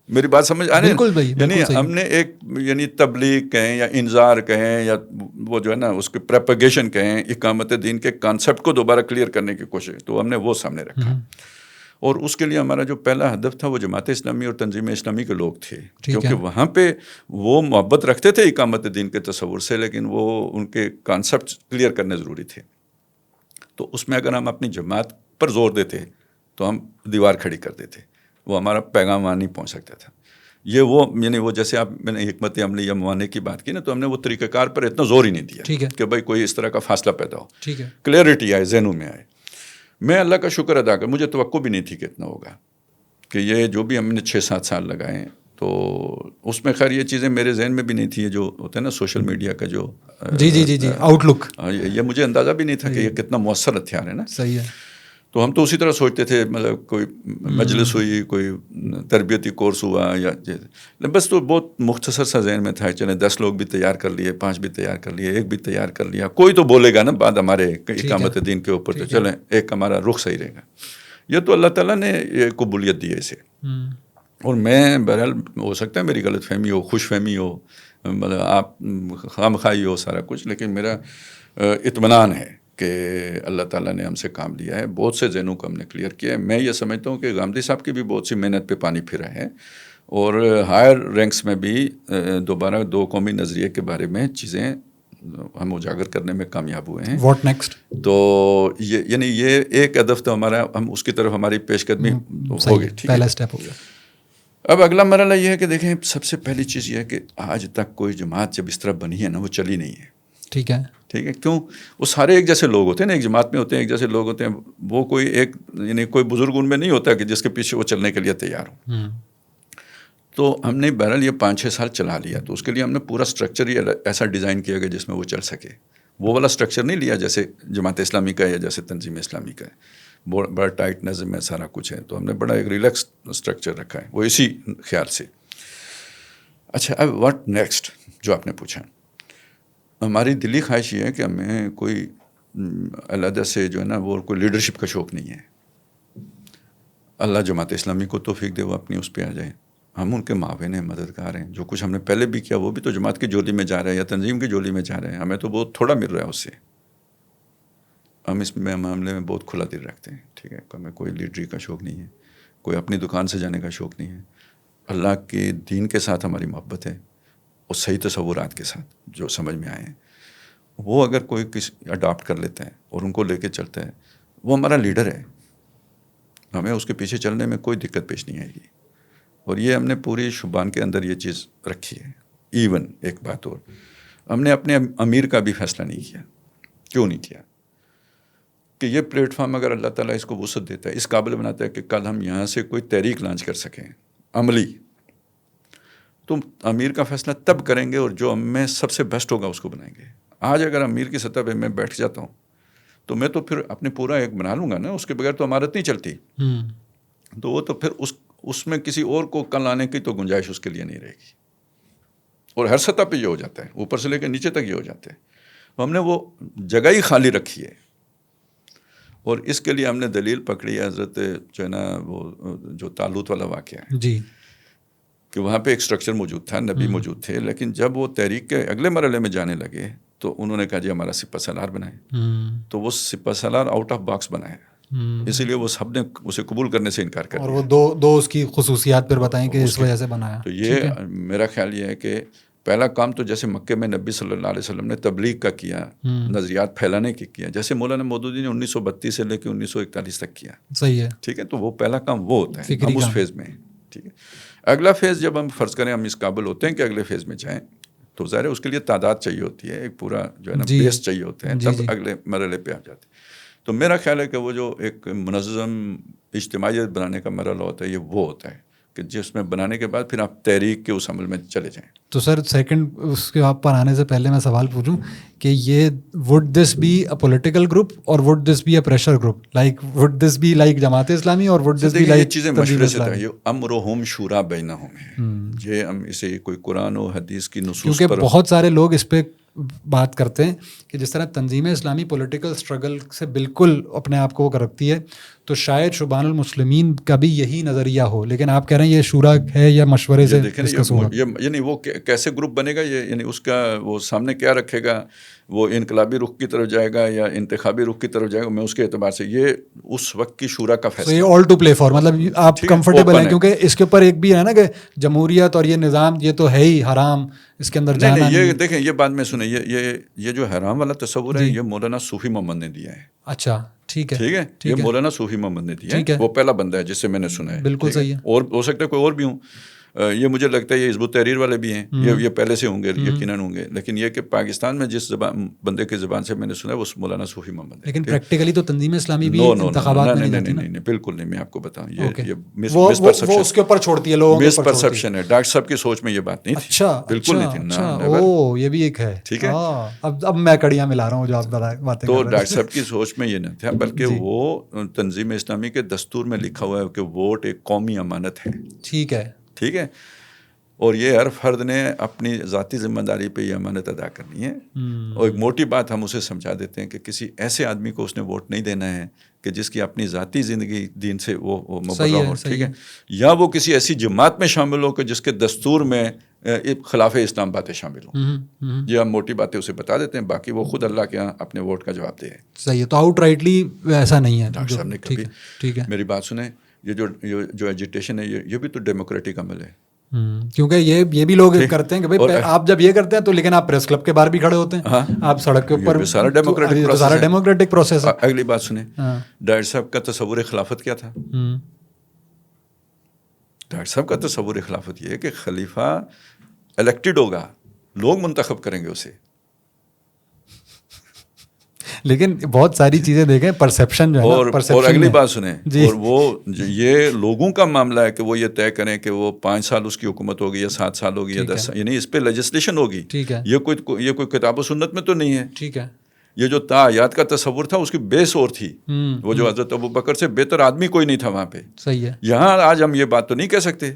میری بات سمجھ آ رہی ہے؟ بالکل بھائی, یعنی ہم نے ایک یعنی تبلیغ کہیں یا انذار کہیں یا وہ جو ہے نا اس کے پروپیگیشن کہیں, اقامت دین کے کانسیپٹ کو دوبارہ کلیئر کرنے کی کوشش, تو ہم نے وہ سامنے رکھا. اور اس کے لیے ہمارا جو پہلا ہدف تھا وہ جماعت اسلامی اور تنظیم اسلامی کے لوگ تھے, کیونکہ وہاں پہ وہ محبت رکھتے تھے اقامت دین کے تصور سے, لیکن وہ ان کے کانسیپٹ کلیئر کرنے ضروری تھے. تو اس میں اگر ہم اپنی جماعت پر زور دیتے تو ہم دیوار کھڑی کر دیتے, وہ ہمارا پیغام وہاں نہیں پہنچ سکتا تھا. یہ وہ یعنی وہ جیسے میں نے حکمت عملی یا موانے کی بات کی نا, تو ہم نے وہ طریقہ کار پر اتنا زور ہی نہیں دیا کہ بھائی کوئی اس طرح کا فاصلہ پیدا ہو, کلیئرٹی آئے, ذہنوں میں آئے. میں اللہ کا شکر ادا کر, مجھے توقع بھی نہیں تھی کہ اتنا ہوگا, کہ یہ جو بھی ہم نے 6-7 سال لگائے تو اس میں خیر یہ چیزیں میرے ذہن میں بھی نہیں تھی, جو ہوتا ہے نا سوشل میڈیا کا جو جی آؤٹ لک, یہ مجھے اندازہ بھی نہیں تھا کہ یہ کتنا مؤثر ہتھیار ہے نا. صحیح ہے. تو ہم تو اسی طرح سوچتے تھے, مطلب کوئی مجلس ہوئی, کوئی تربیتی کورس ہوا یا بس, تو بہت مختصر سا ذہن میں تھا, چلیں 10 لوگ بھی تیار کر لیے, 5 بھی تیار کر لیے, 1 بھی تیار کر لیا, کوئی تو بولے گا نا بعد ہمارے اقامت دین کے اوپر, تو چلیں ایک ہمارا رخ صحیح رہے گا. یہ تو اللہ تعالیٰ نے یہ قبولیت دی ہے اسے. اور میں بہرحال ہو سکتا ہے میری غلط فہمی ہو, خوش فہمی ہو, مطلب آپ خام خواہی ہو سارا کچھ, لیکن میرا اطمینان ہے کہ اللہ تعالیٰ نے ہم سے کام لیا ہے. بہت سے ذہنوں کو ہم نے کلیئر کیا ہے. میں یہ سمجھتا ہوں کہ گاندھی صاحب کی بھی بہت سی محنت پہ پانی پھرا ہے, اور ہائر رینکس میں بھی دوبارہ 2 قومی نظریے کے بارے میں چیزیں ہم اجاگر کرنے میں کامیاب ہوئے ہیں. What next? تو یہ یعنی یہ ایک ہدف تو ہمارا, ہم اس کی طرف ہماری پیش قدمی ہو گئی. پہلا اسٹیپ ہو گیا. اب اگلا مرحلہ یہ ہے کہ دیکھیں سب سے پہلی چیز یہ ہے کہ آج تک کوئی جماعت جب اس طرح بنی ہے نا وہ چلی نہیں ہے. ٹھیک ہے. کیوں؟ وہ سارے ایک جیسے لوگ ہوتے ہیں نا, ایک جماعت میں ہوتے ہیں ایک جیسے لوگ ہوتے ہیں. وہ کوئی ایک یعنی کوئی بزرگ ان میں نہیں ہوتا کہ جس کے پیچھے وہ چلنے کے لیے تیار ہو. تو ہم نے بہرحال یہ 5-6 سال چلا لیا, تو اس کے لیے ہم نے پورا اسٹرکچر ہی ایسا ڈیزائن کیا گیا جس میں وہ چل سکے. وہ والا اسٹرکچر نہیں لیا جیسے جماعت اسلامی کا ہے یا جیسے تنظیم اسلامی کا ہے. بڑا ٹائٹ نظم ہے، سارا کچھ ہے، تو ہم نے بڑا ایک ریلیکس اسٹرکچر رکھا ہے، وہ اسی خیال سے. اچھا اب واٹ نیکسٹ جو آپ نے پوچھا، ہماری دلی خواہش یہ ہے کہ ہمیں کوئی علیحدہ سے جو ہے نا وہ کوئی لیڈرشپ کا شوق نہیں ہے. اللہ جماعت اسلامی کو توفیق دے وہ اپنی اس پہ آ جائے، ہم ان کے معاون ہیں، مددگار ہیں. جو کچھ ہم نے پہلے بھی کیا وہ بھی تو جماعت کی جولی میں جا رہے ہیں یا تنظیم کی جولی میں جا رہے ہیں، ہمیں تو بہت تھوڑا مل رہا ہے اس سے. ہم اس میں معاملے میں بہت کھلا دل رکھتے ہیں، ٹھیک ہے. ہمیں کوئی لیڈری کا شوق نہیں ہے، کوئی اپنی دکان سے جانے کا شوق نہیں ہے. اللہ کے دین کے ساتھ ہماری محبت ہے اور صحیح تصورات کے ساتھ جو سمجھ میں آئے ہیں وہ اگر کوئی اڈاپٹ کر لیتا ہے اور ان کو لے کے چلتا ہے، وہ ہمارا لیڈر ہے. ہمیں اس کے پیچھے چلنے میں کوئی دقت پیش نہیں آئے گی. اور یہ ہم نے پوری شبان کے اندر یہ چیز رکھی ہے. ایون ایک بات اور، ہم نے اپنے امیر کا بھی فیصلہ نہیں کیا. کیوں نہیں کیا؟ کہ یہ پلیٹ فارم اگر اللہ تعالیٰ اس کو وسعت دیتا ہے، اس قابل بناتا ہے کہ کل ہم یہاں سے کوئی تحریک لانچ کر سکیں عملی، تو امیر کا فیصلہ تب کریں گے اور جو ہم میں سب سے بیسٹ ہوگا اس کو بنائیں گے. آج اگر امیر کی سطح پہ میں بیٹھ جاتا ہوں تو میں تو پھر اپنے پورا ایک بنا لوں گا نا، اس کے بغیر تو عمارت نہیں چلتی. تو وہ تو پھر اس میں کسی اور کو کل آنے کی تو گنجائش اس کے لیے نہیں رہے گی. اور ہر سطح پہ یہ ہو جاتا ہے، اوپر سے لے کے نیچے تک یہ ہو جاتا ہے. ہم نے وہ جگہ ہی خالی رکھی ہے. اور اس کے لیے ہم نے دلیل پکڑی ہے حضرت جو ہے نا وہ جو طالوت والا واقعہ ہے جی، کہ وہاں پہ ایک اسٹرکچر موجود تھا، نبی موجود تھے، لیکن جب وہ تحریک کے اگلے مرحلے میں جانے لگے تو انہوں نے کہا جی ہمارا سپہ سالار بنائیں. تو وہ سپہ سالار آؤٹ آف باکس بنایا، اسی لیے وہ سب نے اسے قبول کرنے سے انکار کر دیا. اور وہ دو اس کی خصوصیات پھر بتائیں کہ اس وجہ سے بنایا. تو یہ میرا خیال یہ ہے کہ پہلا کام تو جیسے مکے میں نبی صلی اللہ علیہ وسلم نے تبلیغ کا کیا، نظریات پھیلانے کی کیا، جیسے مولانا مودودی نے 1932 سے لے کے 1941 تک کیا. صحیح ہے، ٹھیک ہے. تو وہ پہلا کام وہ ہوتا ہے، ہم اس فیز میں ہیں. ٹھیک ہے. اگلا فیز جب ہم فرض کریں ہم اس قابل ہوتے ہیں کہ اگلے فیز میں جائیں تو ظاہر ہے اس کے لیے تعداد چاہیے ہوتی ہے، ایک پورا جو ہے نا بیس چاہیے ہوتے ہیں، تب اگلے مرحلے پہ آ جاتے ہیں. تو میرا خیال ہے کہ وہ جو ایک منظم اجتماعیت بنانے کا مرحلہ ہوتا ہے یہ وہ ہوتا ہے کہ جس میں بنانے کے بعد پھر آپ تحریک کے اس عمل میں چلے جائیں. تو سر سیکنڈ اس کے آپ پر آنے سے پہلے میں سوال پوچھوں کہ یہ would this be a political group اور would this be a pressure group, like would this be like Jamaat Islami اور وڈ دس بی لائک چیزیں مشورے سے تھا. یہ امرہم شورا بینہم ہے، یہ ہم اسے کوئی قرآن و حدیث کی نصوص پر، کیونکہ بہت سارے لوگ اس پہ بات کرتے ہیں کہ جس طرح تنظیم اسلامی پولیٹیکل اسٹرگل سے بالکل اپنے آپ کو رکھتی ہے، تو شاید شبان المسلمین کا بھی یہی نظریہ ہو، لیکن آپ کہہ رہے ہیں یہ شورا ہے یا مشورے سے ڈسکس ہوگا. یعنی وہ کیسے گروپ بنے گا، یہ یعنی اس کا وہ سامنے کیا رکھے گا، وہ انقلابی رخ کی طرف جائے گا یا انتخابی رخ کی طرف جائے گا، میں اس کے اعتبار سے یہ اس وقت کی شورا کا فیصلہ. یہ آل ٹو پلے فار، مطلب آپ کمفرٹیبل ہیں کیونکہ اس کے اوپر ایک بھی ہے نا کہ جمہوریت اور یہ نظام یہ تو ہے ہی حرام، اس کے اندر جانا نہیں. یہ دیکھیں یہ بات میں سنیں، یہ جو حرام والا تصور ہے یہ مولانا صوفی محمد نے دیا ہے. اچھا ٹھیک ہے، ٹھیک ہے، یہ مولانا صوفی محمد نے دیا ہے، وہ پہلا بندہ ہے جس سے میں نے سنا ہے. بالکل صحیح ہے، اور ہو سکتا ہے کوئی اور بھی ہوں، یہ مجھے لگتا ہے یہ حزب التحریر والے بھی ہیں، یہ پہلے سے ہوں گے، یقیناً ہوں گے. لیکن یہ کہ پاکستان میں جس بندے کی زبان سے میں نے سنا ہے وہ مولانا صوفی محمد ہے. لیکن پریکٹیکلی تو تنظیم اسلامی بھی انتخابات میں نہیں، بالکل نہیں. میں آپ کو بتاؤں یہ وہ اس کے اوپر چھوڑتی ہے، لوگوں مس پرسپشن ہے. ڈاکٹر صاحب کی سوچ میں یہ بات نہیں تھی. اچھا، بالکل نہیں تھی. اوہ یہ بھی ایک ہے. ٹھیک ہے، اب میں کڑیاں ملا رہا ہوں جو آپ باتیں. تو ڈاکٹر صاحب کی سوچ میں یہ نہیں تھا، بلکہ وہ تنظیم اسلامی کے دستور میں لکھا ہوا ہے کہ ووٹ ایک قومی امانت ہے. ٹھیک ہے، ٹھیک ہے. اور یہ ہر فرد نے اپنی ذاتی ذمہ داری پہ یہ امانت ادا کرنی ہے. اور ایک موٹی بات ہم اسے سمجھا دیتے ہیں کہ کسی ایسے آدمی کو اس نے ووٹ نہیں دینا ہے کہ جس کی اپنی ذاتی زندگی دین سے وہ مبرہ ہو، ٹھیک ہے، یا وہ کسی ایسی جماعت میں شامل ہو کہ جس کے دستور میں خلاف اسلام باتیں شامل ہوں. یہ ہم موٹی باتیں اسے بتا دیتے ہیں، باقی وہ خود اللہ کے یہاں اپنے ووٹ کا جواب دے. صحیح ہے، تو آؤٹ رائٹلی ایسا نہیں ہے. ڈاکٹر صاحب نے کبھی، ٹھیک ہے، میری بات سنیں، یہ جو ایجیٹیشن ہے یہ بھی تو ڈیموکریٹک عمل ہے. کیونکہ یہ بھی لوگ کرتے ہیں کہ بھائی آپ جب یہ کرتے ہیں تو لیکن آپ پریس کلب کے باہر بھی کھڑے ہوتے ہیں، آپ سڑک کے اوپر، سارا ڈیموکریٹک پروسیس ہے. اگلی بات سنیں، ڈاکٹر صاحب کا تصور خلافت کیا تھا؟ ڈاکٹر صاحب کا تصور خلافت یہ ہے کہ خلیفہ الیکٹڈ ہوگا، لوگ منتخب کریں گے اسے. لیکن بہت ساری چیزیں دیکھیں، پرسیپشن جو ہے، اور اگلی بات سنیں، اور وہ یہ لوگوں کا معاملہ ہے کہ وہ یہ طے کریں کہ وہ 5 سال اس کی حکومت ہوگی یا 7 سال ہوگی یا 10 سال، یعنی اس پہ لیجسلیشن ہوگی. ٹھیک ہے، یہ کوئی کتاب و سنت میں تو نہیں ہے. ٹھیک ہے، یہ جو تاعیات کا تصور تھا اس کی بیس اور تھی. وہ جو حضرت ابوبکر سے بہتر آدمی کوئی نہیں تھا وہاں پہ. صحیح ہے. یہاں آج ہم یہ بات تو نہیں کہہ سکتے.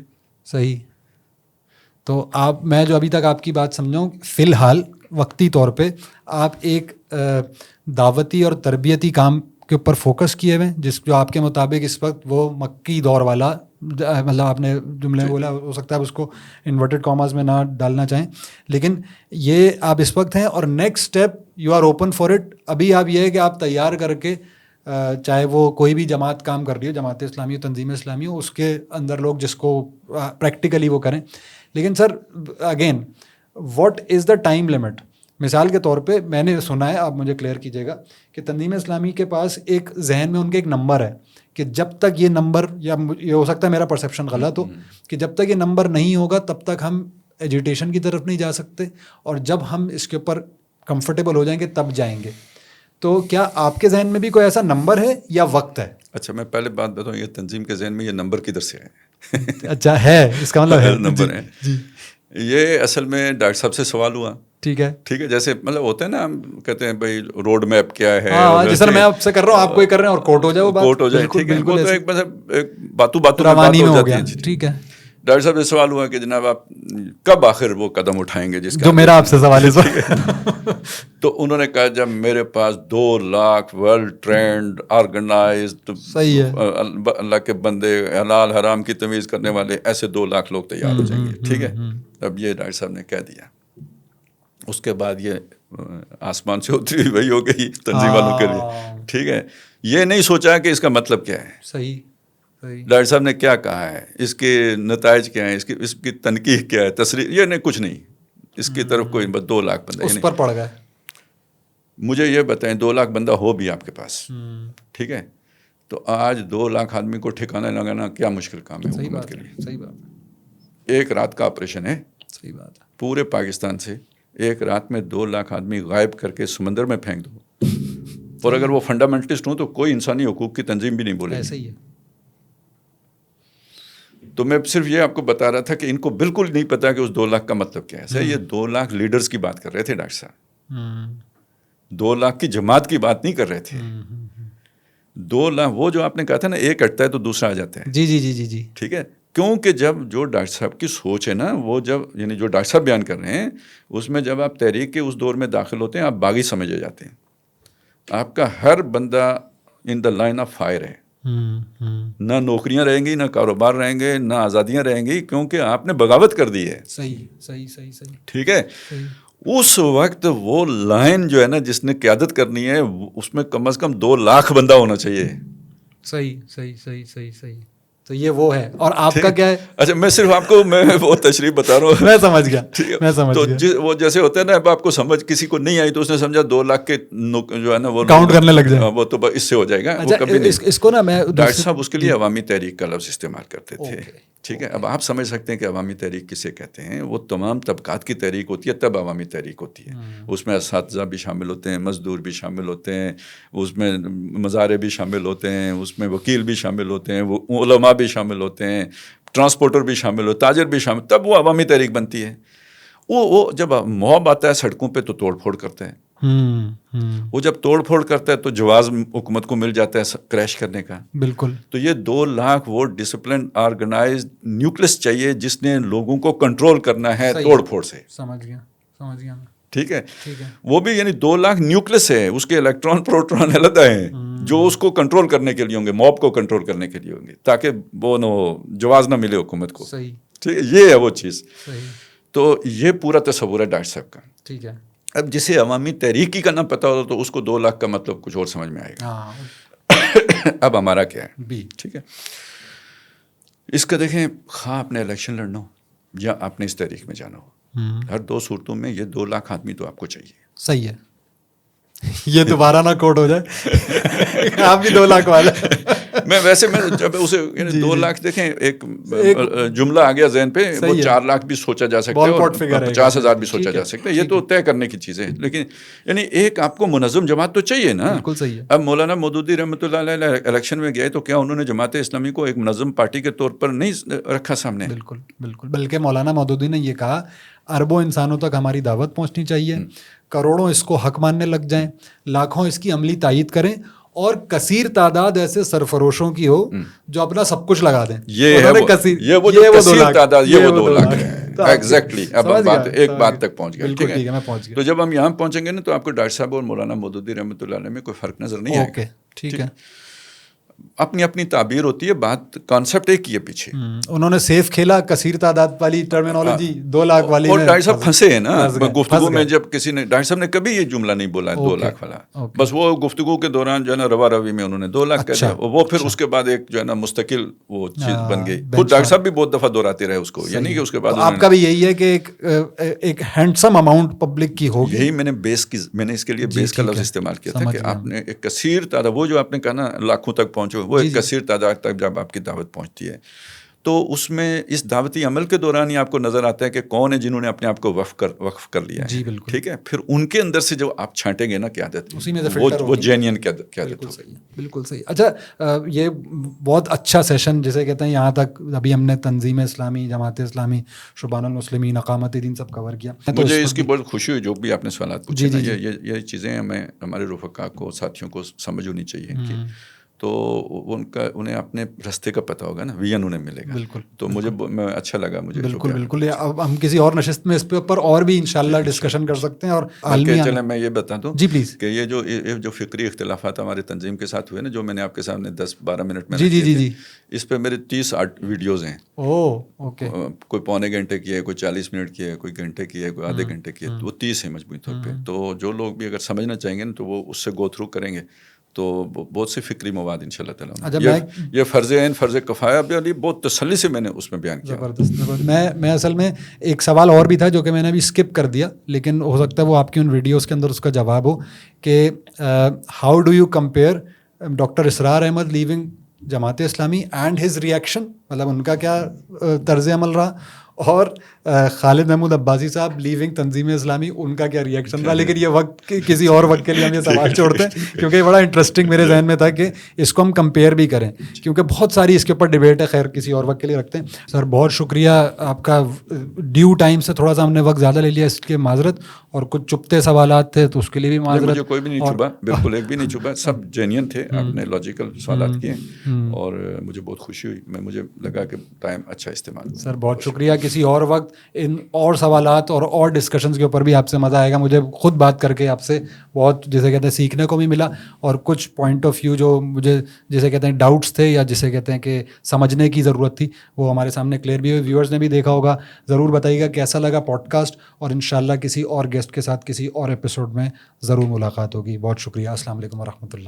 صحیح. تو میں جو ابھی تک آپ کی بات سمجھاؤں, فی الحال وقتی طور پہ آپ ایک دعوتی اور تربیتی کام کے اوپر فوکس کیے ہوئے, جو آپ کے مطابق اس وقت وہ مکی دور والا, مطلب آپ نے جملے بولا, ہو سکتا ہے آپ اس کو انورٹڈ کاماز میں نہ ڈالنا چاہیں, لیکن یہ آپ اس وقت ہیں. اور next step you are open for it. ابھی آپ یہ ہے کہ آپ تیار کر کے, چاہے وہ کوئی بھی جماعت کام کر رہی ہو, جماعت اسلامی ہو, تنظیم اسلامی ہو, اس کے اندر لوگ جس کو پریکٹیکلی وہ کریں. لیکن sir again what is the time limit? مثال کے طور پہ میں نے سنا ہے, آپ مجھے کلیئر کیجیے گا, کہ تنظیم اسلامی کے پاس ایک ذہن میں ان کے ایک نمبر ہے کہ جب تک یہ نمبر, یا یہ ہو سکتا ہے میرا پرسیپشن غلط ہو, کہ جب تک یہ نمبر نہیں ہوگا تب تک ہم ایجوٹیشن کی طرف نہیں جا سکتے, اور جب ہم اس کے اوپر کمفرٹیبل ہو جائیں گے تب جائیں گے. تو کیا آپ کے ذہن میں بھی کوئی ایسا نمبر ہے یا وقت ہے؟ اچھا, میں پہلے بات بتاؤں, یہ تنظیم کے ذہن میں یہ نمبر کدھر سے ہے؟ اچھا ہے, اس کا مطلب ہے نمبر ہے. یہ اصل میں ڈاکٹر صاحب سے سوال ہوا. ٹھیک ہے, ٹھیک ہے, جیسے مطلب ہوتا ہے نا, ہم کہتے ہیں بھائی روڈ میپ کیا ہے. جس طرح میں آپ سے کر رہا ہوں آپ کوئی کر رہے ہیں اور کوٹ ہو جائے, وہ کوٹ ہو جائے. ٹھیک ہے, وہ تو ایک باتوں میں روانی میں بات ہو جاتی ہے. ٹھیک ہے. ڈاکٹر صاحب سے سوال ہوا کہ جناب آپ کب آخر وہ قدم اٹھائیں گے جس کا, جو میرا آپ سے سوال ہے. تو انہوں نے کہا جب میرے پاس 2 لاکھ ویل ٹرینڈ آرگنائزڈ, صحیح ہے, اللہ کے بندے, حلال حرام کی تمیز کرنے والے ایسے 2 لاکھ لوگ تیار ہو جائیں گے. ٹھیک ہے, اب یہ ڈاکٹر صاحب نے کہہ دیا. اس کے بعد یہ آسمان سے اتری ہوئی وہی ہو گئی تنظیم والوں کے لیے. ٹھیک ہے, یہ نہیں سوچا کہ اس کا مطلب کیا ہے. صحیح. ڈاکٹر صاحب نے کیا کہا ہے, اس کے نتائج کیا ہیں, اس کی تنقیح کیا ہے, تصریح, یہ نہیں, کچھ نہیں. اس کی طرف کوئی بس 2 لاکھ بندہ اس پر پڑ گئے. مجھے یہ بتائیں 2 لاکھ بندہ ہو بھی آپ کے پاس, ٹھیک ہے, تو آج 2 لاکھ آدمی کو ٹھکانا لگانا کیا مشکل کام ہے حکومت کے لیے. صحیح بات. ایک رات کا آپریشن ہے. صحیح بات ہے. پورے پورے پاکستان سے ایک رات میں 2 لاکھ آدمی غائب کر کے سمندر میں پھینک دو, اور اگر وہ فنڈامنٹلسٹ ہوں تو کوئی انسانی حقوق کی تنظیم بھی نہیں بولے. ایسے ہی ہے. تو میں صرف یہ آپ کو بتا رہا تھا کہ ان کو بالکل نہیں پتا کہ اس 2 لاکھ کا مطلب کیا ہے. یہ 2 لاکھ لیڈرز کی بات کر رہے تھے ڈاکٹر صاحب, 2 لاکھ کی جماعت کی بات نہیں کر رہے تھے. 2 لاکھ وہ جو آپ نے کہا تھا نا, ایک ہٹتا ہے تو دوسرا آ جاتا ہے. جی جی جی جی جی. ٹھیک ہے, کیونکہ جب جو ڈاکٹر صاحب کی سوچ ہے نا, وہ جب یعنی جو ڈاکٹر صاحب بیان کر رہے ہیں, اس میں جب آپ تحریک کے اس دور میں داخل ہوتے ہیں آپ باغی سمجھے جاتے ہیں. آپ کا ہر بندہ ان دا لائن آف فائر ہے. نہ نوکریاں رہیں گی, نہ کاروبار رہیں گے, نہ آزادیاں رہیں گی, کیونکہ آپ نے بغاوت کر دی ہے. صحیح صحیح صحیح صحیح. ٹھیک ہے, اس وقت وہ لائن جو ہے نا جس نے قیادت کرنی ہے, اس میں کم از کم 2 لاکھ بندہ ہونا چاہیے. صحیح صحیح صحیح صحیح صحیح. تو یہ وہ ہے, اور آپ کا کیا ہے؟ اچھا, میں صرف آپ کو میں وہ تشریح بتا رہا ہوں. میں سمجھ گیا, میں سمجھ گیا. تو وہ جیسے ہوتا ہے نا, اب آپ کو سمجھ کسی کو نہیں آئی تو اس نے سمجھا 2 لاکھ کے جو ہے نا وہ کاؤنٹ کرنے لگ جائے, وہ تو اس سے ہو جائے گا. وہ کبھی نہیں. اس کو نا میں ڈاکٹر صاحب اس کے لیے عوامی تحریک کا لفظ استعمال کرتے تھے. ٹھیک ہے, اب آپ سمجھ سکتے ہیں کہ عوامی تحریک کسے کہتے ہیں. وہ تمام طبقات کی تحریک ہوتی ہے, تب عوامی تحریک ہوتی ہے. اس میں اساتذہ بھی شامل ہوتے ہیں, مزدور بھی شامل ہوتے ہیں, اس میں مزارع بھی شامل ہوتے ہیں, اس میں وکیل بھی شامل ہوتے ہیں, وہ علماء بھی شامل ہوتے ہیں, ٹرانسپورٹر بھی شامل ہو, تاجر بھی شامل, تب وہ عوامی تحریک بنتی ہے. وہ جب موب آتا ہے سڑکوں پہ تو توڑ پھوڑ کرتا ہے. وہ جب توڑ پھوڑ کرتا ہے تو جواز حکومت کو مل جاتا ہے کریش کرنے کا. بالکل. تو یہ 2 لاکھ وہ ڈسپلن آرگنائزڈ نیوکلس چاہیے جس نے لوگوں کو کنٹرول کرنا ہے توڑ پھوڑ سے. سمجھ گیا سمجھ گیا. ٹھیک ہے, وہ بھی یعنی 2 لاکھ نیوکلس ہے, اس کے الیکٹران پروٹون علیحدہ ہیں جو اس کو کنٹرول کرنے کے لیے ہوں گے, موب کو کنٹرول کرنے کے لیے ہوں گے, تاکہ وہ جواز نہ ملے حکومت کو. صحیح. ٹھیک ہے, یہ ہے وہ چیز. صحیح. تو یہ پورا تصور ہے ڈاکٹر صاحب کا. ٹھیک ہے. اب جسے عوامی تحریکی کا نہ پتہ ہوتا تو اس کو 2 لاکھ کا مطلب کچھ اور سمجھ میں آئے گا. اب ہمارا کیا ہے؟ ٹھیک ہے, اس کا دیکھیں, خواہ آپ نے الیکشن لڑنا ہو یا آپ نے اس تحریک میں جانا ہو, ہر 2 صورتوں میں یہ 2 لاکھ آدمی تو آپ کو چاہیے. صحیح ہے. یہ دوبارہ نہ کوٹ ہو جائے, آپ بھی 2 لاکھ والا. میں ویسے میں جب اسے 2 لاکھ دیکھیں, ایک جملہ آ گیا ذہن پہ, وہ 4 لاکھ بھی سوچا جا سکتا ہے اور 50,000 بھی سوچا جا سکتا ہے. یہ تو طے کرنے کی چیزیں, لیکن یعنی ایک آپ کو منظم جماعت تو چاہیے نا. بالکل صحیح ہے. اب مولانا مودودی رحمۃ اللہ علیہ الیکشن میں گئے تو کیا انہوں نے جماعت اسلامی کو ایک منظم پارٹی کے طور پر نہیں رکھا سامنے؟ بالکل بالکل. بلکہ مولانا مودودی نے یہ کہا اربوں انسانوں تک ہماری دعوت پہنچنی چاہیے, کروڑوں اس کو حق ماننے لگ جائیں, لاکھوں اس کی عملی تائید کریں, اور کثیر تعداد ایسے سرفروشوں کی ہو جو اپنا سب کچھ لگا دیں. یہ ہے وہ جو کثیر تعداد, یہ وہ 2 لاکھ ہے. ایگزیکٹلی. اب ایک بات تک پہنچ گئے. ٹھیک ہے, تو جب ہم یہاں پہنچیں گے نا تو آپ کو ڈاکٹر صاحب اور مولانا مودودی رحمۃ اللہ علیہ میں کوئی فرق نظر نہیں آئے گا. ٹھیک ہے, اپنی اپنی تعبیر ہوتی ہے, بات کانسیپٹ ایک ہی ہے پیچھے. انہوں نے سیف کھیلا, کثیر تعداد والی ٹرمینالوجی 2 لاکھ والی, اور ڈاکٹر صاحب پھنسے ہیں نا گفتگو میں. جب کسی نے, ڈاکٹر صاحب نے کبھی یہ جملہ نہیں بولا 2 لاکھ والا, بس وہ گفتگو کے دوران جو ہے نا روا روی میں انہوں نے 2 لاکھ کر دیا. وہ پھر اس کے بعد ایک جو ہے نا مستقل وہ چیز بن گئی. خود ڈاکٹر صاحب بھی بہت دفعہ دہراتے رہے اس کو, یعنی کہ اس کے بعد آپ کا بھی یہی ہے کہ ایک ہینڈسم اماؤنٹ پبلک کی ہوگی. یہی میں نے اس کے لیے بیس کا لفظ استعمال کیا تھا کہ آپ نے ایک کثیر تعداد, وہ جو آپ نے کہا نا لاکھوں تک پہنچو, وہ ایک کثیر تعداد تک جب آپ کی دعوت پہنچتی ہے تو اس میں اس دعوتی عمل کے دوران ہی آپ کو نظر آتا ہے کہ کون ہے جنہوں نے اپنے آپ کو وقف کر لیا ہے. جی بالکل. ٹھیک ہے, پھر ان کے اندر سے جو آپ چھانٹیں گے نا قیادت, اسی میں سے وہ جینین قیادت ہوگی. بالکل صحیح. اچھا, یہ بہت اچھا سیشن جسے کہتے ہیں, یہاں تک ابھی ہم نے تنظیم اسلامی, جماعت اسلامی, شبان المسلمین, اقامت دین سب کور کیا. مجھے اس کی بہت خوشی ہوئی جو بھی آپ نے سوالات پوچھے. یہ چیزیں ہمیں ہمارے رفقا کو, ساتھیوں کو سمجھ ہونی چاہیے تو انہیں اپنے راستے کا پتہ ہوگا نا, ویژن انہیں ملے گا. بالکل. تو مجھے اچھا لگا. مجھے بالکل. اب ہم کسی اور نشست میں اس پہ اوپر اور بھی انشاءاللہ ڈسکشن کر سکتے ہیں. اور چلیں میں یہ بتا دوں جی پلیز کہ یہ جو فکری اختلافات ہمارے تنظیم کے ساتھ ہوئے نا, جو میں نے آپ کے سامنے 10-12 منٹ میں جی اس پہ میرے 30 ویڈیوز ہیں. اوکے. کوئی پونے گھنٹے کی ہے, کوئی 40 منٹ کی ہے, کوئی گھنٹے کی ہے, کوئی آدھے گھنٹے کی ہے. وہ 30 ہیں مجموعی طور پہ. تو جو لوگ بھی اگر سمجھنا چاہیں گے نا تو وہ اس سے گو تھرو کریں گے تو بہت سے فکری مواد ان شاء اللہ تعالیٰ. یہ فرض عین, فرض کفایہ بھی بہت تسلی سے میں نے اس میں بیان کیا. زبردست. میں اصل میں ایک سوال اور بھی تھا جو کہ میں نے ابھی اسکپ کر دیا, لیکن ہو سکتا ہے وہ آپ کی ان ویڈیوز کے اندر اس کا جواب ہو, کہ how do you compare doctor Israr Ahmed leaving Jamaat Islami and his reaction, مطلب ان کا کیا طرز عمل رہا, اور خالد محمود عباسی صاحب لیونگ تنظیم اسلامی, ان کا کیا ریئیکشن رہا. لیکن یہ وقت کسی اور وقت کے لیے ہم یہ سوال چھوڑتے ہیں, کیونکہ یہ بڑا انٹرسٹنگ میرے ذہن میں تھا کہ اس کو ہم کمپیئر بھی کریں, کیونکہ بہت ساری اس کے اوپر ڈبیٹ ہے. خیر کسی اور وقت کے لیے رکھتے ہیں. سر بہت شکریہ آپ کا, ڈیو ٹائم سے تھوڑا سا ہم نے وقت زیادہ لے لیا, اس کے معذرت, اور کچھ چپتے سوالات تھے تو اس کے لیے بھی معذرت. مجھے کوئی بھی نہیں چھپا, بالکل ایک بھی نہیں چھپا, سب جینین تھے. آپ نے لاجیکل سوالات کیے اور مجھے بہت خوشی ہوئی. مجھے لگا کہ ٹائم اچھا استعمال. سر بہت شکریہ. کسی اور وقت ان اور سوالات اور ڈسکشنز کے اوپر بھی آپ سے مزہ آئے گا. مجھے خود بات کر کے آپ سے بہت جسے کہتے ہیں سیکھنے کو بھی ملا, اور کچھ پوائنٹ آف ویو جو مجھے جسے کہتے ہیں ڈاؤٹس تھے یا جسے کہتے ہیں کہ سمجھنے کی ضرورت تھی, وہ ہمارے سامنے کلیئر بھی ہوئی. ویورز نے بھی دیکھا ہوگا, ضرور بتائیے گا کیسا لگا پوڈ کاسٹ, اور انشاءاللہ کسی اور گیسٹ کے ساتھ کسی اور ایپیسوڈ میں ضرور ملاقات ہوگی. بہت شکریہ. السلام علیکم ورحمۃ اللہ.